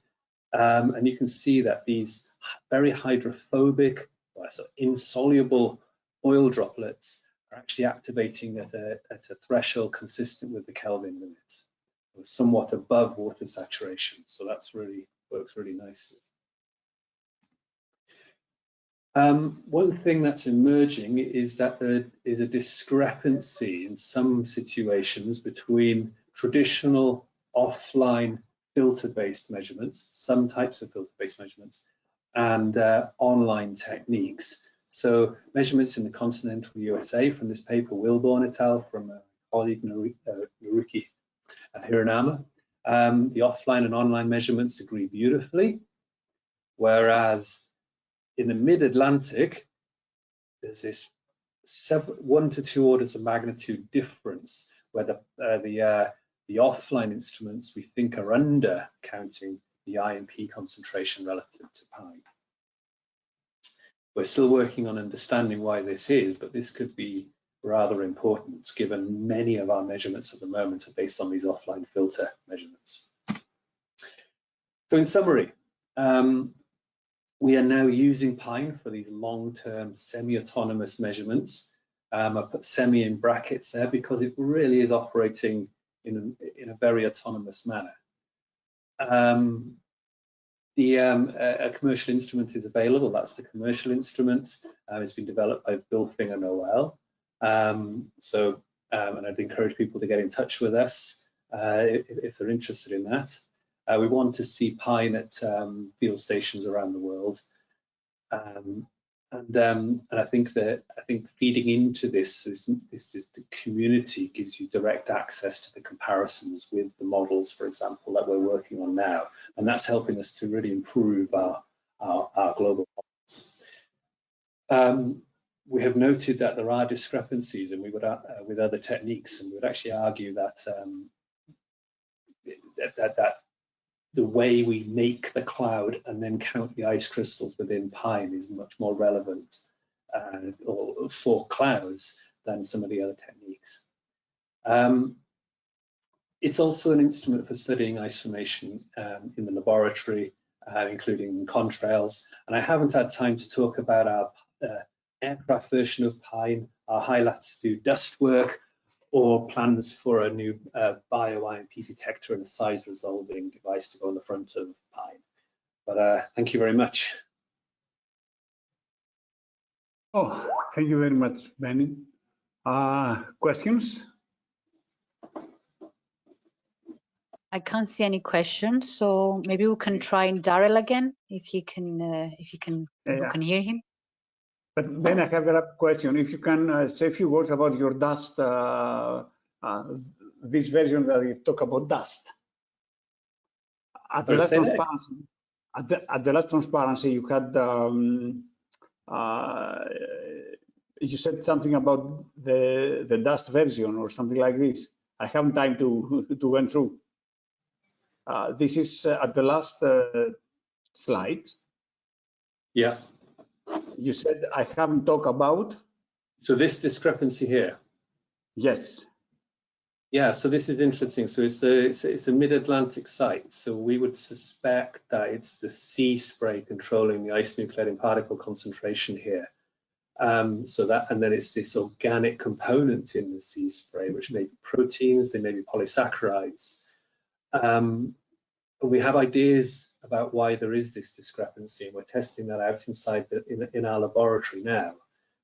And you can see that these very hydrophobic, so insoluble oil droplets are actually activating at a threshold consistent with the Kelvin limit, somewhat above water saturation. So that's really works really nicely. One thing that's emerging is that there is a discrepancy in some situations between traditional offline filter-based measurements, some types of filter-based measurements, and online techniques. So measurements in the continental USA from this paper, Wilborn et al. From a colleague, Naruki Hiranama. The offline and online measurements agree beautifully, whereas in the mid-Atlantic, there's this 1 to 2 orders of magnitude difference, where the offline instruments we think are under counting the IMP concentration relative to Pine. We're still working on understanding why this is, but this could be rather important given many of our measurements at the moment are based on these offline filter measurements. So in summary, we are now using Pine for these long-term semi-autonomous measurements. I put semi in brackets there because it really is operating in a very autonomous manner. A commercial instrument is available. That's the commercial instrument. It's been developed by Bilfinger Noel. And I'd encourage people to get in touch with us if they're interested in that. We want to see Pine at field stations around the world, and I think feeding into this the community gives you direct access to the comparisons with the models, for example, that we're working on now, and that's helping us to really improve our global models. We have noted that there are discrepancies, and we would with other techniques, and we would actually argue that that the way we make the cloud and then count the ice crystals within Pine is much more relevant for clouds than some of the other techniques. It's also an instrument for studying ice formation in the laboratory, including contrails. And I haven't had time to talk about our aircraft version of Pine high latitude dust work, or plans for a new bio-IMP detector and a size resolving device to go on the front of Pine. But thank you very much. Oh, thank you very much, Benny. Questions? I can't see any questions, so maybe we can try Daryl again if you can hear him. But then I have a question. If you can say a few words about your dust, this version that you talk about dust. At the last transparency, you had you said something about the dust version or something like this. I haven't time to go through. This is at the last slide. Yeah. You said I haven't talked about. So this discrepancy here. Yes. Yeah. So this is interesting. So it's a mid-Atlantic site. So we would suspect that it's the sea spray controlling the ice nucleating particle concentration here. So that, and then it's this organic component in the sea spray, which may be proteins, they may be polysaccharides. And we have ideas about why there is this discrepancy, and we're testing that out inside in our laboratory now.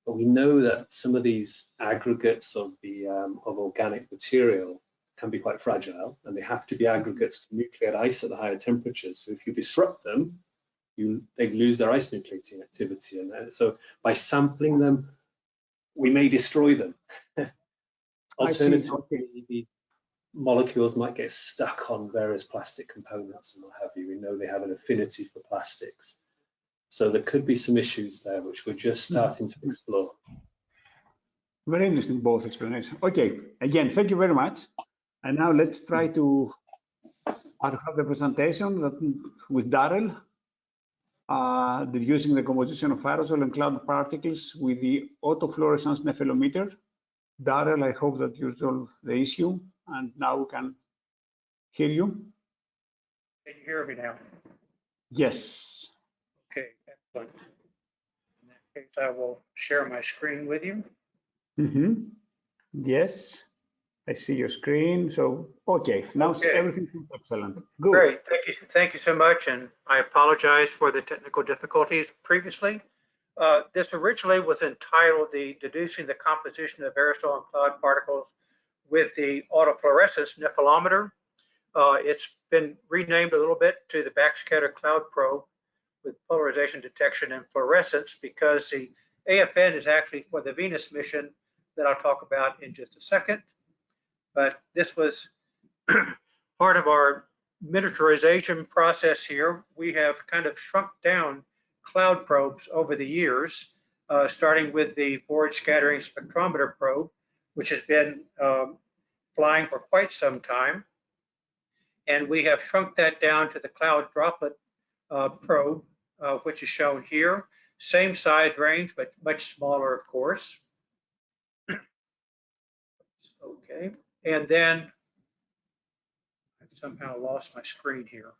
But we know that some of these aggregates of the of organic material can be quite fragile, and they have to be aggregates to nucleate ice at the higher temperatures. So if you disrupt them, they lose their ice nucleating activity, and so by sampling them, we may destroy them. Alternatively, the molecules might get stuck on various plastic components and what have you. We know they have an affinity for plastics. So there could be some issues there, which we're just starting to explore. Very interesting, both explanations. Okay, again, thank you very much. And now let's try to have the presentation with Daryl, using the composition of aerosol and cloud particles with the autofluorescence nephelometer. Daryl, I hope that you resolve the issue, and now we can hear you. Can you hear me now? Yes. Okay, excellent. In that case, I will share my screen with you. Yes, I see your screen. So, okay, now everything is excellent. Good. Great, thank you so much, and I apologize for the technical difficulties previously. This originally was entitled Deducing the Composition of Aerosol and Cloud Particles with the Autofluorescence Nephelometer. It's been renamed a little bit to the Backscatter Cloud Probe with polarization detection and fluorescence, because the AFN is actually for the Venus mission that I'll talk about in just a second. But this was part of our miniaturization process here. We have kind of shrunk down cloud probes over the years, starting with the forward scattering spectrometer probe, which has been flying for quite some time. And we have shrunk that down to the cloud droplet probe, which is shown here. Same size range, but much smaller, of course. Okay, and then I've somehow lost my screen here.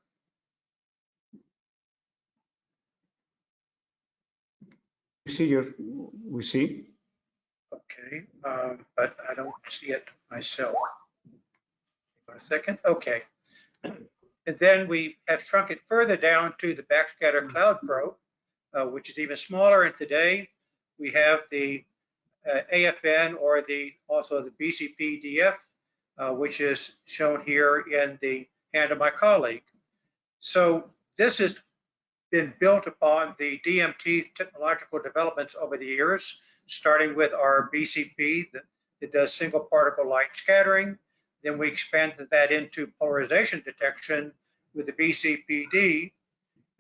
We see. Okay, but I don't see it myself. Give me a second. Okay. And then we have shrunk it further down to the backscatter cloud probe, which is even smaller. And today we have the AFN, or also the BCP-DF, which is shown here in the hand of my colleague. So this has been built upon the DMT technological developments over the years, starting with our BCP that does single particle light scattering. Then we expanded that into polarization detection with the BCPD.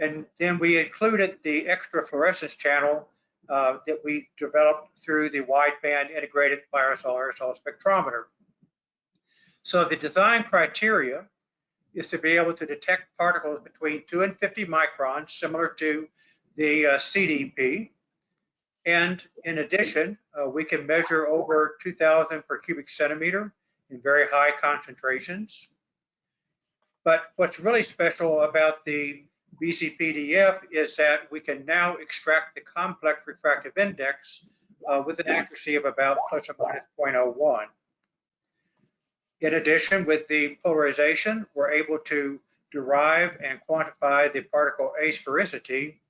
And then we included the extra fluorescence channel that we developed through the wideband integrated aerosol spectrometer. So the design criteria is to be able to detect particles between 2 and 50 microns, similar to the CDP. And in addition, we can measure over 2,000 per cubic centimeter in very high concentrations. But what's really special about the BCPDF is that we can now extract the complex refractive index with an accuracy of about plus or minus 0.01. In addition, with the polarization, we're able to derive and quantify the particle asphericity.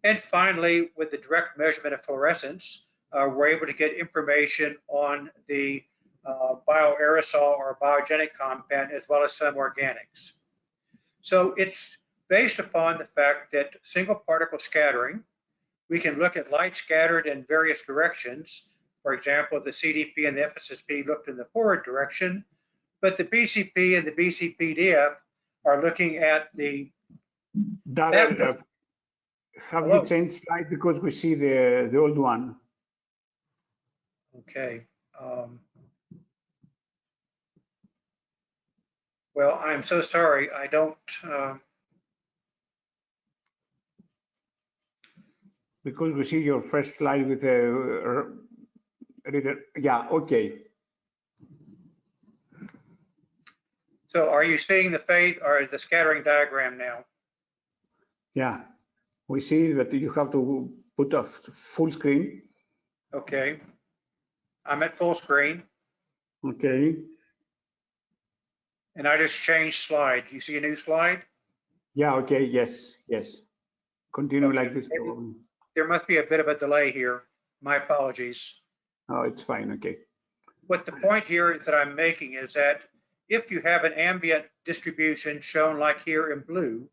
And finally, with the direct measurement of fluorescence, we're able to get information on the bioaerosol or biogenic compound, as well as some organics. So it's based upon the fact that single particle scattering, we can look at light scattered in various directions. For example, the CDP and the FSSP looked in the forward direction, but the BCP and the BCPDF are looking at the... Have you changed slide because we see the old one? Okay. Well, I'm so sorry. I don't... Because we see your first slide with a reader. Yeah, okay. So are you seeing the fade or the scattering diagram now? Yeah, we see that you have to put a full screen. Okay. I'm at full screen. Okay. And I just changed slide. You see a new slide? Yeah, okay, yes, yes. Continue Okay. like this. There must be a bit of a delay here. My apologies. Oh, it's fine, okay. What the point here that I'm making is that if you have an ambient distribution shown like here in blue,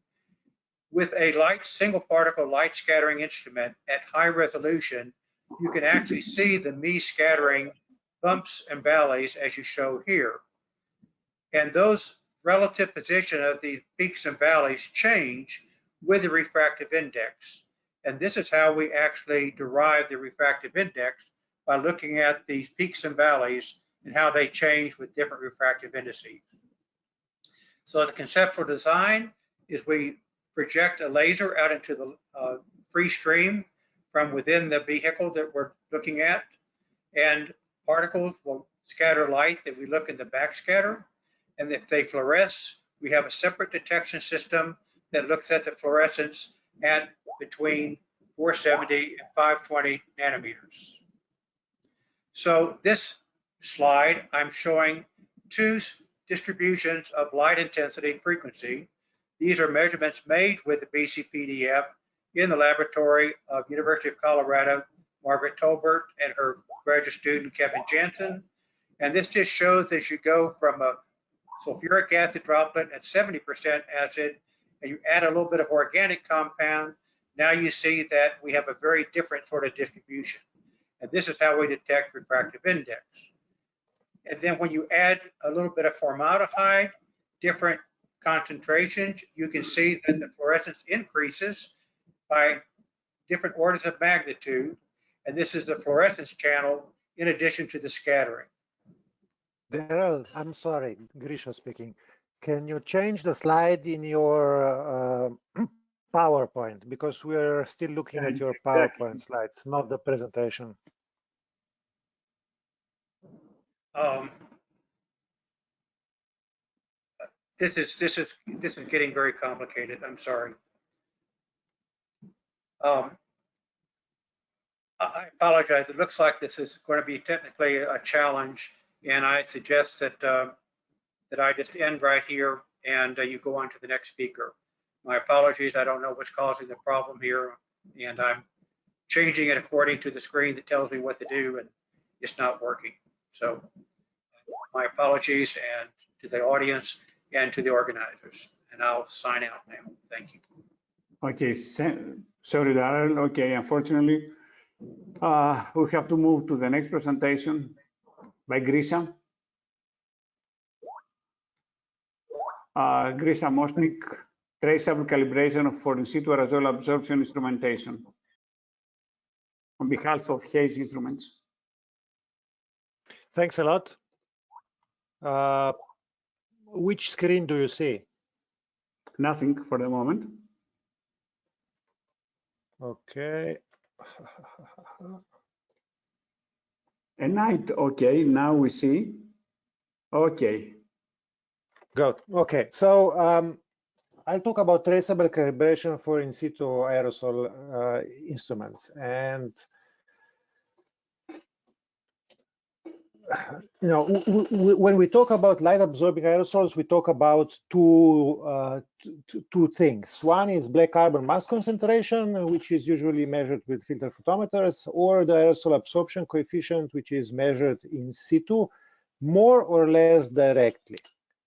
with a single particle light scattering instrument at high resolution, you can actually see the me-scattering bumps and valleys as you show here. And those relative position of the peaks and valleys change with the refractive index. And this is how we actually derive the refractive index, by looking at these peaks and valleys and how they change with different refractive indices. So the conceptual design is we project a laser out into the free stream from within the vehicle that we're looking at, and particles will scatter light that we look in the backscatter. And if they fluoresce, we have a separate detection system that looks at the fluorescence at between 470 and 520 nanometers. So this slide, I'm showing two distributions of light intensity frequency. These are measurements made with the BCPDF in the laboratory of University of Colorado, Margaret Tolbert and her graduate student, Kevin Jansen. And this just shows as you go from a sulfuric acid droplet at 70% acid, and you add a little bit of organic compound, now you see that we have a very different sort of distribution. And this is how we detect refractive index. And then when you add a little bit of formaldehyde, different concentrations, you can see that the fluorescence increases by different orders of magnitude. And this is the fluorescence channel in addition to the scattering. Daryl, I'm sorry, Grisha speaking. Can you change the slide in your PowerPoint? Because we're still looking at your PowerPoint slides, not the presentation. This is getting very complicated. I'm sorry. I apologize. It looks like this is going to be technically a challenge, and I suggest that that I just end right here and you go on to the next speaker. My apologies. I don't know what's causing the problem here, and I'm changing it according to the screen that tells me what to do, and it's not working. So my apologies, and to the audience and to the organizers. And I'll sign out now. Thank you. Okay, sorry, Daryl. Okay, unfortunately, we have to move to the next presentation by Grisha. Grisha Mostnik, traceable calibration for in situ aerosol absorption instrumentation on behalf of Hayes Instruments. Thanks a lot. Which screen do you see? Nothing for the moment. Okay. And okay, now we see. Okay. Good. Okay, so I'll talk about traceable calibration for in situ aerosol instruments. And you know, when we talk about light absorbing aerosols, we talk about two things. One is black carbon mass concentration, which is usually measured with filter photometers, or the aerosol absorption coefficient, which is measured in situ, more or less directly.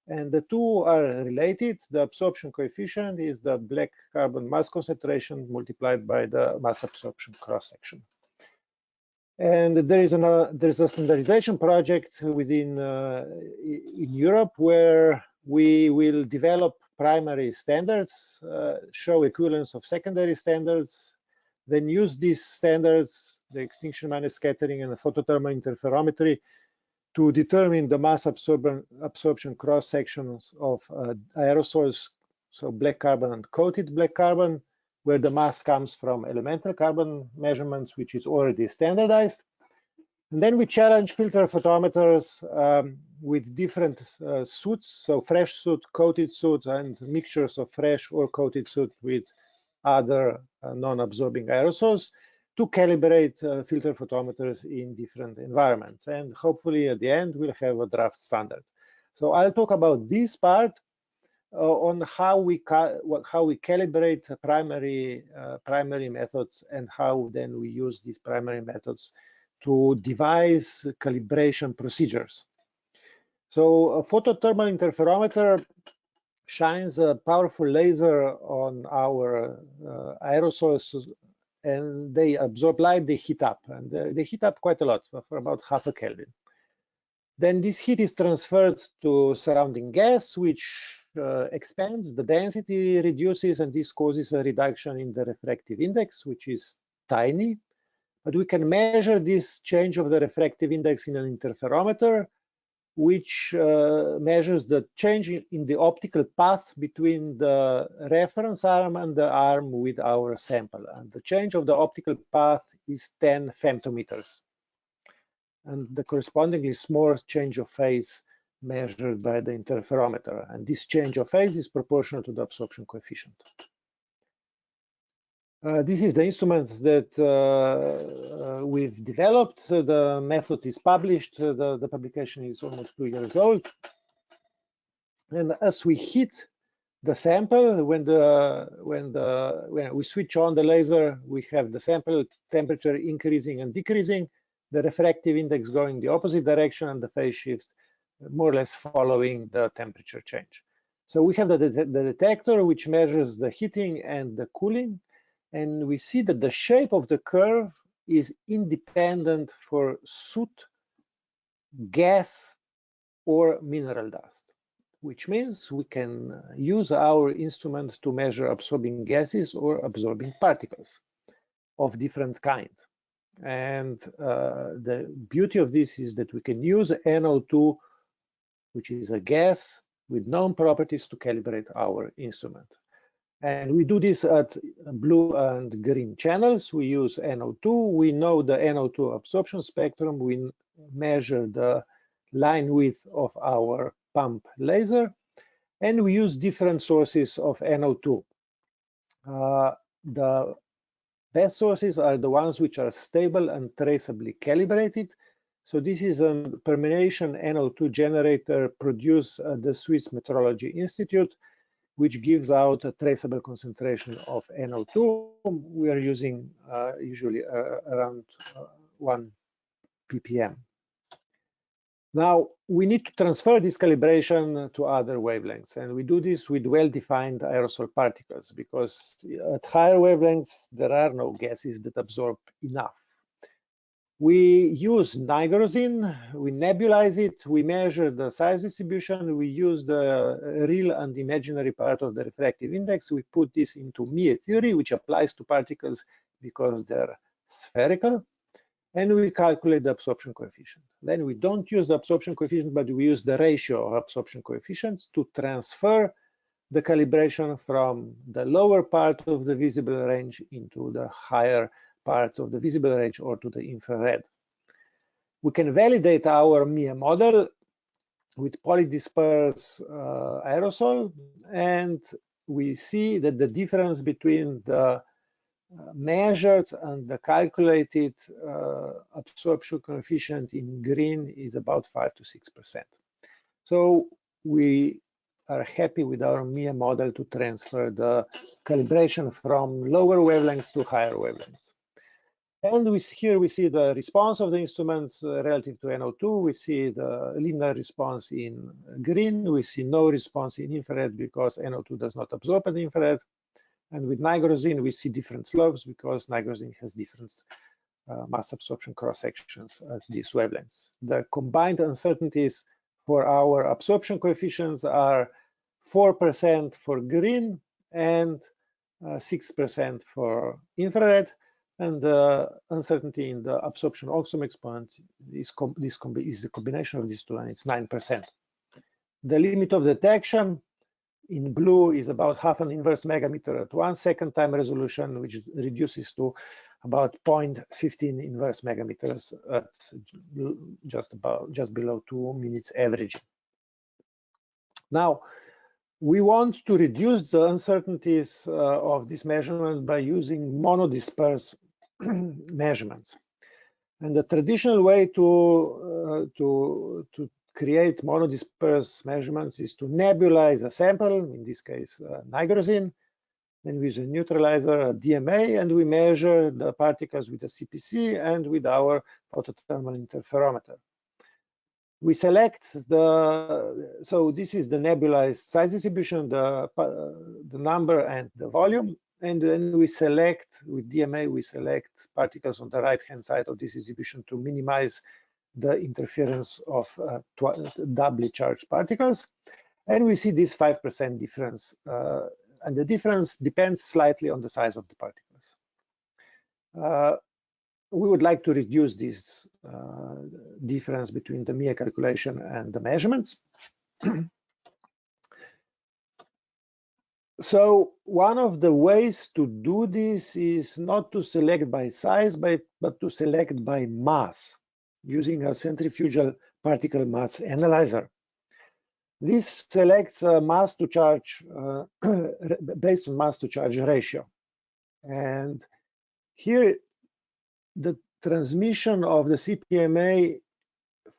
And the two are related. The absorption coefficient is the black carbon mass concentration multiplied by the mass absorption cross-section. And there's a standardization project within in Europe where we will develop primary standards, show equivalence of secondary standards, then use these standards, the extinction minus scattering and the photothermal interferometry, to determine the mass absorption cross sections of aerosols, so black carbon and coated black carbon, where the mass comes from elemental carbon measurements, which is already standardized. And then we challenge filter photometers with different soot, so fresh soot, coated soot, and mixtures of fresh or coated soot with other non-absorbing aerosols to calibrate filter photometers in different environments. And hopefully at the end, we'll have a draft standard. So I'll talk about this part on how we calibrate primary methods and how then we use these primary methods to devise calibration procedures. So a photothermal interferometer shines a powerful laser on our aerosols, and they absorb light, they heat up, and they heat up quite a lot, for about half a Kelvin. Then this heat is transferred to surrounding gas, which expands, the density reduces, and this causes a reduction in the refractive index, which is tiny. But we can measure this change of the refractive index in an interferometer, which measures the change in the optical path between the reference arm and the arm with our sample. And the change of the optical path is 10 femtometers. And the correspondingly small change of phase measured by the interferometer. And this change of phase is proportional to the absorption coefficient. This is the instrument that we've developed. The method is published. The publication is almost 2 years old. And as we hit the sample, when we switch on the laser, we have the sample temperature increasing and decreasing, the refractive index going the opposite direction, and the phase shift more or less following the temperature change. So we have the detector, which measures the heating and the cooling. And we see that the shape of the curve is independent for soot, gas, or mineral dust, which means we can use our instrument to measure absorbing gases or absorbing particles of different kinds. And the beauty of this is that we can use NO2, which is a gas with known properties, to calibrate our instrument. And we do this at blue and green channels. We use NO2. We know the NO2 absorption spectrum. We measure the line width of our pump laser. And we use different sources of NO2. The best sources are the ones which are stable and traceably calibrated. So this is a permeation NO2 generator produced at the Swiss Metrology Institute, which gives out a traceable concentration of NO2. We are using usually around 1 ppm. Now, we need to transfer this calibration to other wavelengths, and we do this with well-defined aerosol particles, because at higher wavelengths, there are no gases that absorb enough. We use nigrosin, we nebulize it, we measure the size distribution, we use the real and imaginary part of the refractive index. We put this into Mie theory, which applies to particles because they're spherical, and we calculate the absorption coefficient. Then we don't use the absorption coefficient, but we use the ratio of absorption coefficients to transfer the calibration from the lower part of the visible range into the higher parts of the visible range or to the infrared. We can validate our Mie model with polydisperse aerosol, and we see that the difference between the measured and the calculated absorption coefficient in green is about 5 to 6%. So we are happy with our EMME model to transfer the calibration from lower wavelengths to higher wavelengths. And here we see the response of the instruments relative to NO2. We see the linear response in green. We see no response in infrared because NO2 does not absorb in infrared. And with nigrosin, we see different slopes because nigrosin has different mass absorption cross-sections at these wavelengths. The combined uncertainties for our absorption coefficients are 4% for green and 6% for infrared. And the uncertainty in the absorption oxygen exponent is the combination of these two, and it's 9%. The limit of detection in blue is about half an inverse megameter at 1 second time resolution, which reduces to about 0.15 inverse megameters at just below 2 minutes averaging. Now, we want to reduce the uncertainties of this measurement by using monodisperse measurements. And the traditional way to create monodisperse measurements is to nebulize a sample, in this case nigrosin, then we use a neutralizer, a DMA, and we measure the particles with a CPC and with our photothermal interferometer. We select so this is the nebulized size distribution, the number and the volume, and then we select, with DMA, we select particles on the right-hand side of this distribution to minimize the interference of doubly charged particles. And we see this 5% difference, and the difference depends slightly on the size of the particles. We would like to reduce this difference between the EMME calculation and the measurements. So one of the ways to do this is not to select by size, but to select by mass, using a centrifugal particle mass analyzer. This selects mass to charge based on mass to charge ratio. And here, the transmission of the CPMA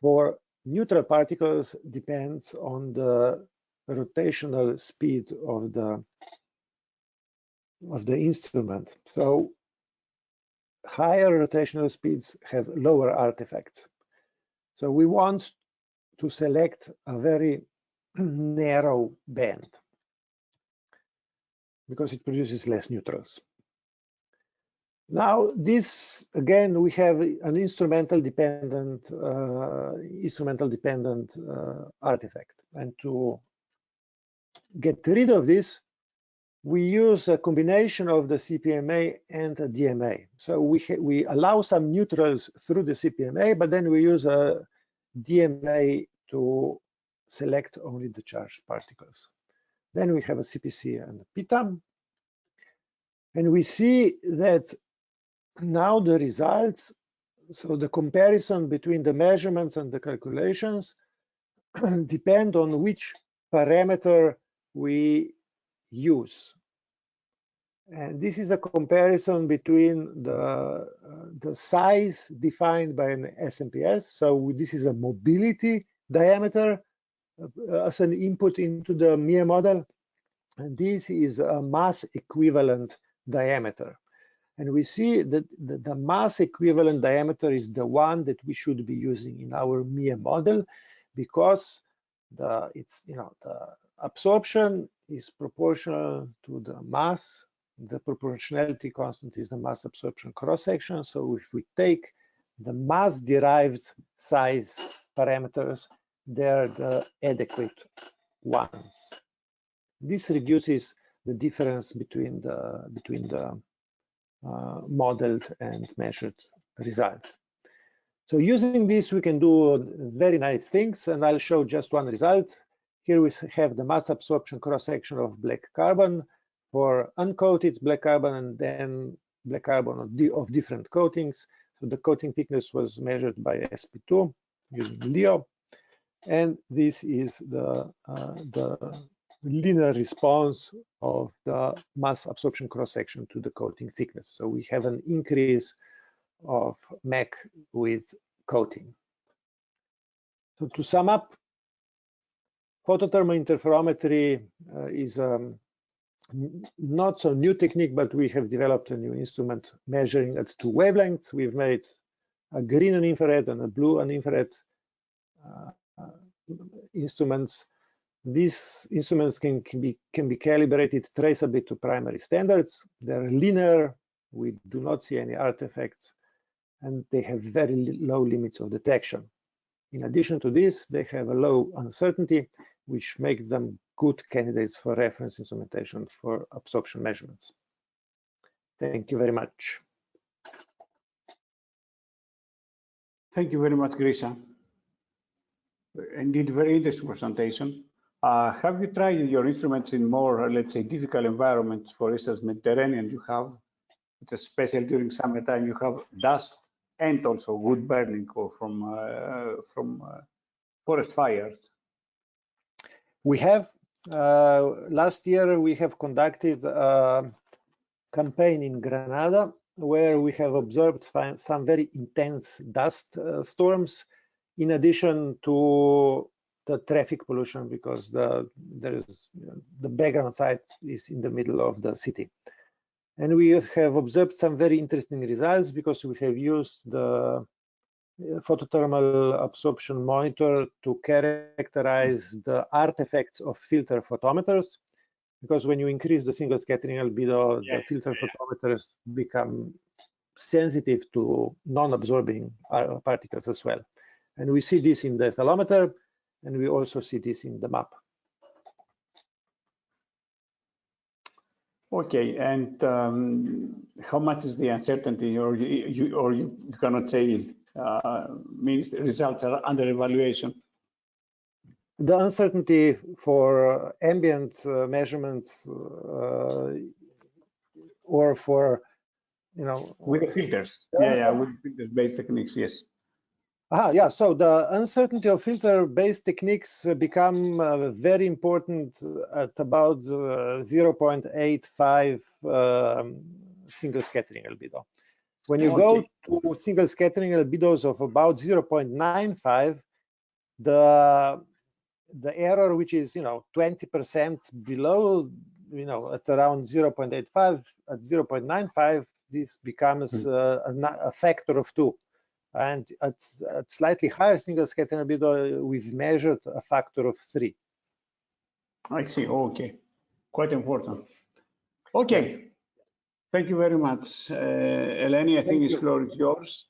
for neutral particles depends on the rotational speed of the instrument. So higher rotational speeds have lower artifacts. So we want to select a very narrow band because it produces less neutrals. Now, this again, we have an instrumental dependent artifact, and to get rid of this, we use a combination of the CPMA and a DMA. So we allow some neutrals through the CPMA, but then we use a DMA to select only the charged particles. Then we have a CPC and a PTAM, and we see that now the results, so the comparison between the measurements and the calculations depend on which parameter we use. And this is a comparison between the size defined by an SMPS. So this is a mobility diameter as an input into the EMME model. And this is a mass equivalent diameter. And we see that the mass equivalent diameter is the one that we should be using in our EMME model, because the absorption is proportional to the mass. The proportionality constant is the mass absorption cross-section. So if we take the mass-derived size parameters, they're the adequate ones. This reduces the difference between the modeled and measured results. So using this, we can do very nice things, and I'll show just one result. Here we have the mass absorption cross-section of black carbon for uncoated black carbon, and then black carbon of different coatings. So the coating thickness was measured by SP2 using LEO, and this is the linear response of the mass absorption cross-section to the coating thickness. So we have an increase of MAC with coating. So to sum up, photothermal interferometry is not so new technique, but we have developed a new instrument measuring at 2 wavelengths. We've made a green and infrared and a blue and infrared instruments. These instruments can be calibrated traceably to primary standards. They're linear. We do not see any artifacts, and they have very low limits of detection. In addition to this, they have a low uncertainty, which makes them good candidates for reference instrumentation for absorption measurements. Thank you very much. Thank you very much, Grisha. Indeed, very interesting presentation. Have you tried your instruments in more, let's say, difficult environments? For instance, Mediterranean, you have, especially during summertime, you have dust and also wood burning or from forest fires. We have, last year, we have conducted a campaign in Granada where we have observed some very intense dust storms, in addition to the traffic pollution, because the background site is in the middle of the city. And we have observed some very interesting results because we have used the photothermal absorption monitor to characterize the artifacts of filter photometers, because when you increase the single scattering albedo, the filter photometers become sensitive to non-absorbing particles as well. And we see this in the thalometer, and we also see this in the map. Okay, and how much is the uncertainty, or you cannot say, means the results are under evaluation? The uncertainty for ambient measurements or for, with the filters, with filter-based techniques, yes. Yeah, so the uncertainty of filter-based techniques become very important at about 0.85 single scattering albedo. When you go to single scattering albedos of about 0.95, the error, which is 20% below, at around 0.85, at 0.95, this becomes a factor of 2. And at slightly higher single scattering albedo, we've measured a factor of 3. I see. Okay, quite important. Okay, yes. Thank you very much, Eleni. I think the floor is yours.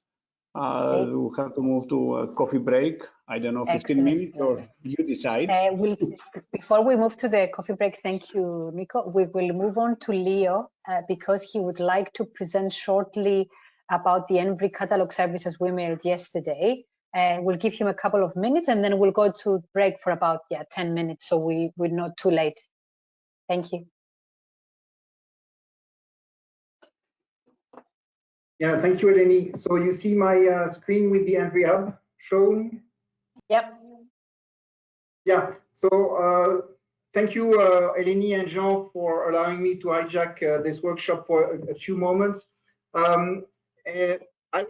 We'll have to move to a coffee break. I don't know, 15 minutes, or you decide. Before we move to the coffee break, thank you, Nico. We will move on to Leo because he would like to present shortly about the ENVRI catalog services we made yesterday. We'll give him a couple of minutes, and then we'll go to break for about 10 minutes, so we're not too late. Thank you. Yeah, thank you, Eleni. So you see my screen with the ENVRI Hub shown? Yep. Yeah, so thank you, Eleni and Jean, for allowing me to hijack this workshop for a few moments. I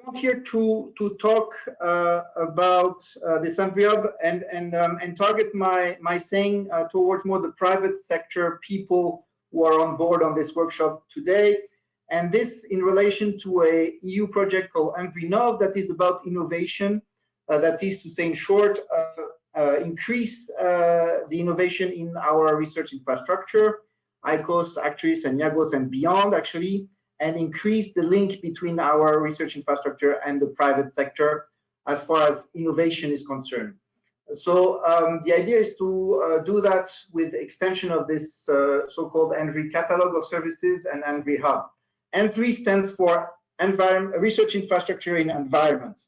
want here to talk about this ENVRI Hub and target my saying towards more the private sector people who are on board on this workshop today. And this in relation to a EU project called ENVRINNOV that is about innovation. That is to say, in short, increase the innovation in our research infrastructure, ICOS, ACTRIS, and IAGOS, and beyond, actually, and increase the link between our research infrastructure and the private sector as far as innovation is concerned. So the idea is to do that with the extension of this so-called ENVRI catalog of services and ENVRI Hub. ENVRI stands for Research Infrastructure in Environment,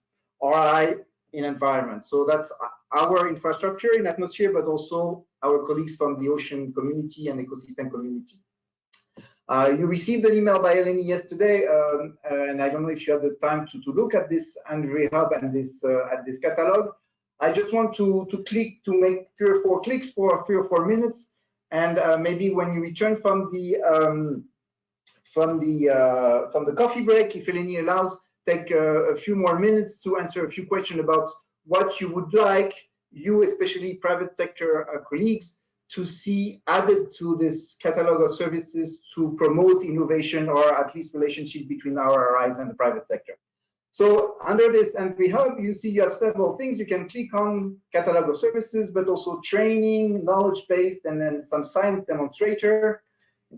RI in Environment. So that's our infrastructure in atmosphere, but also our colleagues from the ocean community and ecosystem community. You received an email by Eleni yesterday, and I don't know if you had the time to look at this ENVRI Hub and this catalog. I just want to make 3 or 4 clicks for 3 or 4 minutes And maybe when you return from the coffee break, if Eleni allows, take a few more minutes to answer a few questions about what you would like, you, especially private sector colleagues, to see added to this catalog of services to promote innovation, or at least relationship between our RIs and the private sector. So under this ENVRINNOV, you see you have several things. You can click on catalog of services, but also training, knowledge-based, and then some science demonstrator.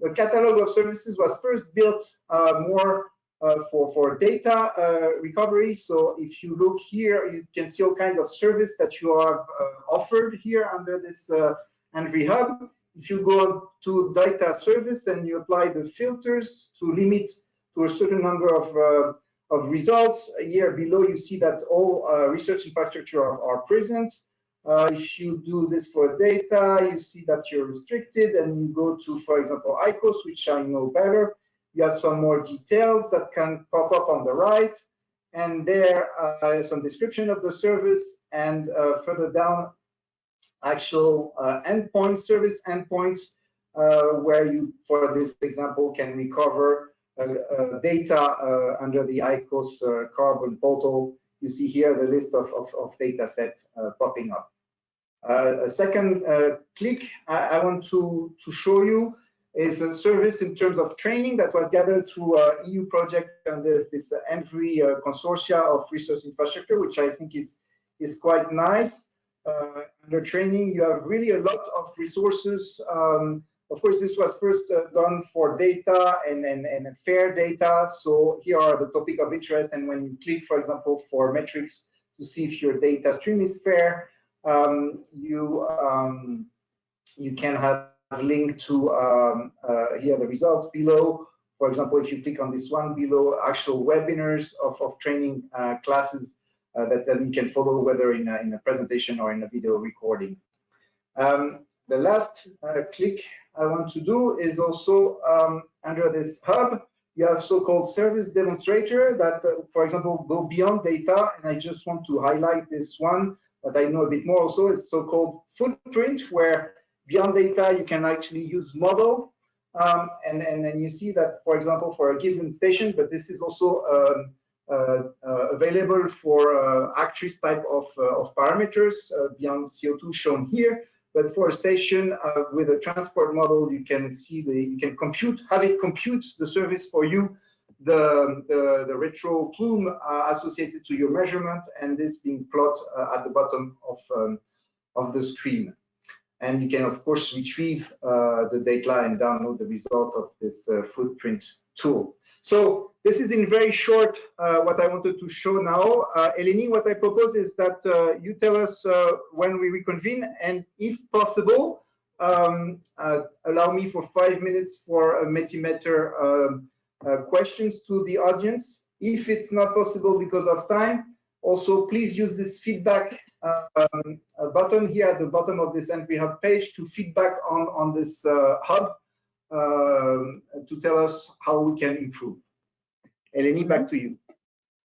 The catalog of services was first built more for data recovery. So if you look here, you can see all kinds of service that you have offered here under this ENVRINNOV. If you go to data service and you apply the filters to limit to a certain number of results, here below you see that all research infrastructure are present. If you do this for data, you see that you're restricted, and you go to, for example, ICOS, which I know better. You have some more details that can pop up on the right, and there some description of the service, and further down, actual endpoint, service endpoints, where you, for this example, can recover data under the ICOS carbon portal. You see here the list of data sets popping up. A second click I want to show you is a service in terms of training that was gathered through an EU project under this ENVRI consortia of research infrastructure, which I think is quite nice. Under training, you have really a lot of resources. Of course, this was first done for data and fair data. So here are the topic of interest. And when you click, for example, for metrics to see if your data stream is fair, you can have a link to here the results below. For example, if you click on this one below, actual webinars of training classes that you can follow, whether in a presentation or in a video recording. The last click I want to do is also under this hub, you have so-called service demonstrator that, for example, go beyond data. And I just want to highlight this one, but I know a bit more also. It's so-called footprint, where beyond data, you can actually use model. And then you see that, for example, for a given station, but this is also available for ACTRIS type of parameters beyond CO2 shown here. But for a station with a transport model, you can see you can have it compute the service for you, the retro plume associated to your measurement, and this being plotted at the bottom of the screen. And you can, of course, retrieve the data and download the result of this footprint tool. So this is in very short what I wanted to show now. Eleni, what I propose is that you tell us when we reconvene, and if possible, allow me for 5 minutes for a Metimeter questions to the audience. If it's not possible because of time, also please use this feedback button here at the bottom of this ENVRINNOV page to feedback on this hub to tell us how we can improve. Eleni, back to you.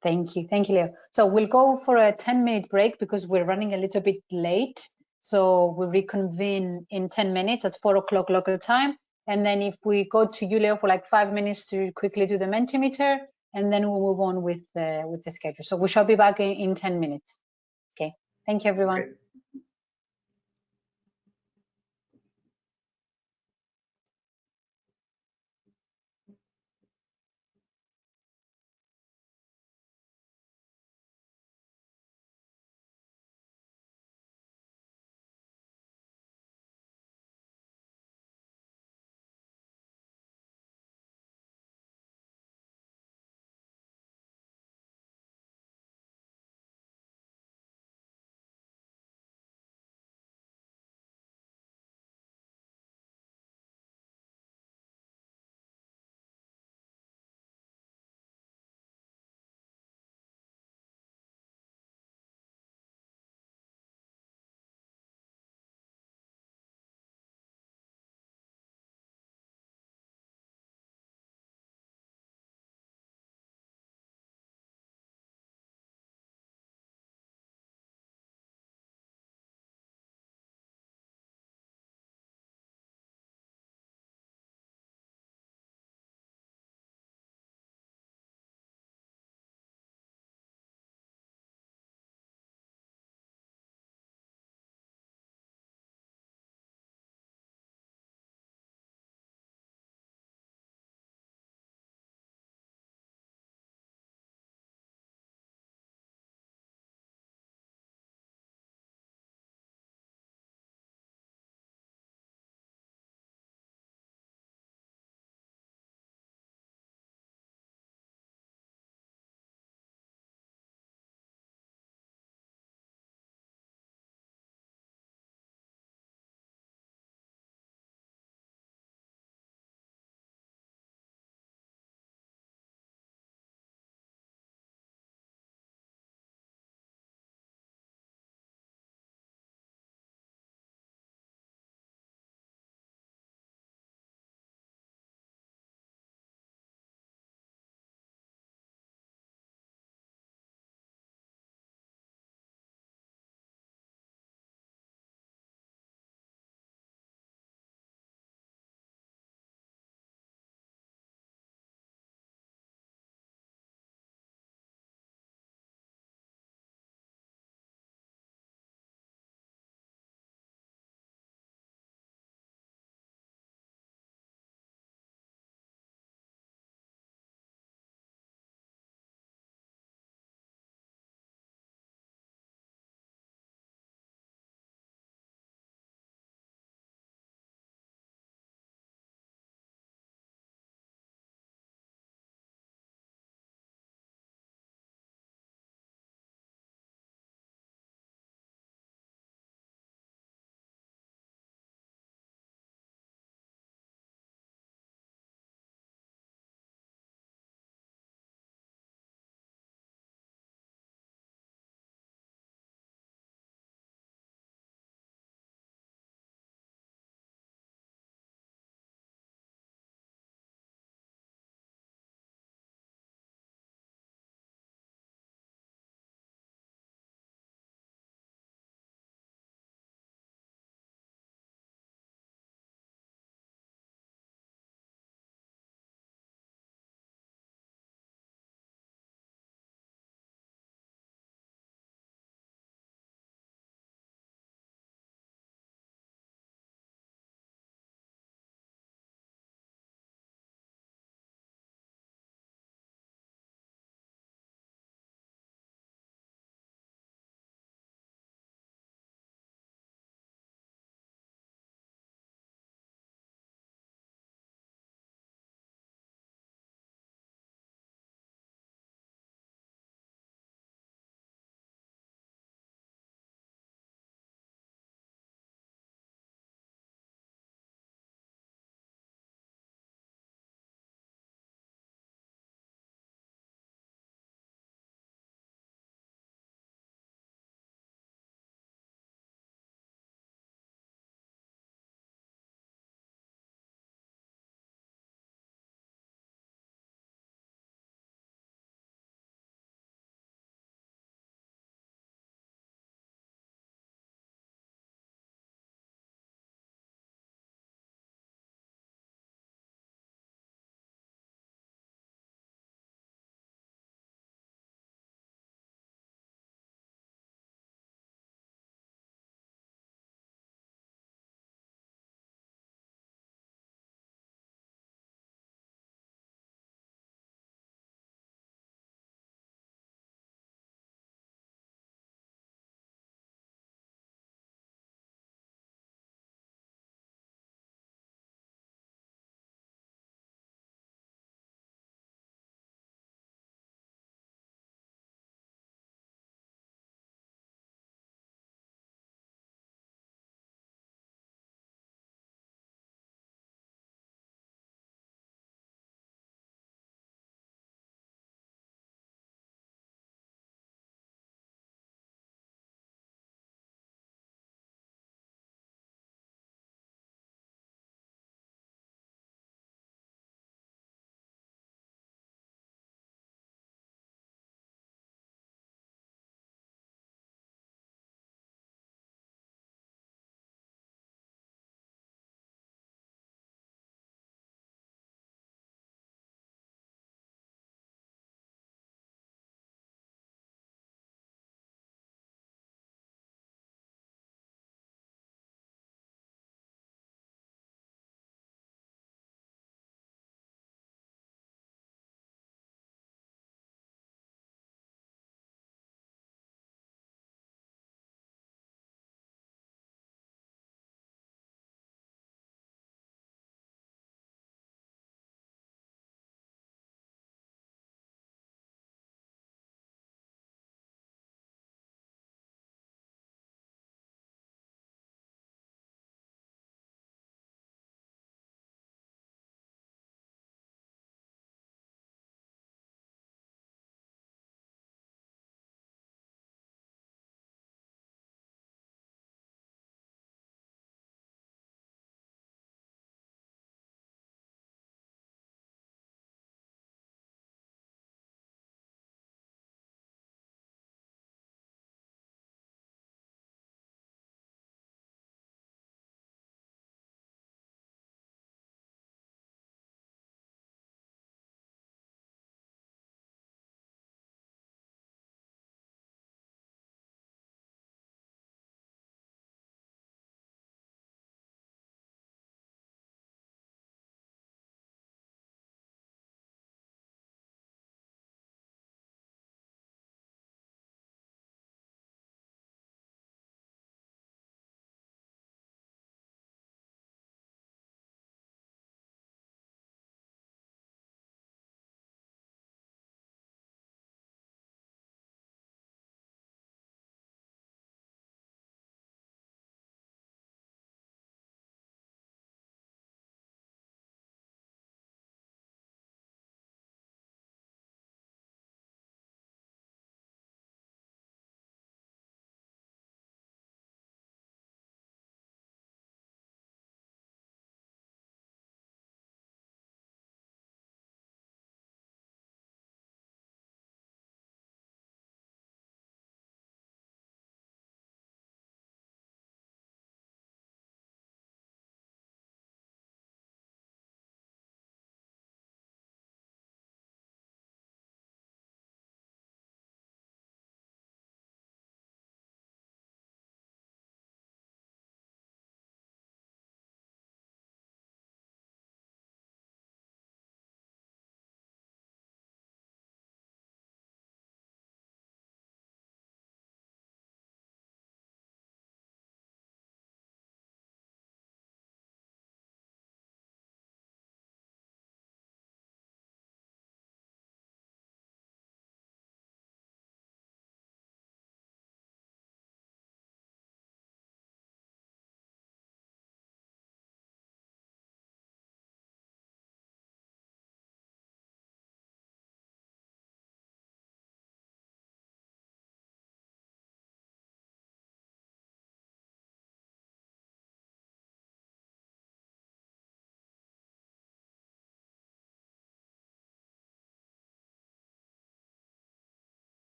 Thank you, Leo. So we'll go for a 10-minute break because we're running a little bit late. So we'll reconvene in 10 minutes at 4 o'clock local time. And then if we go to you, Leo, for like 5 minutes to quickly do the Mentimeter, and then we'll move on with the schedule. So we shall be back in 10 minutes. Okay, thank you, everyone. Okay.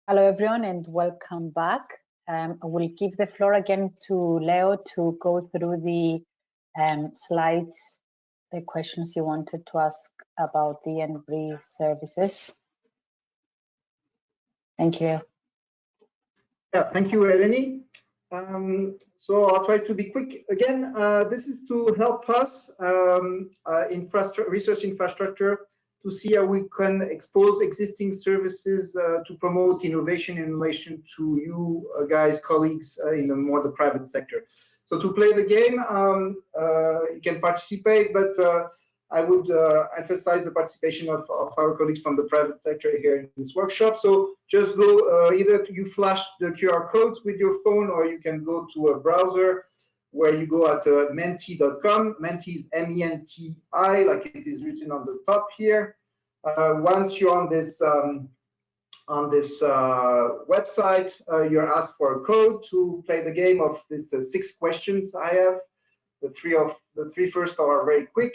Hello, everyone, and welcome back. I will give the floor again to Leo to go through the slides, the questions you wanted to ask about the ENVRI services. Thank you. Yeah, thank you, Eleni. So I'll try to be quick. Again, this is to help us research infrastructure to see how we can expose existing services to promote innovation in relation to you guys, colleagues in the private sector. So to play the game, you can participate, but I would emphasize the participation of our colleagues from the private sector here in this workshop. So just go, either you flash the QR codes with your phone, or you can go to a browser where you go at menti.com. Menti is M-E-N-T-I, like it is written on the top here. Once you're on this website, you're asked for a code to play the game of these 6 questions I have. The three first are very quick,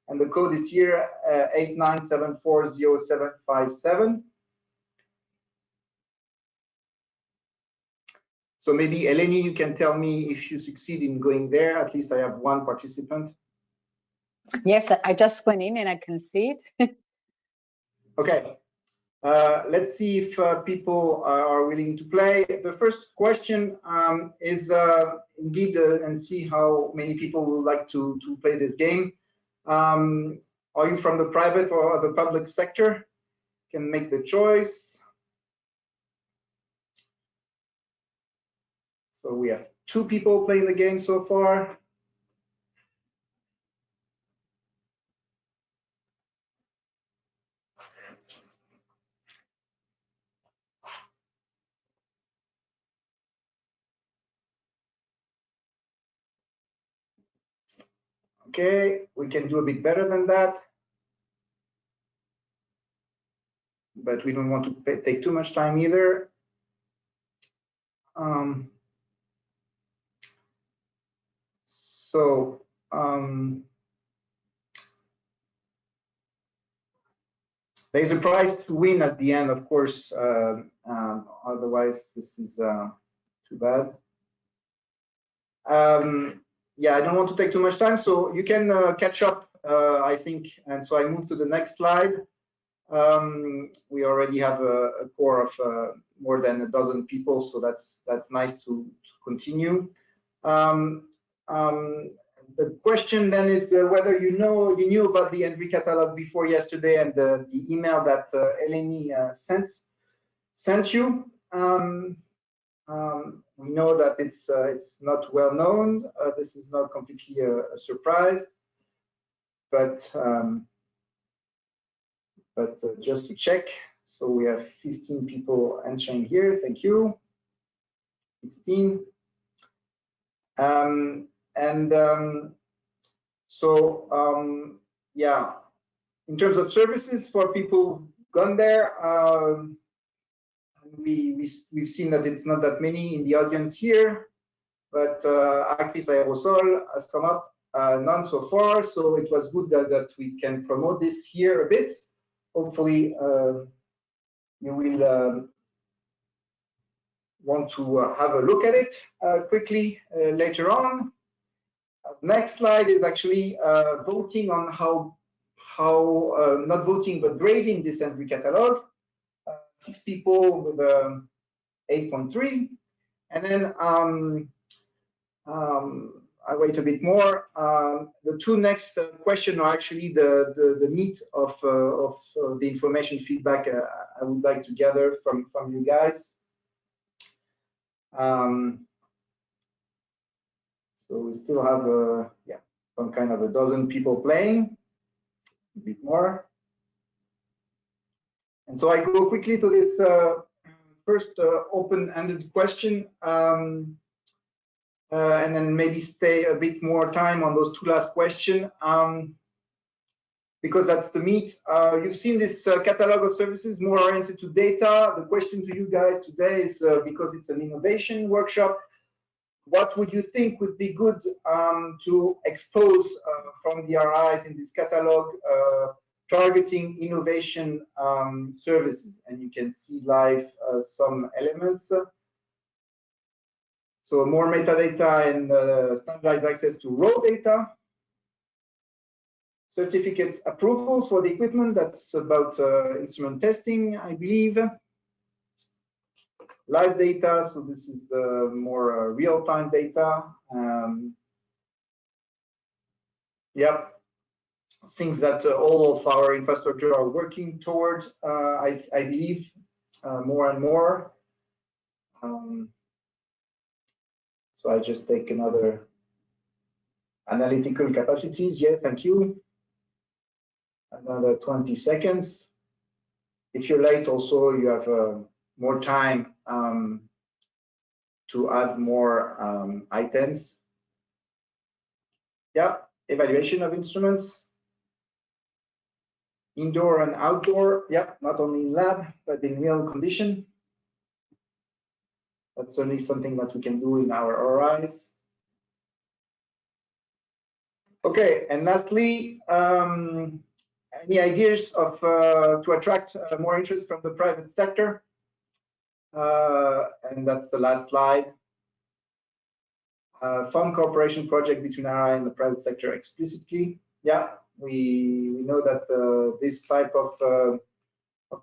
and the code is here 89740757. So maybe Eleni, you can tell me if you succeed in going there. At least I have one participant. Yes, I just went in and I can see it. Okay. Let's see if people are willing to play. The first question is indeed, and see how many people would like to play this game. Are you from the private or the public sector? You can make the choice. So we have 2 people playing the game so far. Okay, we can do a bit better than that, but we don't want to take too much time either. There's a prize to win at the end, of course. Otherwise, this is too bad. Yeah, I don't want to take too much time, so you can catch up, I think. And so I move to the next slide. We already have a core of more than a dozen people, so that's nice to continue. The question then is whether you knew about the ENVRI catalog before yesterday and the email that Eleni sent you. We know that it's not well known. This is not completely a surprise, but just to check. So we have 15 people entering here. Thank you. 16. Yeah, in terms of services for people who've gone there, we've seen that it's not that many in the audience here, but ACTRIS aerosol has come up, none so far, so it was good that we can promote this here a bit. Hopefully you will want to have a look at it quickly later on. Next slide is actually voting on how not voting but grading this ENVRI catalog. 6 people with 8.3, and then I wait a bit more. The 2 next questions are actually the meat of the information feedback I would like to gather from you guys. So we still have yeah, some kind of a dozen people playing, a bit more. And so I go quickly to this first open-ended question, and then maybe stay a bit more time on those 2 last questions, because that's the meat. You've seen this catalog of services more oriented to data. The question to you guys today is, because it's an innovation workshop, what would you think would be good to expose from the RIs in this catalog targeting innovation services, and you can see live some elements. So more metadata and standardized access to raw data. Certificates approvals for the equipment, that's about instrument testing, I believe. Live data, so this is more real-time data. Yep, things that all of our infrastructure are working towards, I believe, more and more. So I just take another analytical capacities. Yeah, thank you. Another 20 seconds. If you're late, also you have more time to add more items. Yeah, evaluation of instruments, indoor and outdoor. Yeah, not only in lab, but in real condition. That's certainly something that we can do in our RIs. Okay, and lastly, any ideas of to attract more interest from the private sector? And that's the last slide. Fund cooperation project between RI and the private sector explicitly. Yeah, we know that this type of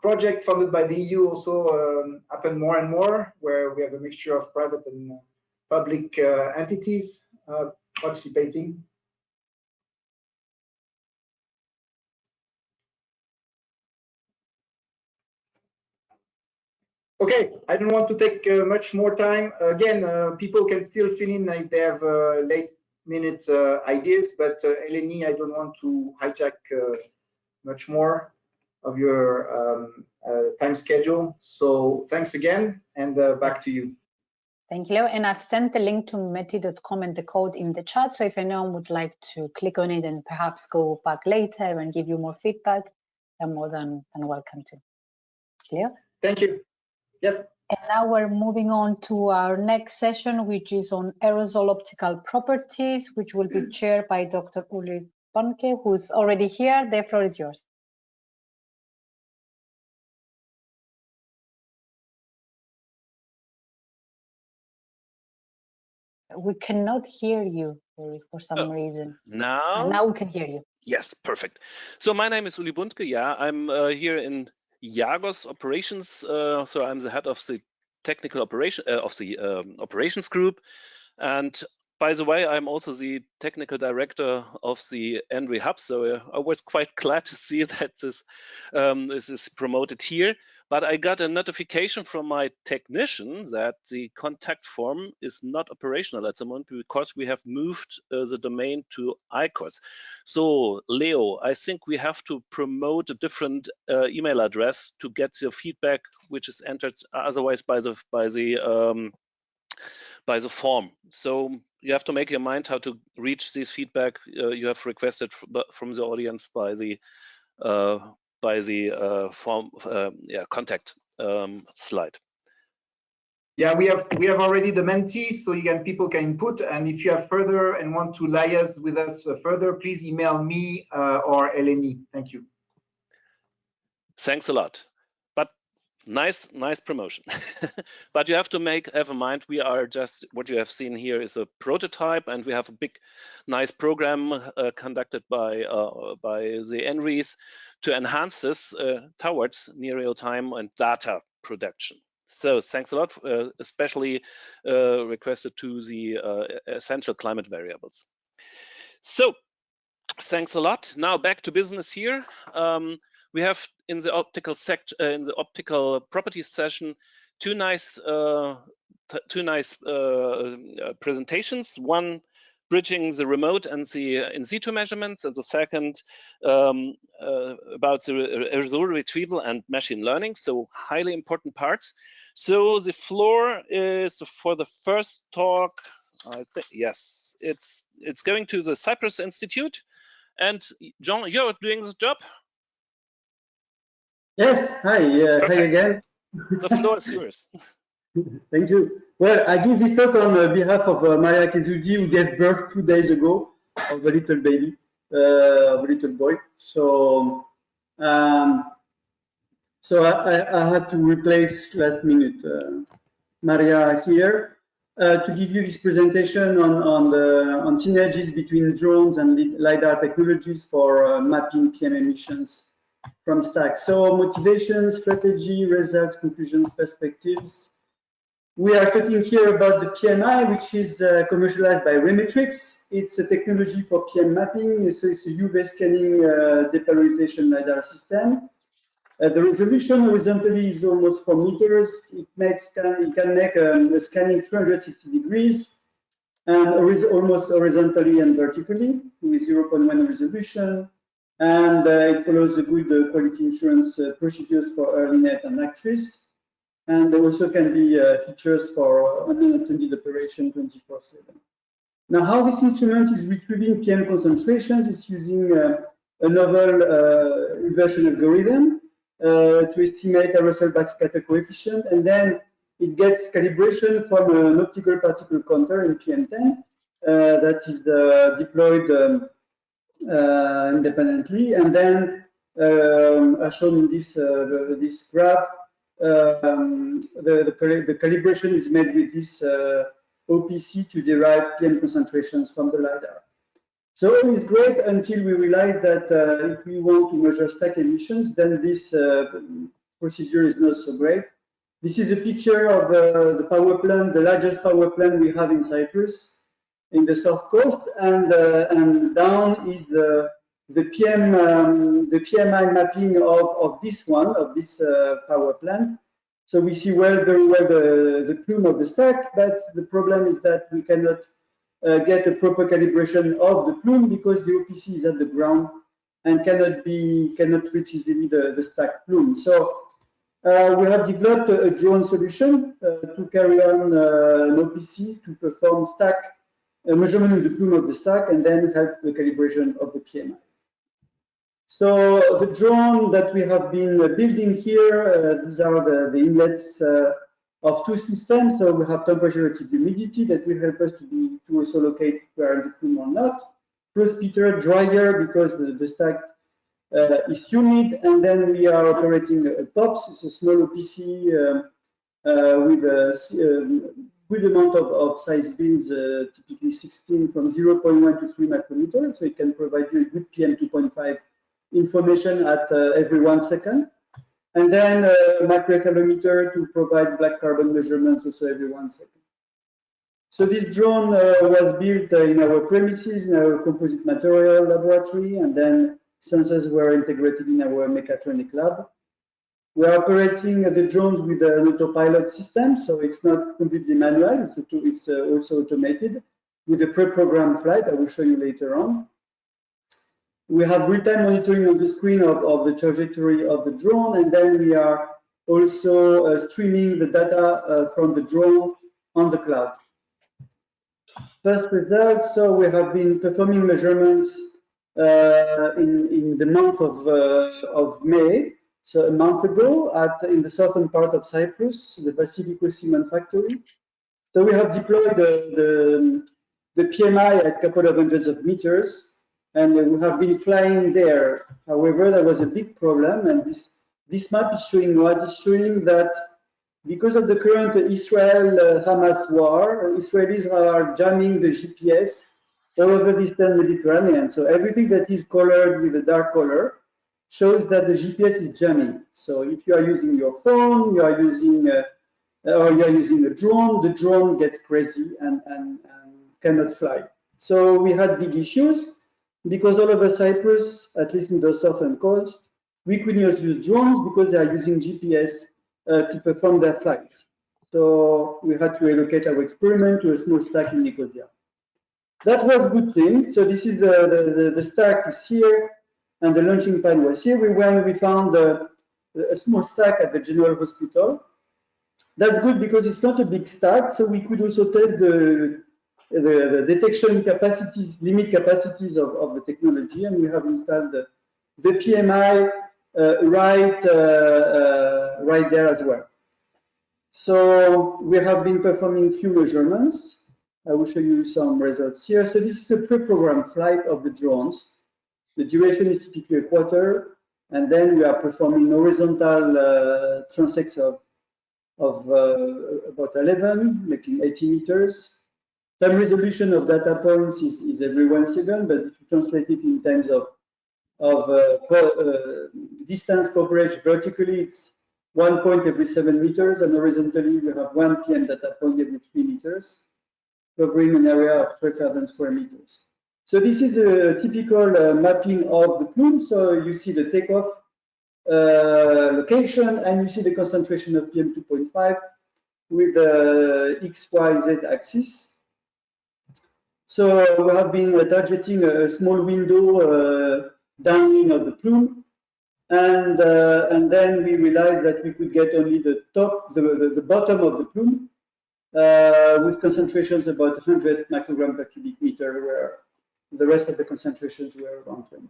project funded by the EU also happen more and more, where we have a mixture of private and public entities participating. Okay, I don't want to take much more time. Again, people can still fill in if they have late-minute ideas, but Eleni, I don't want to hijack much more of your time schedule. So thanks again, and back to you. Thank you, Leo. And I've sent the link to meti.com and the code in the chat. So if anyone would like to click on it and perhaps go back later and give you more feedback, I'm more than welcome to. Clear? Thank you. Yep. And now we're moving on to our next session, which is on aerosol optical properties, which will be chaired by Dr. Ulrich Bonke, who's already here. The floor is yours. We cannot hear you for some reason. Now we can hear you. Yes, perfect. So my name is Uli Bundke. Yeah, I'm here in IAGOS operations. So I'm the head of the technical operation of the operations group. And by the way, I'm also the technical director of the ENVRI Hub. So I was quite glad to see that this is promoted here. But I got a notification from my technician that the contact form is not operational at the moment because we have moved the domain to ICOS. So Leo, I think we have to promote a different email address to get the feedback, which is entered otherwise by the form. So you have to make your mind how to reach this feedback you have requested from the audience by the form contact slide. Yeah, we have already the Menti, so people can input, and if you have further and want to liaise with us further, please email me or Eleni. Thank you. Thanks a lot. But nice promotion. But you have to have in mind we are just, what you have seen here is a prototype, and we have a big nice program conducted by the ENVRIs to enhance this towards near real time and data production. So thanks a lot, especially requested to the essential climate variables. So thanks a lot. Now back to business here. We have in the optical properties session two nice presentations. One bridging the remote and the in situ measurements, and the second about the result retrieval and machine learning. So highly important parts. So the floor is for the first talk. I think yes, it's going to the Cyprus Institute, and John, you're doing this job. Yes, hi again. The floor is yours. Thank you. Well, I give this talk on behalf of Maria Kesudi, who gave birth 2 days ago of a little baby, of a little boy. So So I had to replace last minute Maria here to give you this presentation on synergies between drones and LiDAR technologies for mapping PM emissions from stack. So motivation, strategy, results, conclusions, perspectives. We are talking here about the PMI, which is commercialized by Remitrix. It's a technology for PM mapping. So it's a UV scanning depolarization LiDAR system. The resolution horizontally is almost 4 meters. It can make a scanning 360 degrees and almost horizontally and vertically with 0.1 resolution. And it follows the good quality insurance procedures for ERLINET and ACTRIS. And there also can be features for unattended operation 24/7. Now, how this instrument is retrieving PM concentrations is using a novel inversion algorithm to estimate aerosol backscatter coefficient, and then it gets calibration from an optical particle counter in PM10 that is deployed independently, and then as shown in this graph, the calibration is made with this OPC to derive PM concentrations from the LiDAR. So it's great until we realize that if we want to measure stack emissions, then this procedure is not so great. This is a picture of the power plant, the largest power plant we have in Cyprus, in the south coast, and down is the PMI mapping of this power plant. So we see very well the plume of the stack, but the problem is that we cannot get a proper calibration of the plume because the OPC is at the ground and cannot reach easily the stack plume. So we have developed a drone solution to carry on an OPC to perform stack measurement of the plume of the stack and then help the calibration of the PMI. So the drone that we have been building here, these are the inlets of two systems. So we have temperature relative humidity that will help us to also locate where the plume or not. Plus Peter, drier because the stack is humid, and then we are operating a POPS. It's a small OPC with a good amount of size bins, typically 16 from 0.1 to 3 micrometer. So it can provide you a good PM 2.5 information at every 1 second. And then a microthermometer to provide black carbon measurements also every 1 second. So this drone was built in our premises, in our composite material laboratory, and then sensors were integrated in our mechatronic lab. We are operating the drones with an autopilot system, so it's not completely manual, it's also automated with a pre-programmed flight I will show you later on. We have real-time monitoring on the screen of the trajectory of the drone, and then we are also streaming the data from the drone on the cloud. First results, so we have been performing measurements in the month of May, so a month ago in the southern part of Cyprus, the Vassiliko cement factory. So we have deployed the PMI at a couple of hundreds of meters, and we have been flying there. However, there was a big problem, and this map is showing what? It's showing that because of the current Israel-Hamas war, Israelis are jamming the GPS all over the Eastern Mediterranean. So everything that is colored with a dark color shows that the GPS is jamming. So if you are using your phone, you are using or you are using a drone, the drone gets crazy and cannot fly. So we had big issues because all over Cyprus, at least in the southern coast, we couldn't use drones because they are using GPS to perform their flights. So we had to allocate our experiment to a small stack in Nicosia. That was a good thing. So this is the stack is here, and the launching pad was here. We found a small stack at the General Hospital. That's good because it's not a big stack, so we could also test the detection capacities, limit capacities of the technology, and we have installed the PMI right there as well. So we have been performing few measurements. I will show you some results here. So this is a pre-programmed flight of the drones. The duration is typically a quarter. And then we are performing horizontal transects of about 11, making 80 meters. Time resolution of data points is every 1 second, but if you translate it in terms of distance coverage vertically, it's 1 point every 7 meters, and horizontally we have 1 PM data point every 3 meters, covering an area of 12,000 square meters. So this is a typical mapping of the plume. So you see the takeoff location, and you see the concentration of PM2.5 with the X, Y, Z axis. So we have been targeting a small window downwind of the plume, and then we realized that we could get only the top, the bottom of the plume with concentrations about 100 microgram per cubic meter, where the rest of the concentrations were around 20.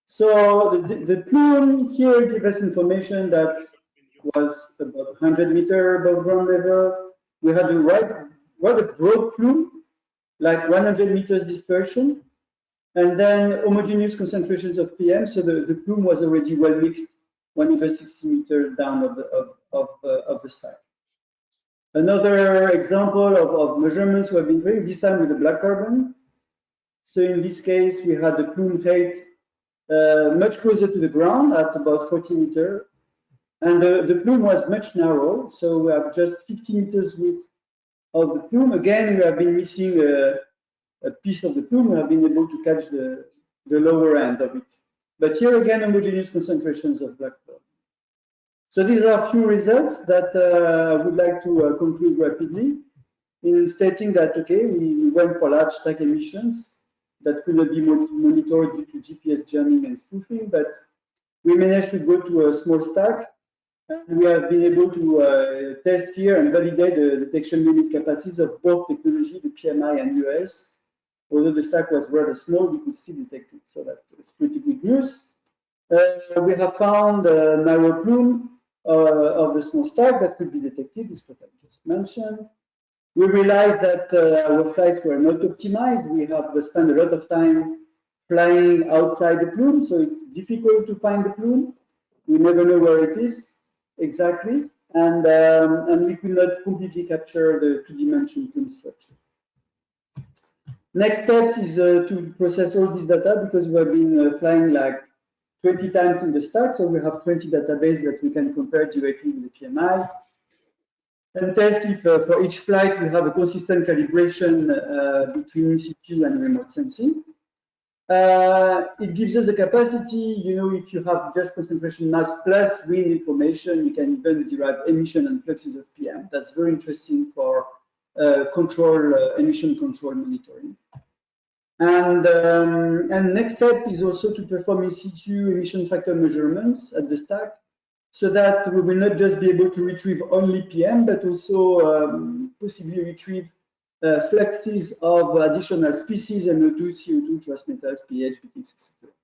So the plume here gives us information that was about 100 meters above ground level. We had a rather broad plume, like 100 meters dispersion, and then homogeneous concentrations of PM. So the plume was already well mixed, 160 meters down of the stack. Another example of measurements we have been doing, this time with the black carbon. So in this case, we had the plume height much closer to the ground at about 40 meters. And the plume was much narrow. So we have just 50 meters width of the plume. Again, we have been missing a piece of the plume. We have been able to catch the lower end of it. But here again, homogeneous concentrations of black carbon. So these are a few results that I would like to conclude rapidly in stating that, okay, we went for large stack emissions that could not be monitored due to GPS jamming and spoofing, but we managed to go to a small stack. And we have been able to test here and validate the detection limit capacities of both technology, the PMI and US. Although the stack was rather small, we could still detect it. So that's pretty good news. We have found a narrow plume of the small stack that could be detected, is what I just mentioned. We realized that our flights were not optimized. We have spent a lot of time flying outside the plume, so it's difficult to find the plume. We never know where it is exactly, and we could not completely capture the two-dimensional plume structure. Next steps is to process all this data, because we have been flying like 20 times in the stack, so we have 20 databases that we can compare directly with the PMI. And test if for each flight we have a consistent calibration between in-situ and remote sensing. It gives us the capacity, you know, if you have just concentration maps plus wind information, you can even derive emission and fluxes of PM. That's very interesting for emission control monitoring. And next step is also to perform in-situ emission factor measurements at the stack, so that we will not just be able to retrieve only PM, but also possibly retrieve fluxes of additional species, NO2, CO2, trace metals, pH, BTX, etc.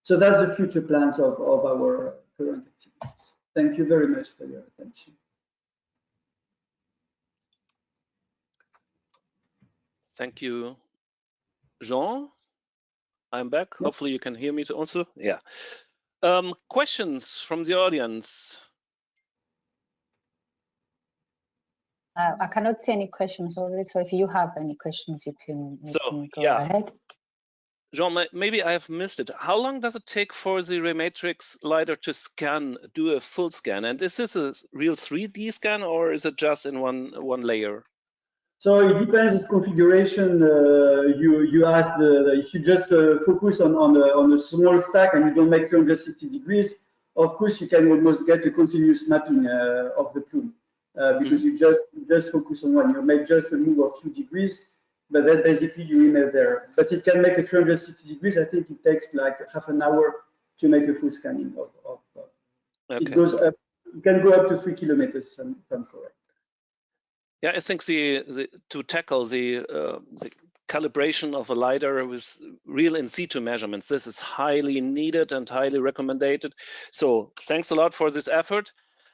So that's the future plans of our current activities. Thank you very much for your attention. Thank you, Jean. I'm back. Yep. Hopefully you can hear me also. Yeah. Questions from the audience? I cannot see any questions already, so if you have any questions, you can go ahead. Jean, maybe I have missed it. How long does it take for the Raymatrix LiDAR to do a full scan? And is this a real 3D scan, or is it just in one layer? So it depends on the configuration. You asked if you just focus on a small stack and you don't make 360 degrees, of course you can almost get a continuous mapping of the plume because you just focus on one. You make just a move of a few degrees, but then basically you remain there. But it can make a 360 degrees. I think it takes like half an hour to make a full scanning of okay. It goes up. It can go up to 3 kilometers, if I'm correct. Yeah, I think to tackle the calibration of a LiDAR with real in situ measurements, this is highly needed and highly recommended. So thanks a lot for this effort.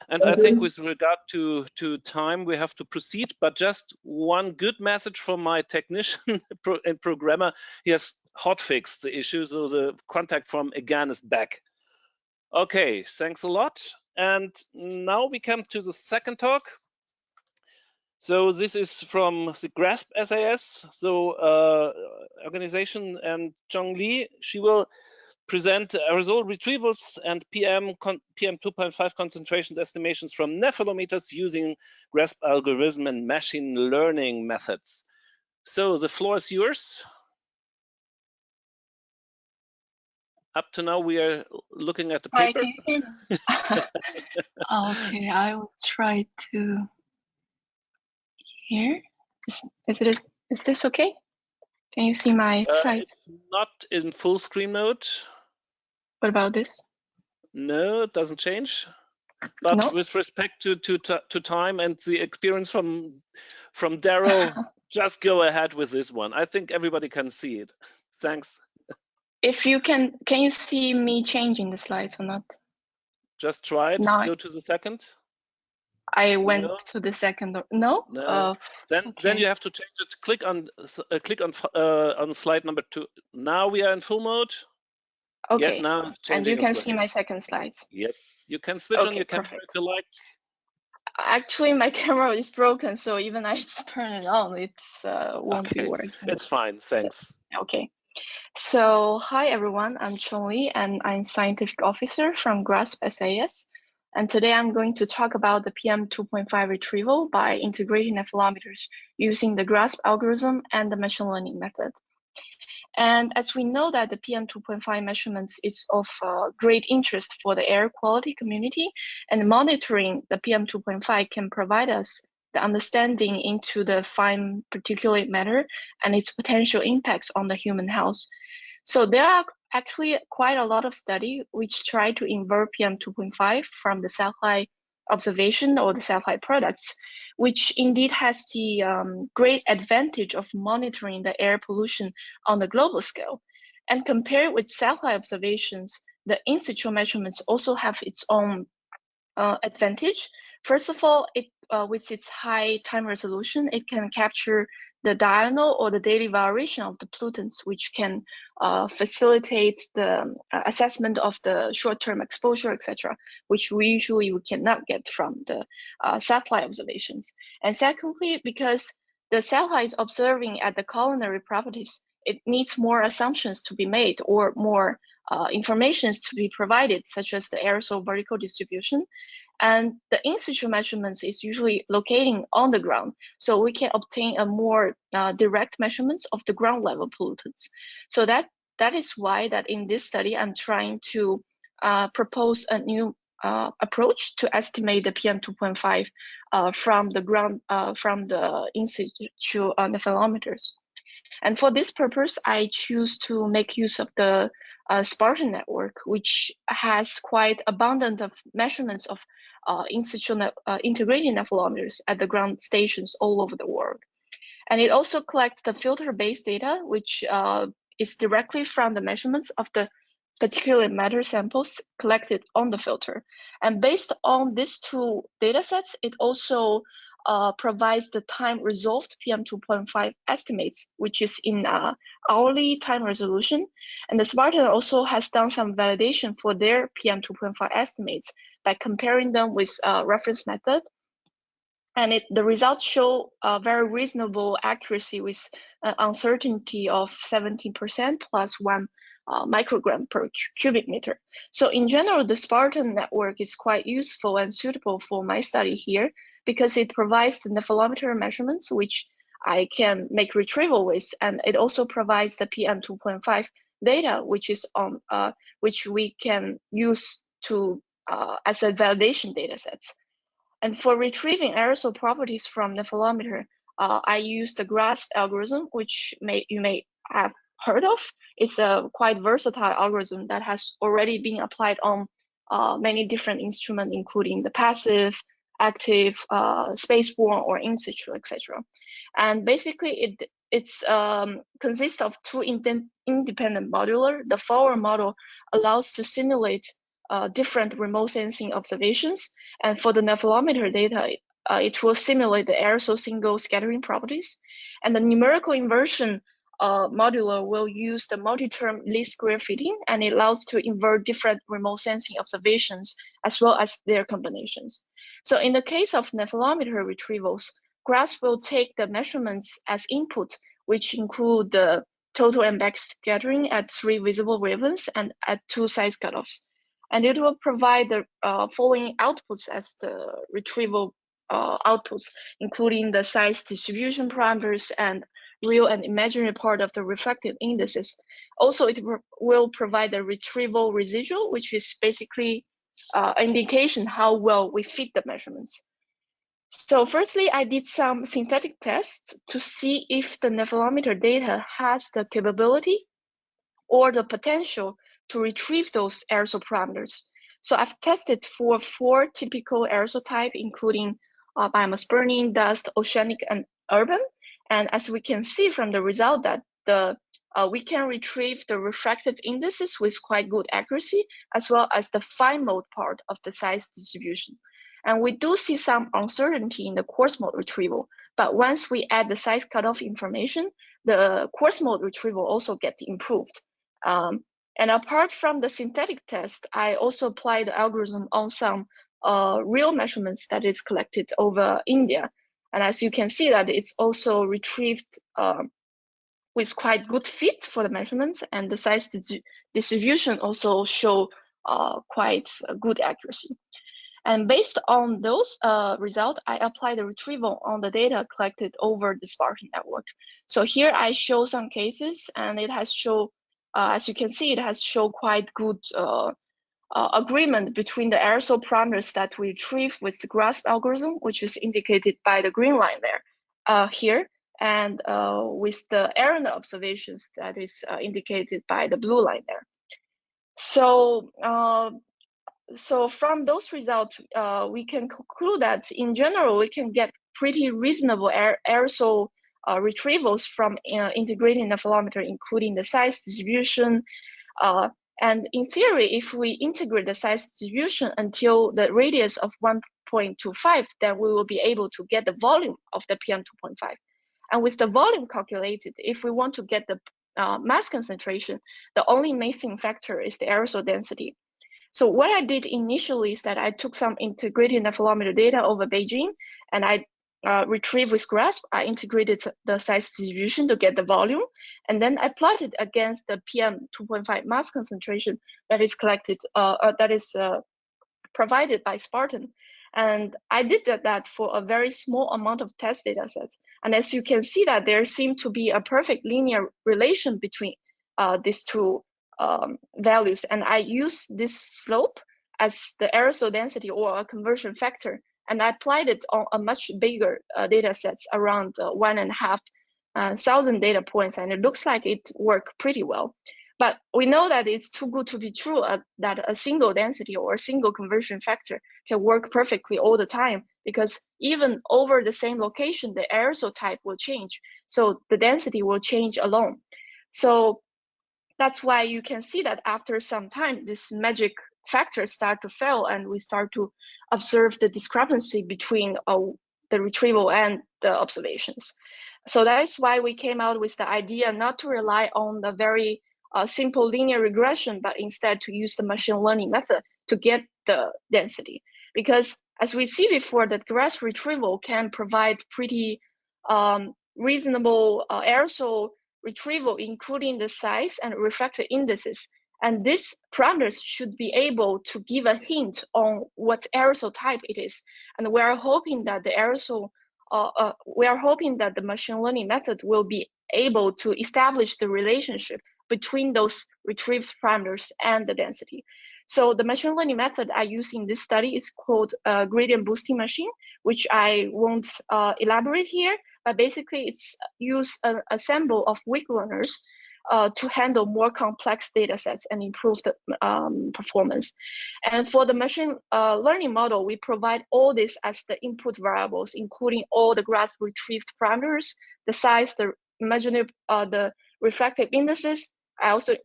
And I think with regard to time, we have to proceed. But just one good message from my technician and programmer: he has hotfixed the issue, so the contact from EGAN is back. Okay, thanks a lot. And now we come to the second talk. So this is from the GRASP SAS, so organization, and Zhong Li. She will present aerosol retrievals and PM 2.5 concentrations estimations from nephelometers using GRASP algorithm and machine learning methods. So the floor is yours. Up to now, we are looking at the paper. Hi, can you hear me? Okay, I will try to hear. Is this okay? Can you see my slides? It's not in full screen mode. What about this? No, it doesn't change. But no? With respect to time and the experience from Daryl, just go ahead with this one. I think everybody can see it. Thanks. If you can you see me changing the slides or not? Just try it. Now go to the second. I went to the second. No. Then you have to change it. Click on slide number 2. Now we are in full mode. Okay. Yeah, now and you can see my second slides. Yes, you can switch on your camera if you like. Actually, my camera is broken, so even I just turn it on, it won't be working. It's fine. Thanks. Okay. So, hi everyone, I'm Chong Li and I'm scientific officer from GRASP SAS. And today I'm going to talk about the PM 2.5 retrieval by integrating nephelometers using the GRASP algorithm and the machine learning method. And as we know that the PM 2.5 measurements is of great interest for the air quality community, and monitoring the PM 2.5 can provide us the understanding into the fine particulate matter and its potential impacts on the human health. So there are actually quite a lot of studies which try to invert PM 2.5 from the satellite observation or the satellite products, which indeed has the great advantage of monitoring the air pollution on the global scale. And compared with satellite observations, the in-situ measurements also have its own advantage. First of all, with its high time resolution, it can capture the diurnal or the daily variation of the pollutants, which can facilitate the assessment of the short-term exposure, etc., which we cannot get from the satellite observations. And secondly, because the satellite is observing at the culinary properties, it needs more assumptions to be made or more information to be provided, such as the aerosol vertical distribution. And the in-situ measurements is usually locating on the ground, so we can obtain a more direct measurements of the ground level pollutants. So that is why that in this study, I'm trying to propose a new approach to estimate the PM 2.5 from the ground, from the in-situ nephelometers. And for this purpose, I choose to make use of the Spartan network, which has quite abundant of measurements of in-situ integrated nephelometers at the ground stations all over the world. And it also collects the filter-based data, which is directly from the measurements of the particulate matter samples collected on the filter. And based on these two data sets, it also provides the time resolved PM 2.5 estimates, which is in hourly time resolution. And the Spartan also has done some validation for their PM 2.5 estimates by comparing them with reference method. And the results show a very reasonable accuracy with an uncertainty of 17% plus 1 microgram per cubic meter. So in general, the Spartan network is quite useful and suitable for my study here because it provides the nephelometer measurements, which I can make retrieval with, and it also provides the PM 2.5 data, which is on which we can use to as a validation data sets. And for retrieving aerosol properties from nephelometer, I use the GRASP algorithm, which you may have heard of. It's a quite versatile algorithm that has already been applied on many different instruments, including the passive, active, spaceborne, or in situ, etc. And basically, it consists of two independent modular. The forward model allows to simulate different remote sensing observations, and for the nephelometer data, it will simulate the aerosol single scattering properties. And the numerical inversion modular will use the multi-term least square fitting, and it allows to invert different remote sensing observations as well as their combinations. So in the case of nephelometer retrievals, GRASP will take the measurements as input, which include the total and backscattering at 3 visible wavelengths and at 2 size cutoffs. And it will provide the following outputs as the retrieval outputs, including the size distribution parameters and real and imaginary part of the reflective indices. Also, it will provide the retrieval residual, which is basically an indication how well we fit the measurements. So firstly, I did some synthetic tests to see if the nephelometer data has the capability or the potential to retrieve those aerosol parameters. So I've tested for 4 typical aerosol types, including biomass burning, dust, oceanic, and urban. And as we can see from the result that we can retrieve the refractive indices with quite good accuracy, as well as the fine mode part of the size distribution. And we do see some uncertainty in the coarse mode retrieval, but once we add the size cutoff information, the coarse mode retrieval also gets improved. And apart from the synthetic test, I also applied the algorithm on some real measurements that is collected over India. And as you can see that it's also retrieved with quite good fit for the measurements, and the size distribution also show quite good accuracy. And based on those results, I applied the retrieval on the data collected over the Spartan network. So here I show some cases, and it has shown, as you can see, it has shown quite good agreement between the aerosol parameters that we retrieve with the GRASP algorithm, which is indicated by the green line there here, and with the error observations that is indicated by the blue line there. So from those results, we can conclude that in general, we can get pretty reasonable aerosol retrievals from integrating nephelometer, including the size distribution. And in theory, if we integrate the size distribution until the radius of 1.25, then we will be able to get the volume of the PM2.5. And with the volume calculated, if we want to get the mass concentration, the only missing factor is the aerosol density. So what I did initially is that I took some integrated nephelometer data over Beijing, and I retrieved with GRASP. I integrated the size distribution to get the volume, and then I plotted against the PM2.5 mass concentration that is collected, that is provided by Spartan. And I did that for a very small amount of test data sets. And as you can see that there seemed to be a perfect linear relation between these two values. And I use this slope as the aerosol density or a conversion factor. And I applied it on a much bigger data sets, around 1,500 data points. And it looks like it worked pretty well. But we know that it's too good to be true that a single density or a single conversion factor can work perfectly all the time, because even over the same location, the aerosol type will change. So the density will change alone. So that's why you can see that after some time, this magic factors start to fail, and we start to observe the discrepancy between the retrieval and the observations. So that is why we came out with the idea not to rely on the very simple linear regression, but instead to use the machine learning method to get the density. Because as we see before, that GRASP retrieval can provide pretty reasonable aerosol retrieval, including the size and refractive indices. And these parameters should be able to give a hint on what aerosol type it is. And we are hoping that the aerosol, we are hoping that the machine learning method will be able to establish the relationship between those retrieved parameters and the density. So the machine learning method I use in this study is called gradient boosting machine, which I won't elaborate here, but basically it's use an ensemble of weak learners to handle more complex data sets and improve the performance. And for the machine learning model, we provide all this as the input variables, including all the GRASP retrieved parameters, the size, the imaginary, the refractive indices. I also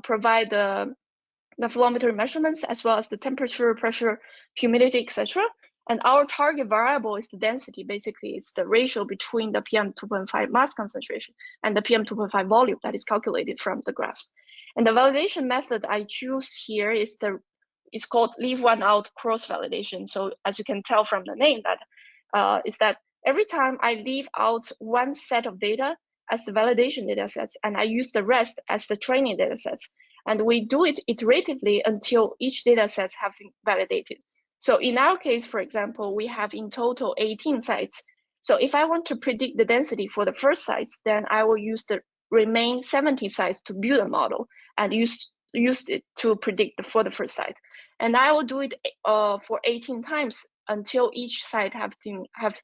provide the nephelometer measurements, as well as the temperature, pressure, humidity, etc. And our target variable is the density. Basically, it's the ratio between the PM2.5 mass concentration and the PM2.5 volume that is calculated from the grasp. And the validation method I choose here is called leave one out cross validation. So as you can tell from the name, that is that every time I leave out one set of data as the validation data sets, and I use the rest as the training data sets. And we do it iteratively until each data sets have been validated. So in our case, for example, we have in total 18 sites. So if I want to predict the density for the first sites, then I will use the remaining 70 sites to build a model and use it to predict for the first site. And I will do it for 18 times until each site have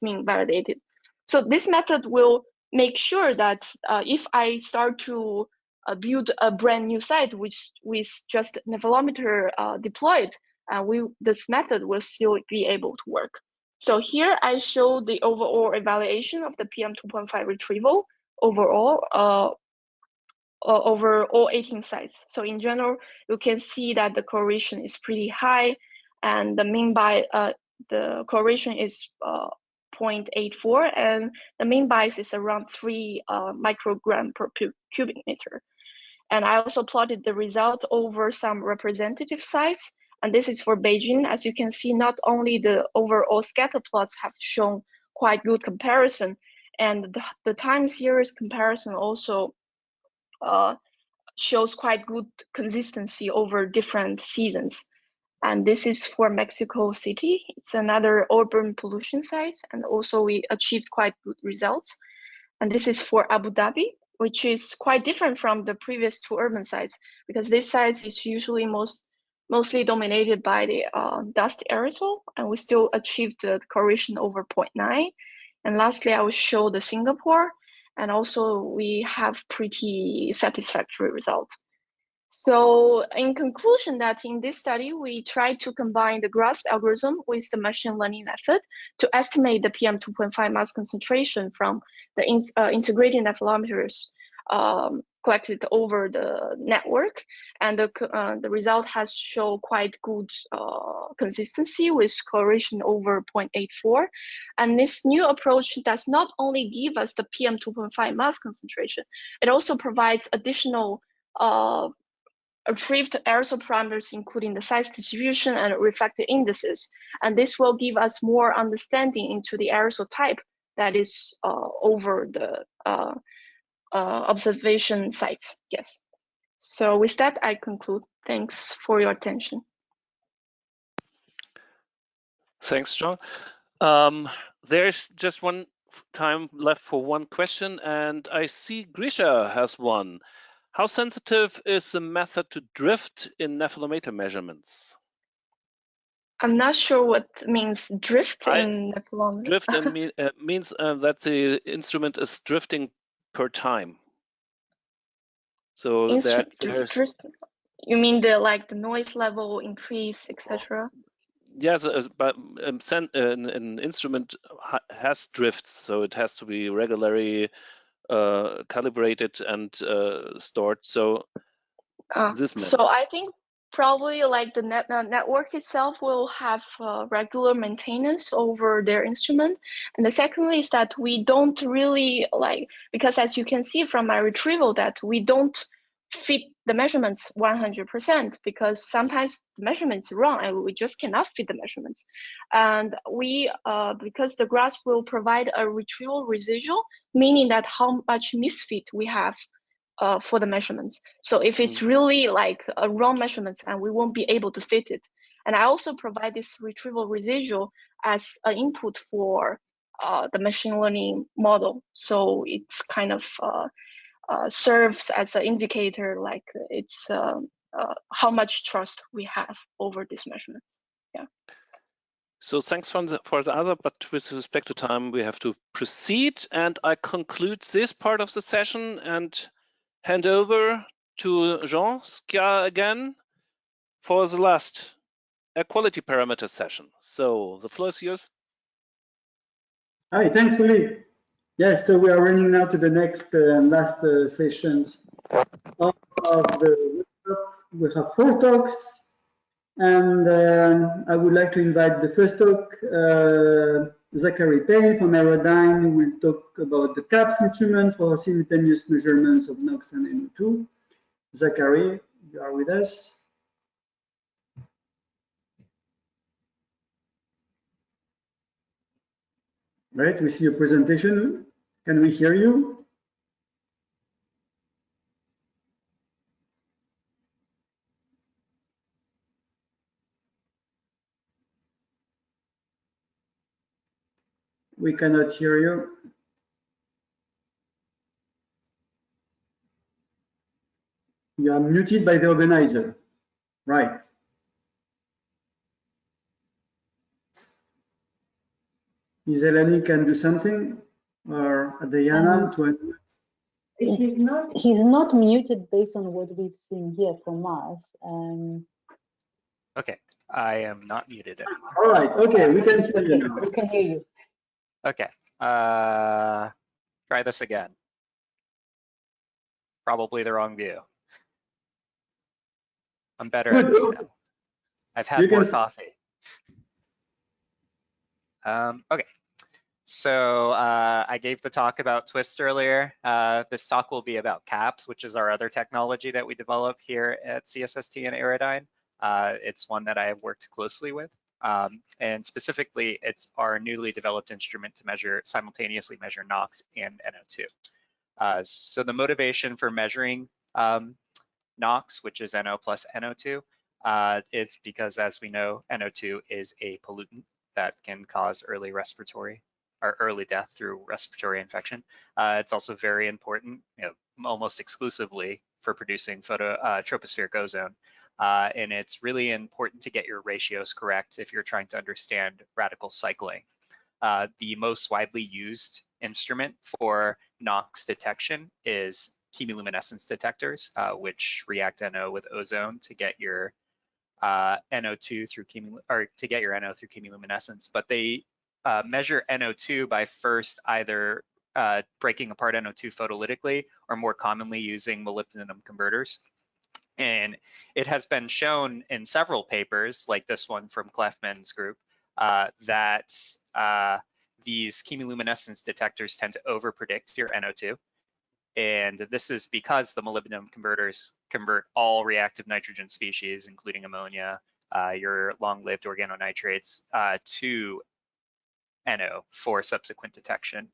been validated. So this method will make sure that if I start to build a brand new site with just nephelometer deployed, this method will still be able to work. So here I show the overall evaluation of the PM2.5 retrieval overall over all 18 sites. So in general, you can see that the correlation is pretty high, and the mean by the correlation is 0.84, and the mean bias is around 3 microgram per cubic meter. And I also plotted the result over some representative sites. And this is for Beijing. As you can see, not only the overall scatter plots have shown quite good comparison, and the time series comparison also shows quite good consistency over different seasons. And this is for Mexico City. It's another urban pollution site, and also we achieved quite good results. And this is for Abu Dhabi, which is quite different from the previous 2 urban sites, because this site is usually mostly dominated by the dust aerosol, and we still achieved the correlation over 0.9. And lastly, I will show the Singapore, and also we have pretty satisfactory results. So in conclusion, that in this study, we tried to combine the GRASP algorithm with the machine learning method to estimate the PM2.5 mass concentration from the integrated nephelometers collected over the network. And the result has shown quite good consistency with correlation over 0.84. And this new approach does not only give us the PM2.5 mass concentration, it also provides additional retrieved aerosol parameters, including the size distribution and reflected indices. And this will give us more understanding into the aerosol type that is over the observation sites. Yes. So with that, I conclude. Thanks for your attention. Thanks, John. There's just one time left for one question, and I see Grisha has one. How sensitive is the method to drift in nephelometer measurements? I'm not sure what means drift in nephelometer. Drift means that the instrument is drifting per time. So that there's... You mean the noise level increase, etc.? Yes, but an instrument has drifts, so it has to be regularly calibrated and stored. So so I think probably the network itself will have regular maintenance over their instrument. And the secondly is that we don't really because as you can see from my retrieval, that we don't fit the measurements 100%, because sometimes the measurements wrong and we just cannot fit the measurements. And we because the grasp will provide a retrieval residual, meaning that how much misfit we have for the measurements. So if it's really a wrong measurements, and we won't be able to fit it. And I also provide this retrieval residual as an input for the machine learning model. So it's kind of serves as an indicator, it's how much trust we have over these measurements. Yeah. So thanks for the other, but with respect to time, we have to proceed. And I conclude this part of the session and hand over to Jean Skia again for the last air quality parameter session. So the floor is yours. Hi, thanks, Uli. Yes, so we are running now to the next and last sessions of the workshop. We have 4 talks. And I would like to invite the first talk, Zachary Payne from Aerodyne, who will talk about the CAPS instrument for simultaneous measurements of NOx and NO2. Zachary, you are with us. Right, we see your presentation. Can we hear you? We cannot hear you. You are muted by the organizer. Right. Is Eleni can do something, or Adriana to unmute? He's not muted based on what we've seen here from us. Okay, I am not muted anymore. All right, okay, we can hear you now. We can hear you. Okay, try this again. Probably the wrong view. I'm better at this now. I've had more coffee. Okay, so I gave the talk about Twist earlier. This talk will be about CAPS, which is our other technology that we develop here at CSST and Aerodyne. It's one that I have worked closely with. And specifically, it's our newly developed instrument to simultaneously measure NOx and NO2. So the motivation for measuring NOx, which is NO plus NO2, is because, as we know, NO2 is a pollutant that can cause early death through respiratory infection. It's also very important, almost exclusively for producing tropospheric ozone. And it's really important to get your ratios correct if you're trying to understand radical cycling. The most widely used instrument for NOx detection is chemiluminescence detectors, which react NO with ozone to get your NO2 through NO through chemiluminescence. But they measure NO2 by first either breaking apart NO2 photolytically, or more commonly using molybdenum converters. And it has been shown in several papers, like this one from Kleffman's group, that these chemiluminescence detectors tend to overpredict your NO2. And this is because the molybdenum converters convert all reactive nitrogen species, including ammonia, your long-lived organonitrates, to NO for subsequent detection.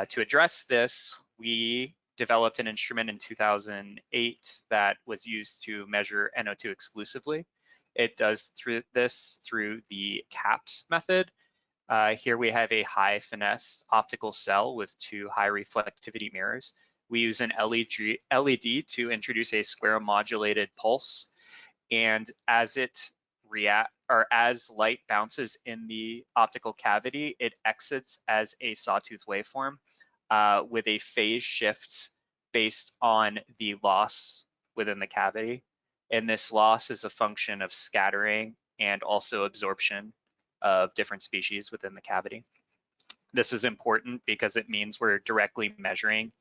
To address this, we developed an instrument in 2008 that was used to measure NO2 exclusively. It does this through the CAPS method. Here we have a high finesse optical cell with 2 high reflectivity mirrors. We use an LED to introduce a square modulated pulse, and as light bounces in the optical cavity, it exits as a sawtooth waveform with a phase shift based on the loss within the cavity. And this loss is a function of scattering and also absorption of different species within the cavity. This is important because it means we're directly measuring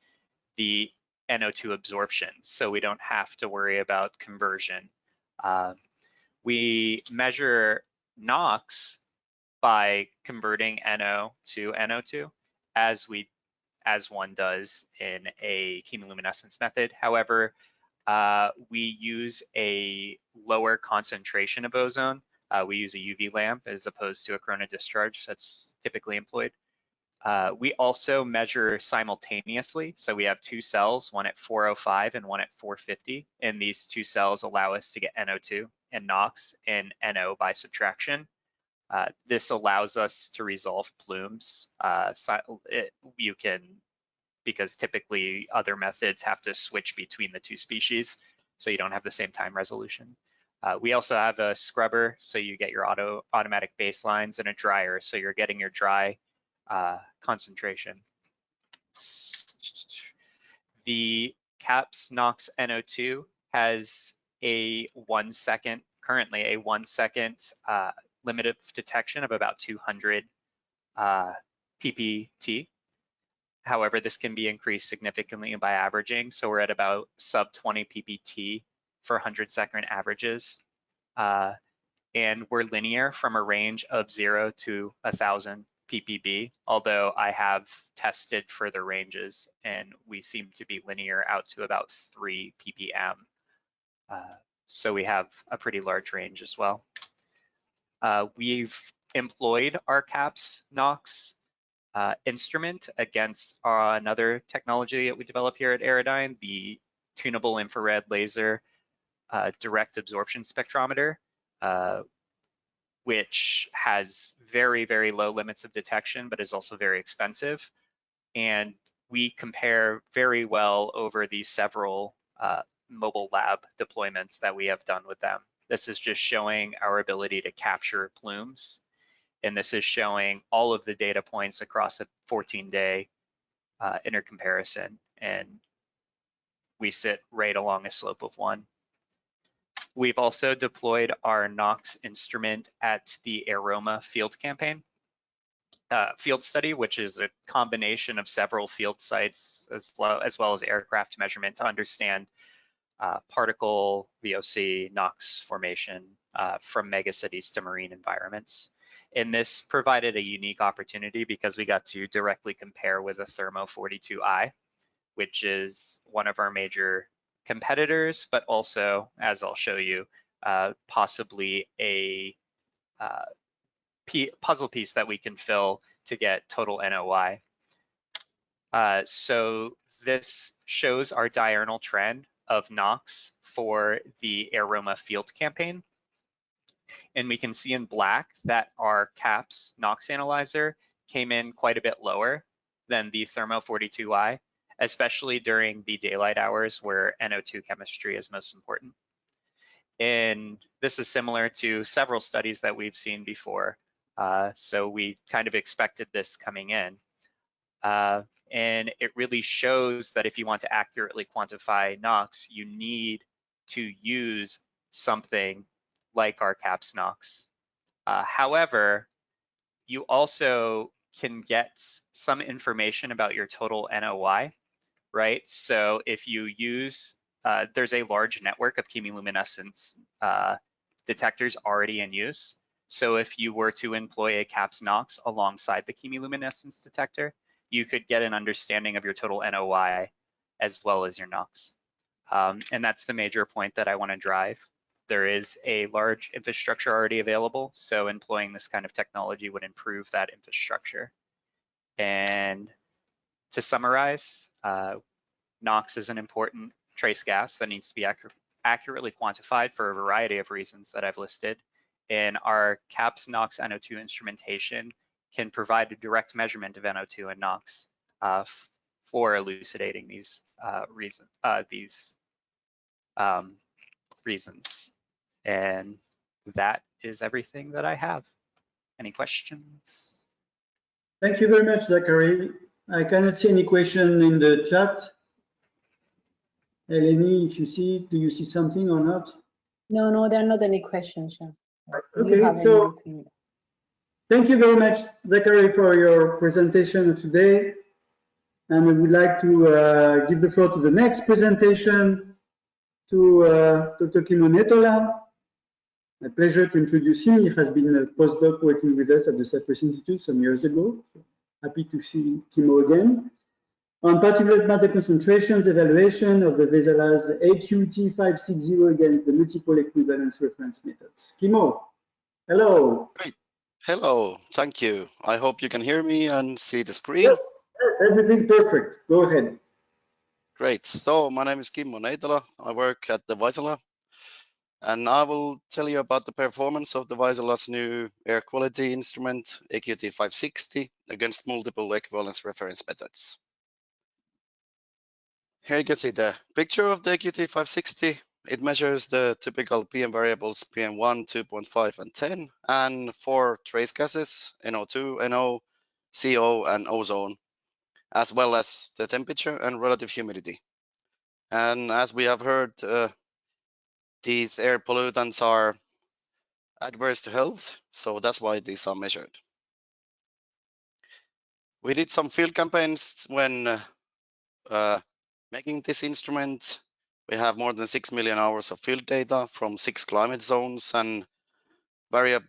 the NO2 absorption, so we don't have to worry about conversion. We measure NOx by converting NO to NO2 as one does in a chemiluminescence method. However, we use a lower concentration of ozone. We use a UV lamp as opposed to a corona discharge that's typically employed. We also measure simultaneously. So we have 2 cells, one at 405 and one at 450. And these 2 cells allow us to get NO2 and NOx and NO by subtraction. This allows us to resolve plumes. Because typically other methods have to switch between the 2 species, so you don't have the same time resolution. We also have a scrubber, so you get your automatic baselines, and a dryer, so you're getting your dry concentration. The CAPS NOx NO2 has currently a 1 second limit of detection of about 200 ppt. However, this can be increased significantly by averaging, so we're at about sub 20 ppt for 100-second averages. and we're linear from a range of 0 to 1,000 ppb, although I have tested further ranges and we seem to be linear out to about 3 ppm. So we have a pretty large range as well. We've employed our CAPS NOx instrument against another technology that we developed here at Aerodyne, the tunable infrared laser direct absorption spectrometer, which has very, very low limits of detection, but is also very expensive. And we compare very well over these several mobile lab deployments that we have done with them. This is just showing our ability to capture plumes. And this is showing all of the data points across a 14-day intercomparison. And we sit right along a slope of 1. We've also deployed our NOx instrument at the AROMA field campaign, field study, which is a combination of several field sites as well as aircraft measurement to understand particle VOC, NOx formation from megacities to marine environments. And this provided a unique opportunity because we got to directly compare with a Thermo 42i, which is one of our major competitors, but also, as I'll show you, possibly a puzzle piece that we can fill to get total NOI. So this shows our diurnal trend of NOx for the AROMA field campaign. And we can see in black that our CAPS NOx analyzer came in quite a bit lower than the Thermo 42i, especially during the daylight hours where NO2 chemistry is most important. And this is similar to several studies that we've seen before. So we kind of expected this coming in. And it really shows that if you want to accurately quantify NOx, you need to use something like our CAPS NOx. However, you also can get some information about your total NOI, right? So if you use, there's a large network of chemiluminescence detectors already in use. So if you were to employ a CAPS NOx alongside the chemiluminescence detector, you could get an understanding of your total NOI as well as your NOx. And that's the major point that I want to drive. There is a large infrastructure already available, so employing this kind of technology would improve that infrastructure. And to summarize, NOx is an important trace gas that needs to be accurately quantified for a variety of reasons that I've listed. And our CAPS NOx NO2 instrumentation can provide a direct measurement of NO2 and NOx for elucidating these reasons. And that is everything that I have. Any questions? Thank you very much, Zachary. I cannot see any question in the chat. Eleni, if you see, do you see something or not? No, there are not any questions. Okay, so thank you very much, Zachary, for your presentation of today. And I would like to give the floor to the next presentation to Dr. Kimmo Netola. My pleasure to introduce him. He has been a postdoc working with us at the Cyprus Institute some years ago. So happy to see Kimmo again. On particulate matter concentrations, evaluation of the Vesella's AQT560 against the multiple equivalence reference methods. Kimmo, hello. Great. Hello, thank you. I hope you can hear me and see the screen. Yes, everything perfect. Go ahead. Great. So my name is Kimmo Netola. I work at the Vaisala, and I will tell you about the performance of the Vaisala's new air quality instrument, AQT560, against multiple equivalence reference methods. Here you can see the picture of the AQT560. It measures the typical PM variables PM1, 2.5, and 10, and 4 trace gases, NO2, NO, CO, and ozone, as well as the temperature and relative humidity. And as we have heard, these air pollutants are adverse to health, so that's why these are measured. We did some field campaigns when making this instrument. We have more than 6 million hours of field data from 6 climate zones and various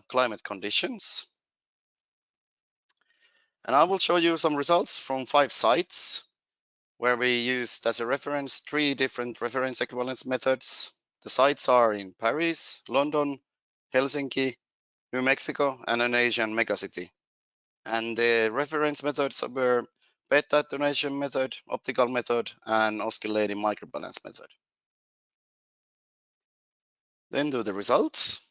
climate conditions. And I will show you some results from 5 sites where we used as a reference 3 different reference equivalence methods. The sites are in Paris, London, Helsinki, New Mexico, and an Asian megacity. And the reference methods were beta attenuation method, optical method, and oscillating microbalance method. Then to the results.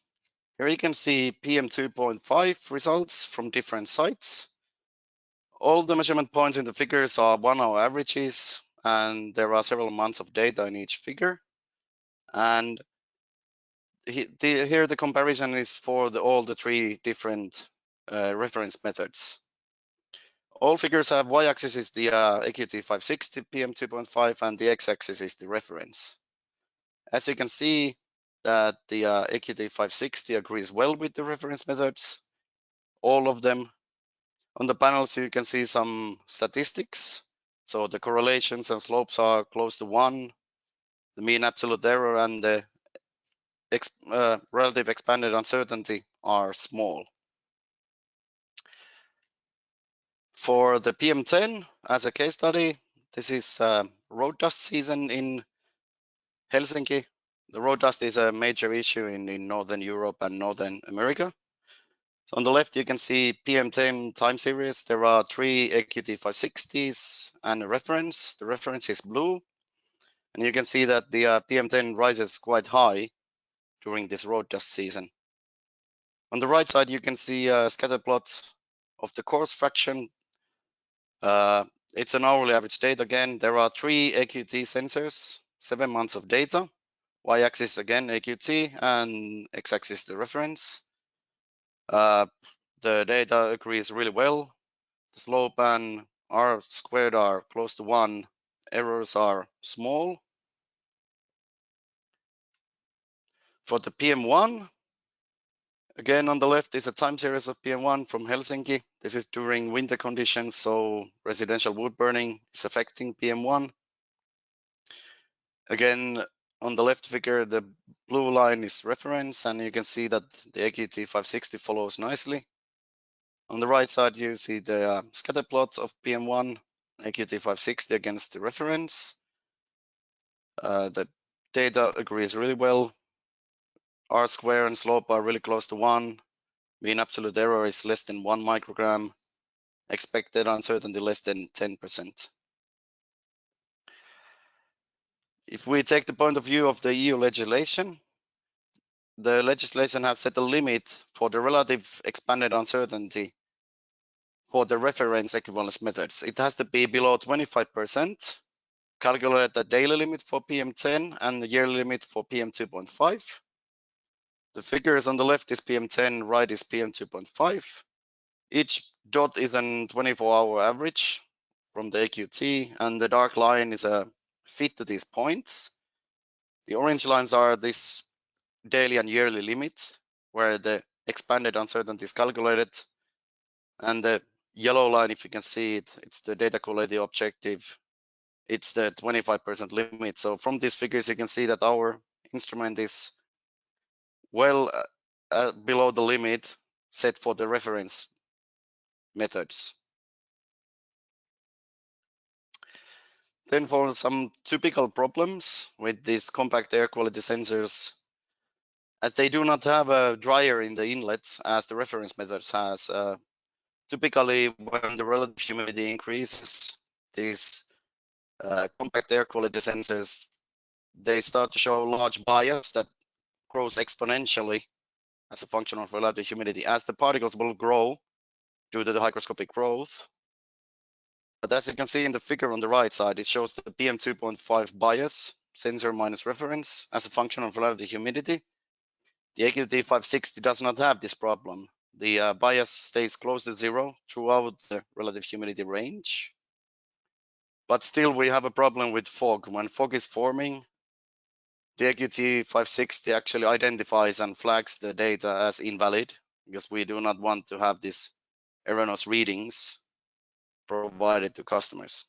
Here you can see PM2.5 results from different sites. All the measurement points in the figures are 1 hour averages, and there are several months of data in each figure. And here the comparison is for all the 3 different reference methods. All figures have y-axis is the AQT560 PM2.5 and the x-axis is the reference. As you can see that the AQT560 agrees well with the reference methods, all of them. On the panels you can see some statistics. So the correlations and slopes are close to 1. The mean absolute error and the relative expanded uncertainty are small. For the PM10 as a case study, this is road dust season in Helsinki. The road dust is a major issue in Northern Europe and Northern America. So on the left, you can see PM10 time series. There are 3 AQT560s and a reference. The reference is blue. And you can see that the PM10 rises quite high during this road dust season. On the right side, you can see a scatter plot of the coarse fraction. It's an hourly average data again. There are 3 AQT sensors, 7 months of data. Y-axis again AQT and x-axis the reference. The data agrees really well. The slope and R squared are close to 1. Errors are small. For the PM1, again on the left is a time series of PM1 from Helsinki. This is during winter conditions, so residential wood burning is affecting PM1. Again, on the left figure, the blue line is reference, and you can see that the AQT560 follows nicely. On the right side, you see the scatter plot of PM1, AQT560 against the reference. The data agrees really well. R square and slope are really close to 1. Mean absolute error is less than 1 microgram. Expected uncertainty less than 10%. If we take the point of view of the EU legislation, the legislation has set a limit for the relative expanded uncertainty for the reference equivalence methods. It has to be below 25%, calculate the daily limit for PM10 and the yearly limit for PM2.5. The figures on the left is PM10, right is PM2.5. Each dot is an 24-hour average from the AQT, and the dark line is a fit to these points. The orange lines are this daily and yearly limit, where the expanded uncertainty is calculated. And the yellow line, if you can see it, it's the data quality objective. It's the 25% limit. So from these figures, you can see that our instrument is well below the limit set for the reference methods. Then for some typical problems with these compact air quality sensors, as they do not have a dryer in the inlet as the reference methods has, typically when the relative humidity increases, these compact air quality sensors, they start to show large bias that grows exponentially as a function of relative humidity as the particles will grow due to the hygroscopic growth. But as you can see in the figure on the right side, it shows the PM2.5 bias, sensor minus reference, as a function of relative humidity. The AQT560 does not have this problem. The bias stays close to 0 throughout the relative humidity range. But still we have a problem with fog. When fog is forming, the AQT560 actually identifies and flags the data as invalid because we do not want to have these erroneous readings provided to customers.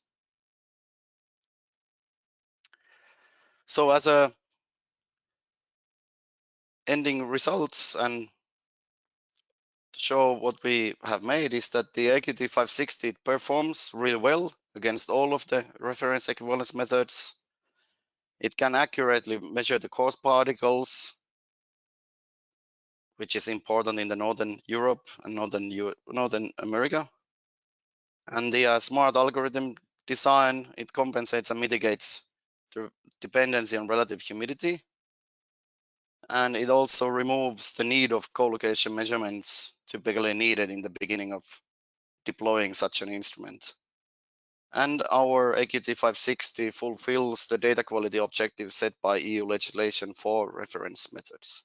So as a ending results and to show what we have made is that the AQT560 performs really well against all of the reference equivalence methods. It can accurately measure the coarse particles, which is important in the Northern Europe and Northern America. And the smart algorithm design, it compensates and mitigates the dependency on relative humidity. And it also removes the need of co-location measurements typically needed in the beginning of deploying such an instrument. And our AQT560 fulfills the data quality objectives set by EU legislation for reference methods.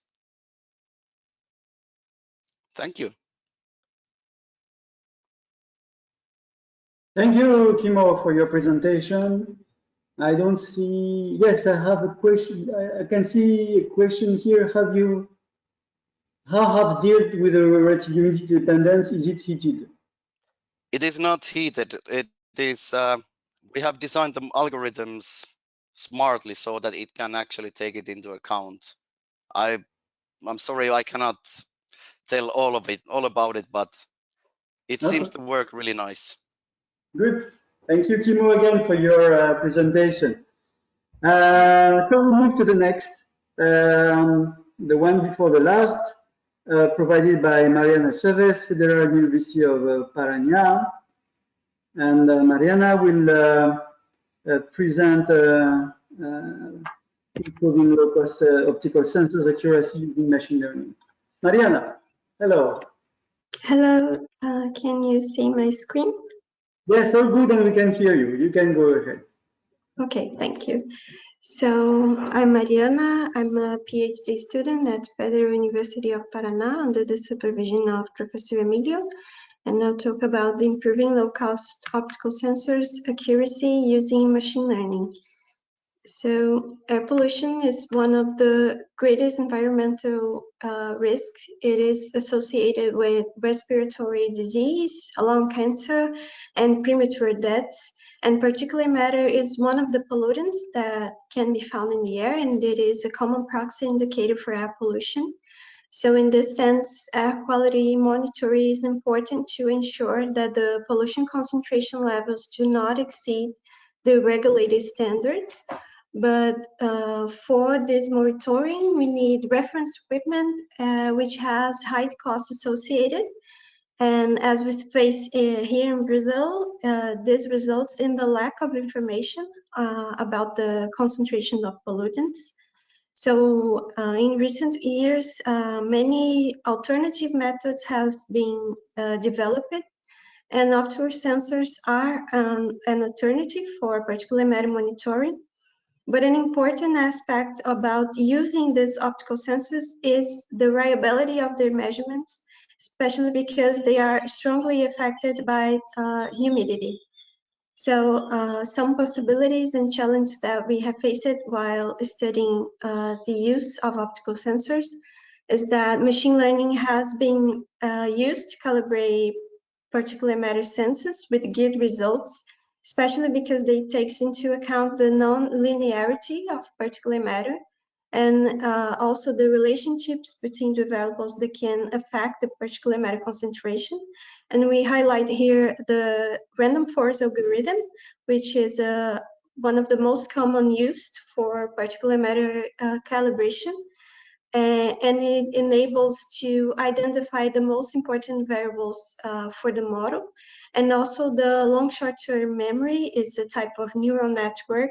Thank you. Thank you, Timo, for your presentation. I don't see, yes, I have a question. I can see a question here. How have dealt with the relative humidity dependence? Is it heated? It is not heated. It is, we have designed the algorithms smartly so that it can actually take it into account. I'm sorry, I cannot tell all about it, but it seems to work really nice. Good. Thank you, Timo, again for your presentation. So we'll move to the next, the one before the last, provided by Mariana Chavez, Federal University of Paraná. And Mariana will present improving low-cost optical sensors accuracy using machine learning. Mariana, hello. Hello, can you see my screen? Yes, all good, and we can hear you. You can go ahead. Okay, thank you. So I'm Mariana. I'm a PhD student at Federal University of Paraná under the supervision of Professor Emilio, and I'll talk about the improving low-cost optical sensors accuracy using machine learning. So air pollution is one of the greatest environmental risks. It is associated with respiratory disease, lung cancer, and premature deaths. And particulate matter is one of the pollutants that can be found in the air, and it is a common proxy indicator for air pollution. So in this sense, air quality monitoring is important to ensure that the pollution concentration levels do not exceed the regulated standards. But for this monitoring, we need reference equipment, which has high costs associated. And as we face here in Brazil, this results in the lack of information about the concentration of pollutants. So in recent years, many alternative methods have been developed, and optical sensors are an alternative for particulate matter monitoring. But an important aspect about using these optical sensors is the reliability of their measurements, especially because they are strongly affected by humidity. So some possibilities and challenges that we have faced while studying the use of optical sensors is that machine learning has been used to calibrate particulate matter sensors with good results, especially because they takes into account the non-linearity of particulate matter and also the relationships between the variables that can affect the particulate matter concentration. And we highlight here the random forest algorithm, which is one of the most common used for particulate matter calibration. And it enables to identify the most important variables for the model. And also the long short-term memory is a type of neural network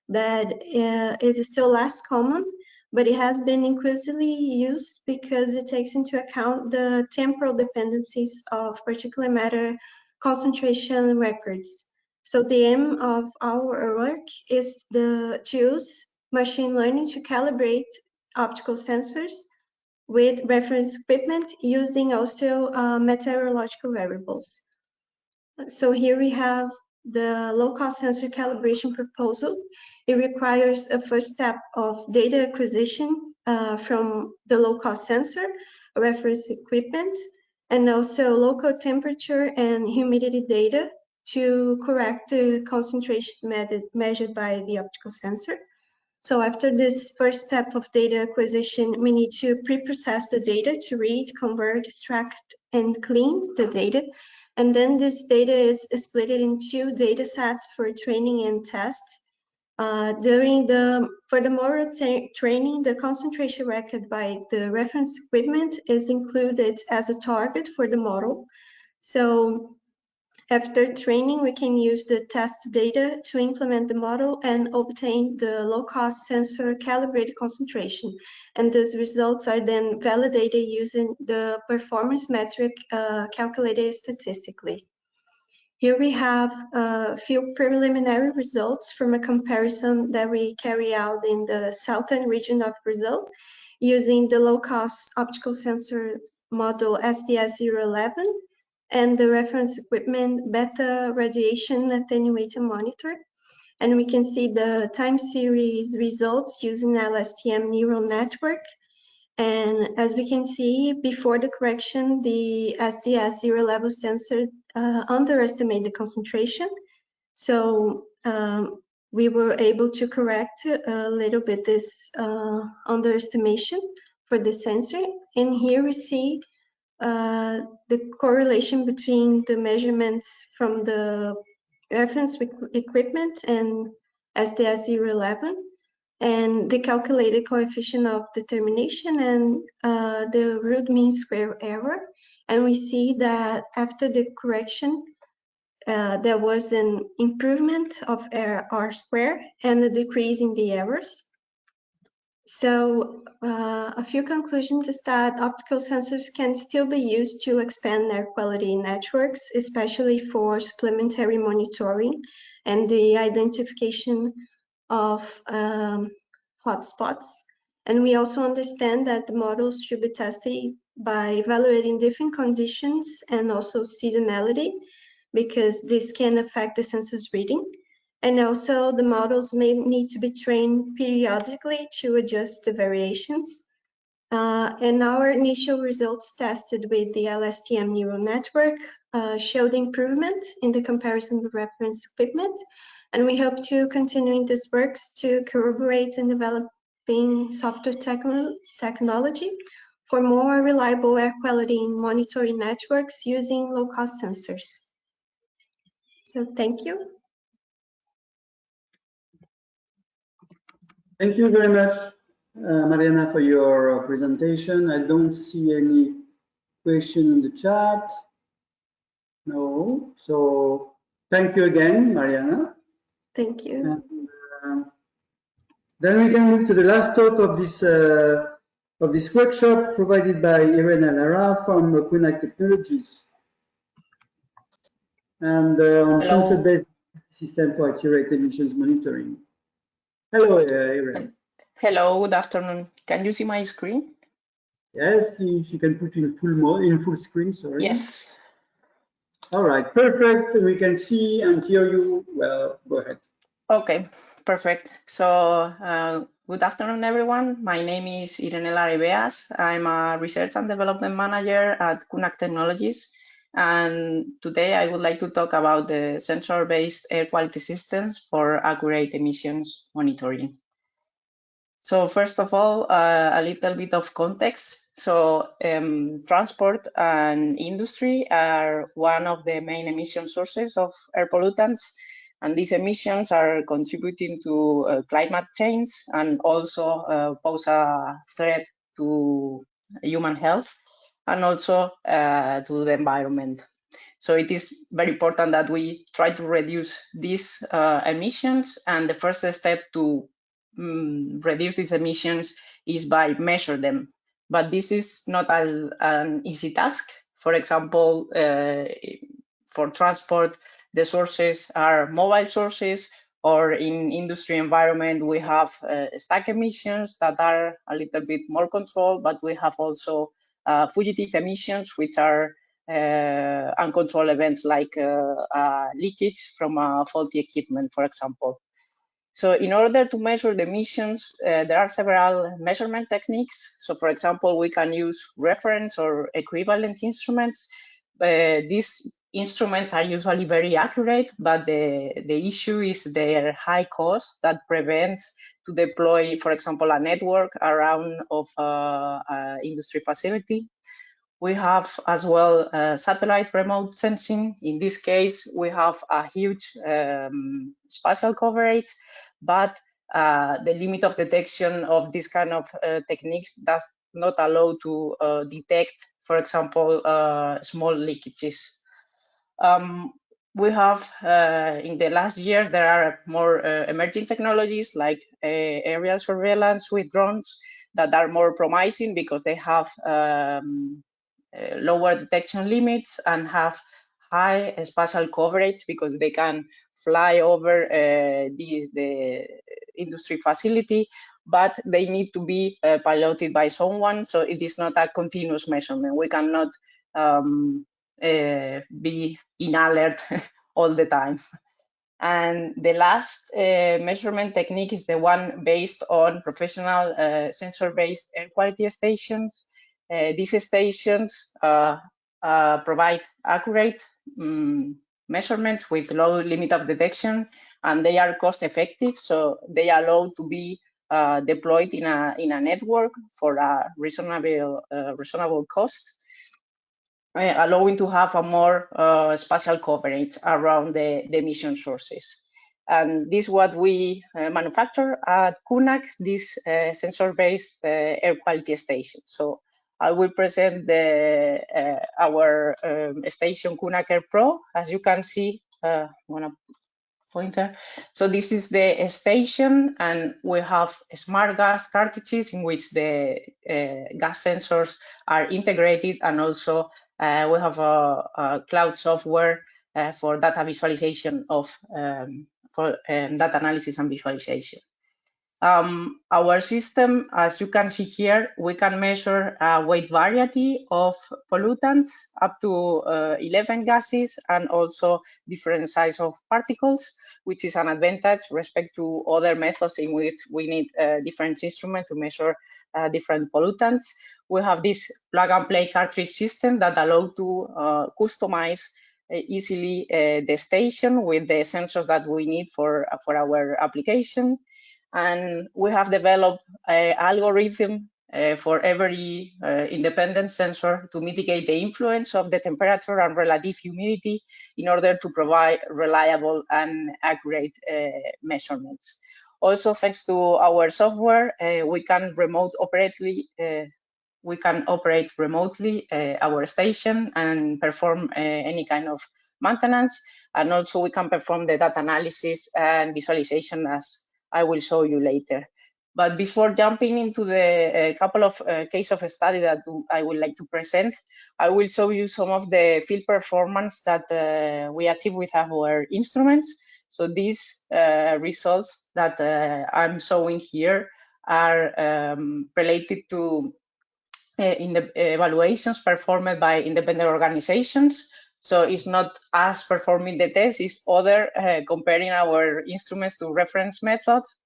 that is still less common, but it has been increasingly used because it takes into account the temporal dependencies of particulate matter concentration records. So the aim of our work is to use machine learning to calibrate optical sensors with reference equipment using also meteorological variables. So here we have the low-cost sensor calibration proposal. It requires a first step of data acquisition from the low-cost sensor, reference equipment, and also local temperature and humidity data to correct the concentration measured by the optical sensor. So after this first step of data acquisition, we need to pre-process the data to read, convert, extract, and clean the data. And then this data is split in two data sets for training and test. For the model training, the concentration record by the reference equipment is included as a target for the model. So after training, we can use the test data to implement the model and obtain the low-cost sensor calibrated concentration. And these results are then validated using the performance metric calculated statistically. Here we have a few preliminary results from a comparison that we carry out in the southern region of Brazil using the low-cost optical sensors model SDS-011 and the reference equipment beta radiation attenuator monitor. And we can see the time series results using LSTM neural network. And as we can see, before the correction, the SDS-011 sensor underestimate the concentration. So we were able to correct a little bit this underestimation for the sensor. And here we see the correlation between the measurements from the reference equipment and SDS-011 and the calculated coefficient of determination and the root mean square error. And we see that after the correction, there was an improvement of R square and a decrease in the errors. So a few conclusions is that optical sensors can still be used to expand air quality networks, especially for supplementary monitoring and the identification of hotspots. And we also understand that the models should be tested by evaluating different conditions and also seasonality, because this can affect the sensor's reading. And also the models may need to be trained periodically to adjust the variations. And our initial results tested with the LSTM neural network showed improvement in the comparison with reference equipment. And we hope to continue in this works to corroborate and developing software technology for more reliable air quality monitoring networks using low-cost sensors. So thank you. Thank you very much, Mariana, for your presentation. I don't see any question in the chat. No, so thank you again, Mariana. Thank you. And, then we can move to the last talk of this workshop provided by Irene and Lara from QNAC Technologies and on sensor-based system for accurate emissions monitoring. Hello, Irene. Hello, good afternoon. Can you see my screen? Yes, if you can put in full screen, sorry. Yes. All right, perfect. We can see and hear you. Well, go ahead. Okay, perfect. So, good afternoon, everyone. My name is Irene Lareveas. I'm a research and development manager at QNAC Technologies. And today I would like to talk about the sensor-based air quality systems for accurate emissions monitoring. So first of all, a little bit of context. So transport and industry are one of the main emission sources of air pollutants, and these emissions are contributing to climate change and also pose a threat to human health and also to the environment. So it is very important that we try to reduce these emissions, and the first step to reduce these emissions is by measure them. But this is not an easy task. For example, for transport, the sources are mobile sources, or in industry environment, we have stack emissions that are a little bit more controlled, but we have also fugitive emissions, which are uncontrolled events like leakage from faulty equipment, for example. So in order to measure the emissions, there are several measurement techniques. So for example, we can use reference or equivalent instruments. These instruments are usually very accurate, but the issue is their high cost that prevents to deploy, for example, a network around of industry facility. We have as well satellite remote sensing. In this case, we have a huge spatial coverage, but the limit of detection of this kind of techniques does not allow to detect, for example, small leakages. We have, in the last year, there are more emerging technologies like aerial surveillance with drones that are more promising because they have lower detection limits and have high spatial coverage because they can fly over the industry facility, but they need to be piloted by someone, so it is not a continuous measurement. We cannot be in alert all the time. And the last measurement technique is the one based on professional sensor-based air quality stations. These stations provide accurate measurements with low limit of detection, and they are cost effective, so they allow to be deployed in a network for a reasonable cost, allowing to have a more spatial coverage around the emission sources. And this is what we manufacture at QNAC, this sensor-based air quality station. So I will present our station QNAC Air Pro. As you can see, pointer. So this is the station, and we have smart gas cartridges in which the gas sensors are integrated, and also we have a cloud software for data visualization of data analysis and visualization. Our system, as you can see here, we can measure a wide variety of pollutants, up to 11 gases, and also different size of particles, which is an advantage respect to other methods in which we need different instruments to measure different pollutants. We have this plug and play cartridge system that allows to customize easily the station with the sensors that we need for our application. And we have developed an algorithm for every independent sensor to mitigate the influence of the temperature and relative humidity in order to provide reliable and accurate measurements. Also, thanks to our software, we can operate remotely our station and perform any kind of maintenance. And also we can perform the data analysis and visualization, as I will show you later. But before jumping into the couple of case of study that I would like to present, I will show you some of the field performance that we achieve with our instruments. So these results that I'm showing here are related to in the evaluations performed by independent organizations. So it's not us performing the test, it's other comparing our instruments to reference methods.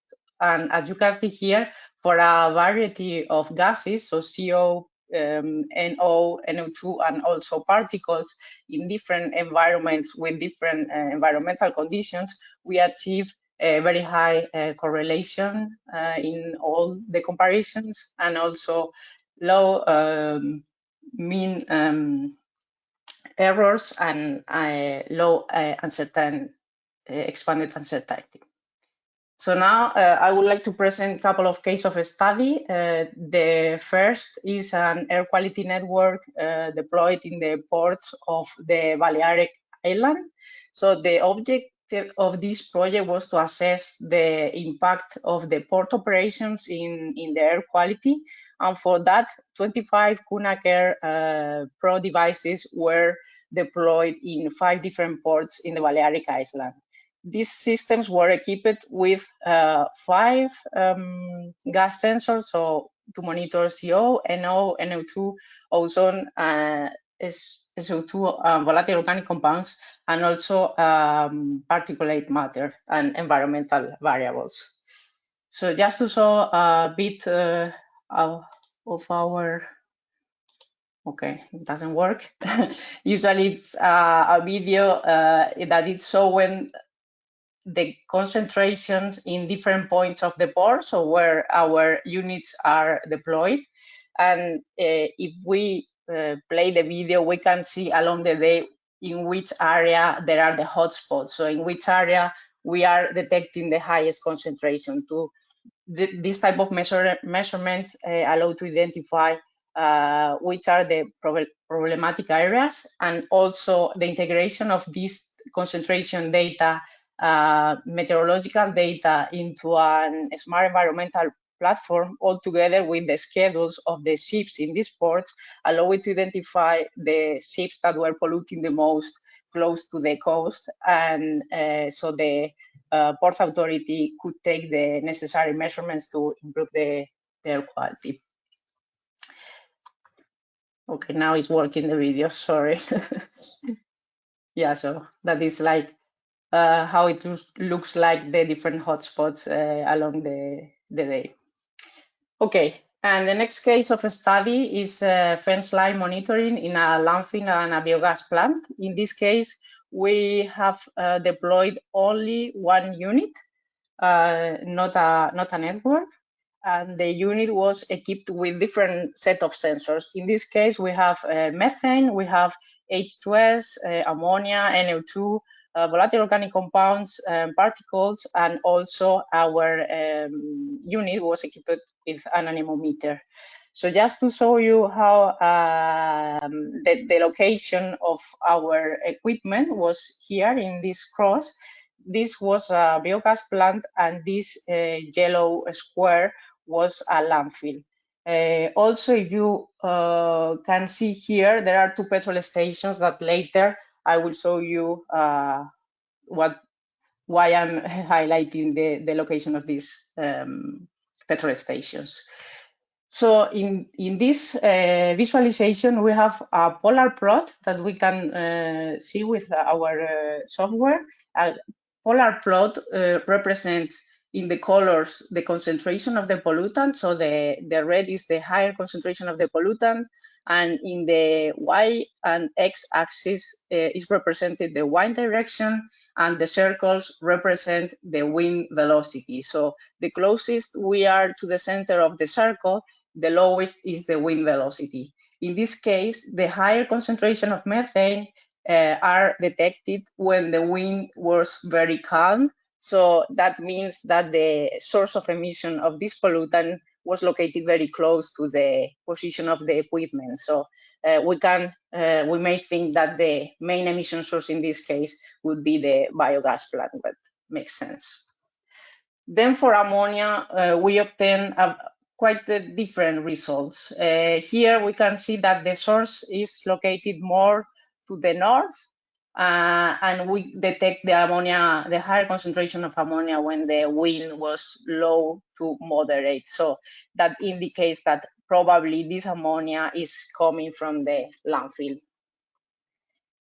And as you can see here, for a variety of gases, so CO, NO, NO2, and also particles in different environments with different environmental conditions, we achieve a very high correlation in all the comparisons, and also low mean errors and low expanded uncertainty. So now I would like to present a couple of cases of study. The first is an air quality network deployed in the ports of the Balearic Island. So the objective of this project was to assess the impact of the port operations in the air quality. And for that, 25 QNAC Air Pro devices were deployed in 5 different ports in the Balearic Island. These systems were equipped with 5 gas sensors, so to monitor CO, NO, NO2, ozone, SO2, volatile organic compounds, and also particulate matter and environmental variables. So just to show a bit of our, okay, it doesn't work. Usually it's a video that is showing the concentrations in different points of the pore, so where our units are deployed. And if we play the video, we can see along the day in which area there are the hotspots. So in which area we are detecting the highest concentration. This type of measurements allow to identify which are the problematic areas, and also the integration of this concentration data, meteorological data, into a smart environmental platform, all together with the schedules of the ships in these ports, allow it to identify the ships that were polluting the most close to the coast, and so the Port Authority could take the necessary measurements to improve the air quality. Okay, now it's working the video, sorry. Yeah, so that is like how it looks like the different hotspots along the day. Okay, and the next case of a study is fence line monitoring in a landfill and a biogas plant. In this case, we have deployed only one unit, not a network, and the unit was equipped with different set of sensors. In this case, we have methane, we have H2S, ammonia, NO2, volatile organic compounds, particles, and also our unit was equipped with an anemometer. So just to show you how the location of our equipment was here in this cross. This was a biogas plant, and this yellow square was a landfill. Also, if you can see here, there are two petrol stations that later I will show you why I'm highlighting the location of these petrol stations. So in this visualization, we have a polar plot that we can see with our software. A polar plot represents in the colors the concentration of the pollutant. So the red is the higher concentration of the pollutant, and in the Y and X axis is represented the wind direction, and the circles represent the wind velocity. So the closest we are to the center of the circle, the lowest is the wind velocity. In this case, the higher concentration of methane are detected when the wind was very calm. So that means that the source of emission of this pollutant was located very close to the position of the equipment. So we may think that the main emission source in this case would be the biogas plant, but makes sense. Then for ammonia, we obtain quite different results. Here we can see that the source is located more to the north, and we detect the ammonia, the higher concentration of ammonia when the wind was low to moderate. So that indicates that probably this ammonia is coming from the landfill.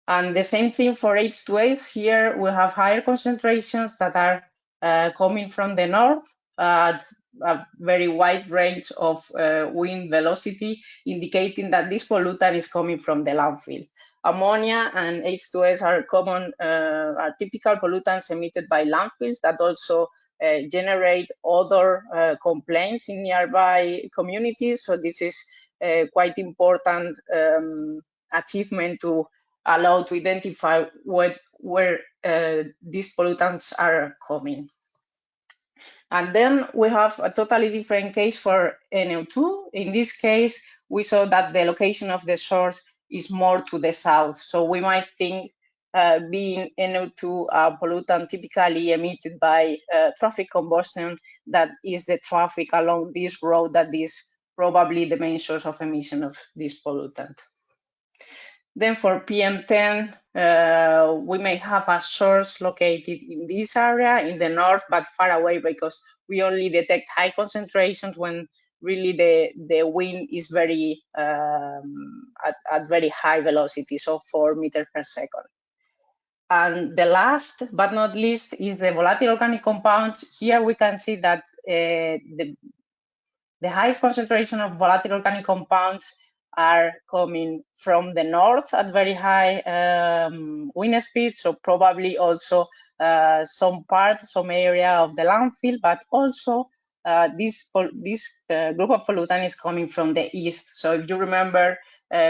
And the same thing for H2S. Here we have higher concentrations that are coming from the north at a very wide range of wind velocity, indicating that this pollutant is coming from the landfill. Ammonia and H2S are common, are typical pollutants emitted by landfills that also generate other complaints in nearby communities. So this is quite important achievement to allow to identify where these pollutants are coming. And then we have a totally different case for NO2. In this case, we saw that the location of the source is more to the south. So we might think being NO2 a pollutant typically emitted by traffic combustion, that is the traffic along this road that is probably the main source of emission of this pollutant. Then for PM10, we may have a source located in this area in the north, but far away, because we only detect high concentrations when really the wind is very at very high velocity, so 4 meters per second. And the last but not least is the volatile organic compounds. Here we can see that the highest concentration of volatile organic compounds are coming from the north at very high wind speed, so probably also some area of the landfill, but also this group of pollutant is coming from the east. So if you remember,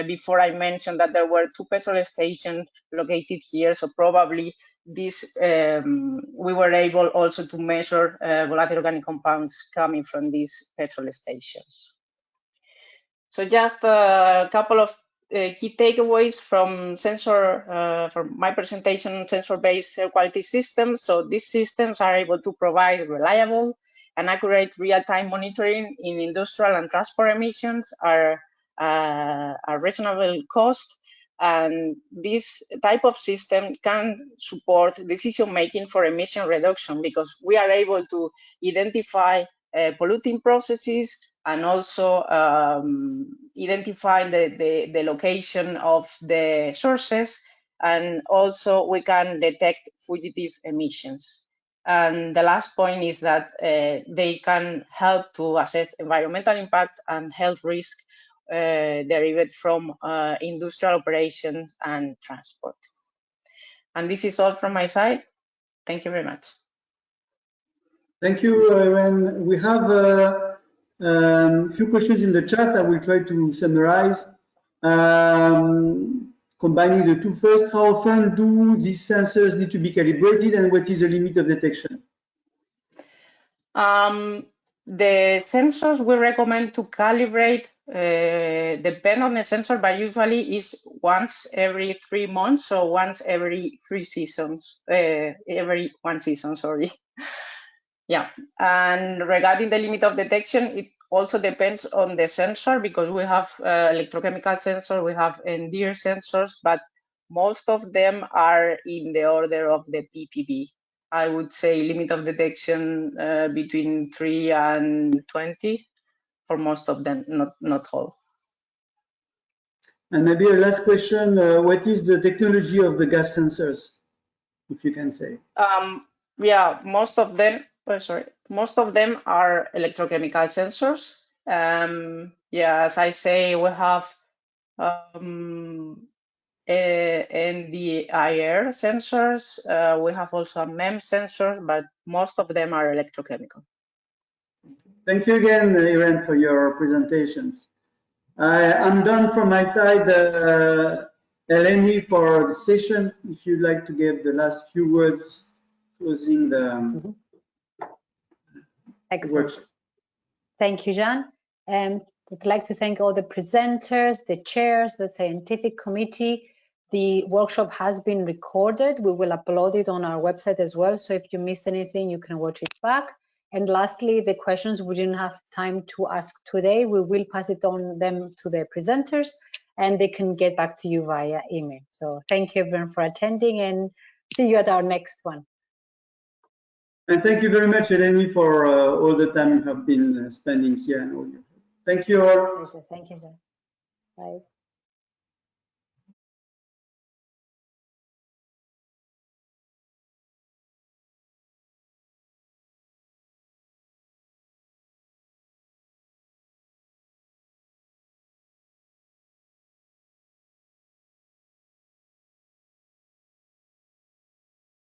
before I mentioned that there were 2 petrol stations located here, so probably this we were able also to measure volatile organic compounds coming from these petrol stations. So just a couple of key takeaways from from my presentation, sensor-based air quality systems. So these systems are able to provide reliable and accurate real-time monitoring in industrial and transport emissions are a reasonable cost. And this type of system can support decision-making for emission reduction because we are able to identify polluting processes and also identify the location of the sources, and also we can detect fugitive emissions. And the last point is that they can help to assess environmental impact and health risk derived from industrial operations and transport. And this is all from my side. Thank you very much. Thank you, Irene. We have a few questions in the chat. I will try to summarize. Combining the two first, how often do these sensors need to be calibrated and what is the limit of detection? The sensors we recommend to calibrate depend on the sensor, but usually is once every 3 months, so once every 3 seasons, every 1 season, sorry. Yeah, and regarding the limit of detection, it also depends on the sensor because we have electrochemical sensors, we have NDIR sensors, but most of them are in the order of the ppb. I would say limit of detection between 3 and 20 for most of them, not all. And maybe a last question, what is the technology of the gas sensors, if you can say? Yeah, most of them are electrochemical sensors. Yeah, as I say, we have NDIR sensors. We have also MEMS sensors, but most of them are electrochemical. Thank you again, Irene, for your presentations. I'm done from my side. Eleni, for the session, if you'd like to give the last few words closing the workshop. Thank you, Jan. I'd like to thank all the presenters, the chairs, the scientific committee. The workshop has been recorded. We will upload it on our website as well. So if you missed anything, you can watch it back. And lastly, the questions we didn't have time to ask today, we will pass it on them to the presenters and they can get back to you via email. So thank you everyone for attending and see you at our next one. And thank you very much, Eleni, for all the time you have been spending here and all your. Thank you all. Thank you. Bye.